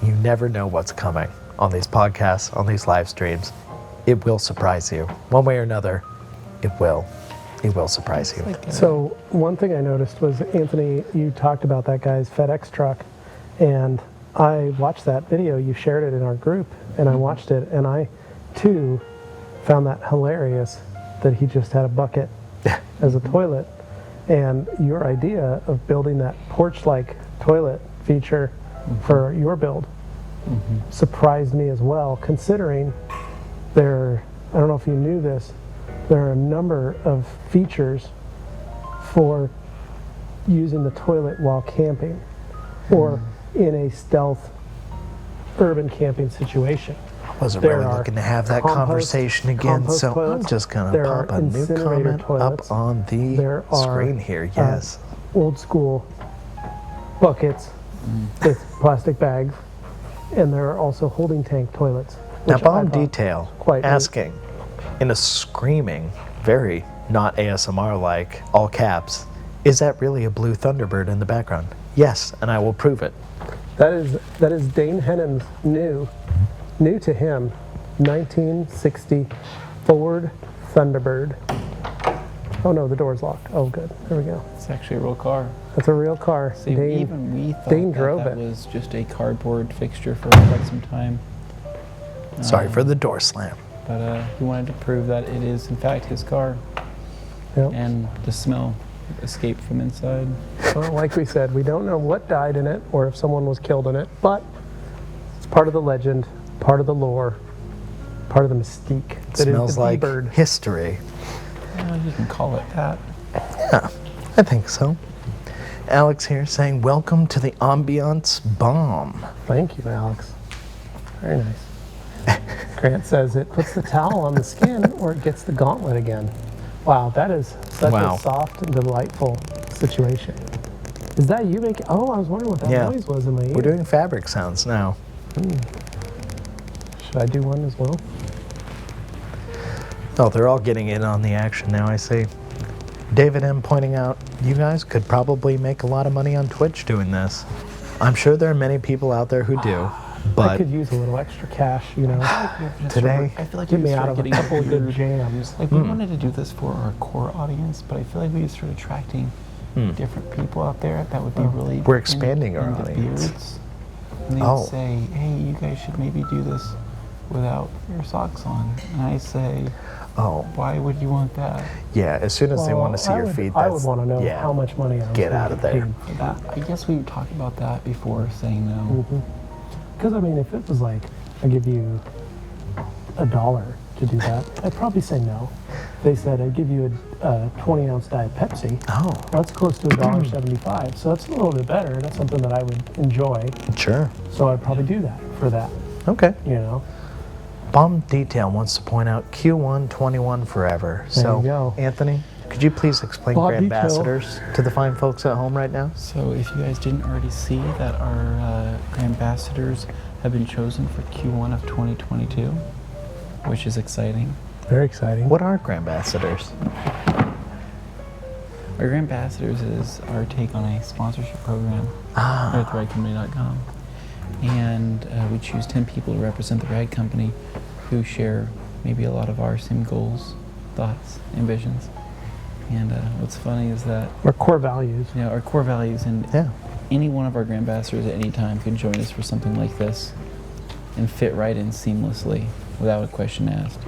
you never know what's coming on these podcasts, on these live streams. It will surprise you. One way or another, it will. It will surprise you. So one thing I noticed was, Anthony, you talked about that guy's FedEx truck, and I watched that video. You shared it in our group, and I watched it, and I, too, found that hilarious that he just had a bucket as a toilet. And your idea of building that porch-like toilet feature for your build surprised me as well, considering I don't know if you knew this, there are a number of features for using the toilet while camping or in a stealth urban camping situation. I wasn't There really are looking to have that compost- conversation again, compost so I'm toilets. just going to There pop are a new incinerator comment toilets. up on the There are, screen here. Yes. Old school buckets with plastic bags, and there are also holding tank toilets. Now, which I Bomb thought Detail quite neat. asking in a screaming, very not ASMR-like, all caps, is that really a blue Thunderbird in the background? Yes, and I will prove it. That is Dane Hennon's new to him, 1960 Ford Thunderbird. Oh no, the door's locked. Oh good, there we go. It's actually a real car. That's a real car. See, even we thought Dane that drove that it. was just a cardboard fixture for quite some time. Sorry for the door slam. But he wanted to prove that it is, in fact, his car. Yep. And the smell escaped from inside. Well, like we said, we don't know what died in it or if someone was killed in it, but it's part of the legend, part of the lore, part of the mystique. It That is smells the like B-bird. history. Well, you can call it that. Yeah, I think so. Alex here saying, welcome to the ambiance bomb. Thank you, Alex. Very nice. Grant says it puts the towel on the skin or it gets the gauntlet again. Wow, that is such Wow. a soft and delightful situation. Is that you making? Oh, I was wondering what that Yeah. noise was in my ear. We're doing fabric sounds now. Should I do one as well? Oh, they're all getting in on the action now, I see. David M. pointing out, you guys could probably make a lot of money on Twitch doing this. I'm sure there are many people out there who do, I but could use a little extra cash, you know. today, I feel like Get we me started out of a getting couple of good weird- jams. Like we wanted to do this for our core audience, but I feel like we start attracting different people out there that would be really We're expanding our into audience. beards. And they Oh. would say, hey, you guys should maybe do this without your socks on. And I say, Oh, why would you want that? yeah. As soon as they want to see your feet, I that's, would want to know yeah. how much money I was Get gonna out of get there. paid for that. I guess we talked about that before, saying no. Because I mean, if it was like, I give you $1 to do that, I'd probably say no. They said I'd give you a 20-ounce Diet Pepsi. Oh, That's close to $1.75. So that's a little bit better. That's something that I would enjoy. sure. So I'd probably do that for that. Okay. You know. Bomb Detail wants to point out Q1 21 forever. So, you go. Anthony, could you please explain Bob Grand Detail. Ambassadors to the fine folks at home right now? So if you guys didn't already see that our ambassadors have been chosen for Q1 of 2022, which is exciting. Very exciting. What are Grand Ambassadors? Our Grand Ambassadors is our take on a sponsorship program at theridecompany.com. And we choose 10 people to represent the Ride Company who share maybe a lot of our same goals, thoughts, and visions. And what's funny is that Our core values. our core values, and Yeah. any one of our Grand Ambassadors at any time can join us for something like this and fit right in seamlessly without a question asked.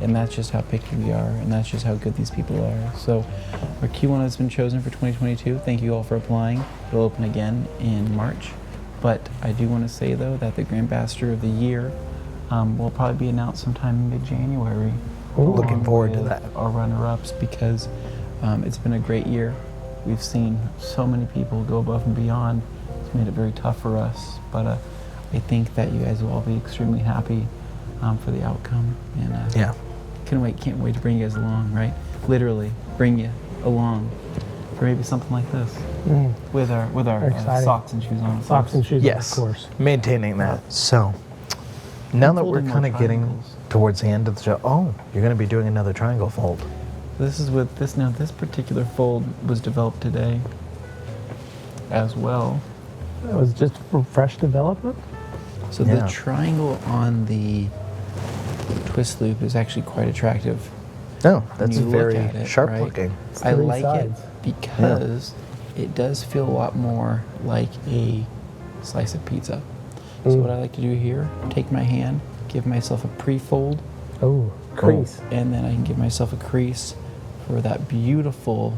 And that's just how picky we are, and that's just how good these people are. So our Q1 has been chosen for 2022. Thank you all for applying. It'll open again in March. But I do want to say, though, that the Grand Ambassador of the Year will probably be announced sometime in mid-January. Looking along forward to with that. Our runner-ups, because it's been a great year. We've seen so many people go above and beyond. It's made it very tough for us. But I think that you guys will all be extremely happy for the outcome. And Yeah. can't wait to bring you guys along, right? Literally, bring you along for maybe something like this with our Exciting. socks and shoes on. of Socks course. and shoes, Yes. of course. Maintaining that. So, now that we're Folding kind of more getting triangles. towards the end of the show, oh, you're going to be doing another triangle fold. This is with this now. This particular fold was developed today as well. That was just for fresh development. So Yeah. the triangle on the twist loop is actually quite attractive. No, when that's you look very at it, sharp right? looking. It's I three like sides. it because it does feel a lot more like a slice of pizza. So what I like to do here, take my hand, give myself a pre-fold, Oh, crease. and then I can give myself a crease for that beautiful.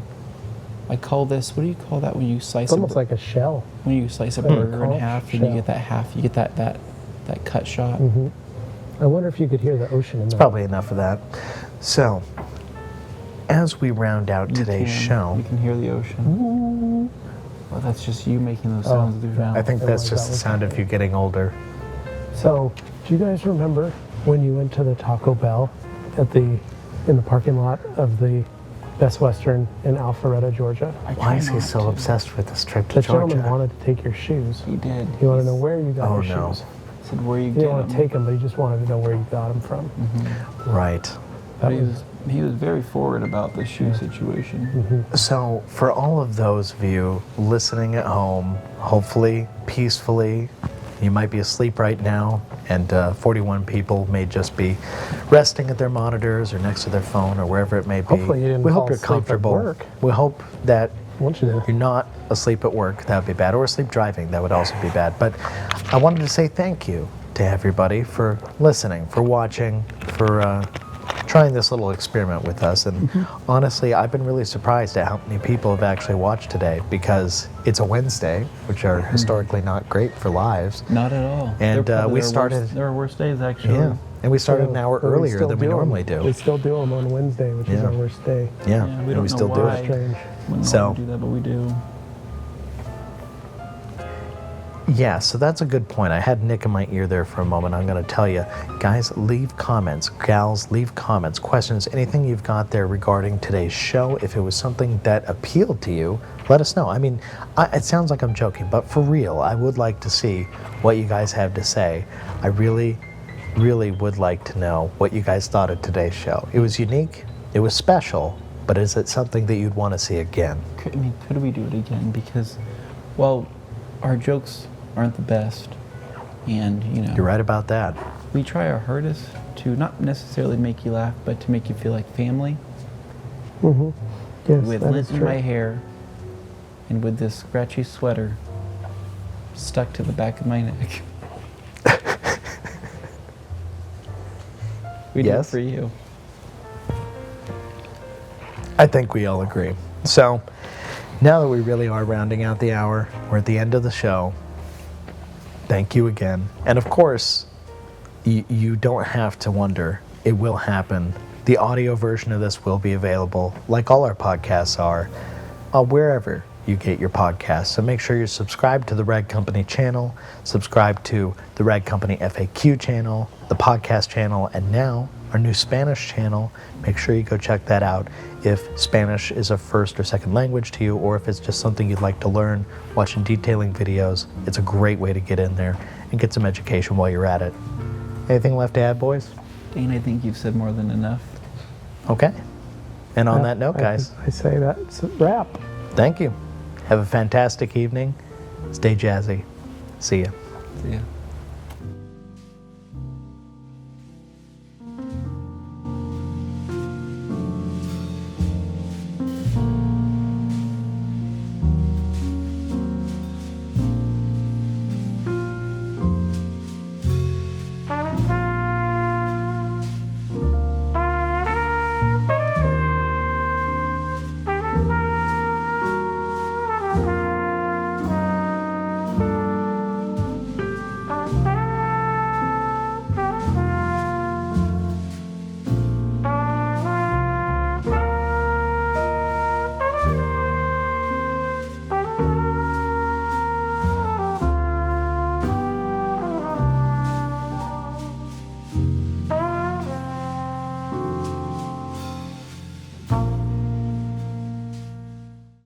I call this. What do you call that when you slice? It's almost like a shell. when you slice a Like a burger in conch half, and you shell. get that half. You get that cut shot. I wonder if you could hear the ocean in there. Probably enough of that. So, as we round out You today's can- show, You can hear the ocean. Well, that's just you making those sounds with your mouth. I think It that's was- just that the was sound of you getting older. So, do you guys remember when you went to the Taco Bell in the parking lot of the Best Western in Alpharetta, Georgia? I Why try is he not so to. obsessed with this trip to The gentleman Georgia? wanted to take your shoes. He did. He wanted to know where you got Oh, your no. shoes. He said where you He get didn't want to them. take them, but he just wanted to know where you got them from. Right. But he was very forward about the shoe situation. So, for all of those of you listening at home, hopefully, peacefully, you might be asleep right now, and 41 people may just be resting at their monitors or next to their phone or wherever it may be. Hopefully you didn't we hope fall you're asleep at comfortable. work. We hope that I want you to. you're not asleep at work. That would be bad. Or asleep driving. That would also be bad. But I wanted to say thank you to everybody for listening, for watching, for trying this little experiment with us. And honestly, I've been really surprised at how many people have actually watched today, because it's a Wednesday, which are historically not great for lives. Not at all. And, They're probably we their started- worst, there are worse days actually. Yeah. And we started an hour But we earlier still than we do 'em. normally We do. still do them on Wednesday, which is Yeah. our worst day. Yeah. Yeah, we and don't we know still do why. it. Strange. Wouldn't So- normally do that, but we do. Yeah, so that's a good point. I had Nick in my ear there for a moment. I'm going to tell you, guys, leave comments. Gals, leave comments, questions, anything you've got there regarding today's show. If it was something that appealed to you, let us know. I mean, it sounds like I'm joking, but for real, I would like to see what you guys have to say. I really, really would like to know what you guys thought of today's show. It was unique, it was special, but is it something that you'd want to see again? Could we do it again? Because, well, our jokes aren't the best, and You're right about that. we try our hardest to not necessarily make you laugh, but to make you feel like family. Yes, With that lint is in true. my hair, and with this scratchy sweater, stuck to the back of my neck. We do it Yes? for you. I think we all agree. So, now that we really are rounding out the hour, we're at the end of the show. Thank you again. And of course, you don't have to wonder. It will happen. The audio version of this will be available, like all our podcasts are, wherever you get your podcasts. So make sure you're subscribed to the Rag Company channel, subscribe to the Rag Company FAQ channel, the podcast channel, and now our new Spanish channel. Make sure you go check that out if Spanish is a first or second language to you, or if it's just something you'd like to learn, watching detailing videos. It's a great way to get in there and get some education while you're at it. Anything left to add, boys? Dane, I think you've said more than enough. Okay. And on Yeah, that note, guys, I say that's a wrap. thank you. Have a fantastic evening. Stay jazzy. See ya. See ya.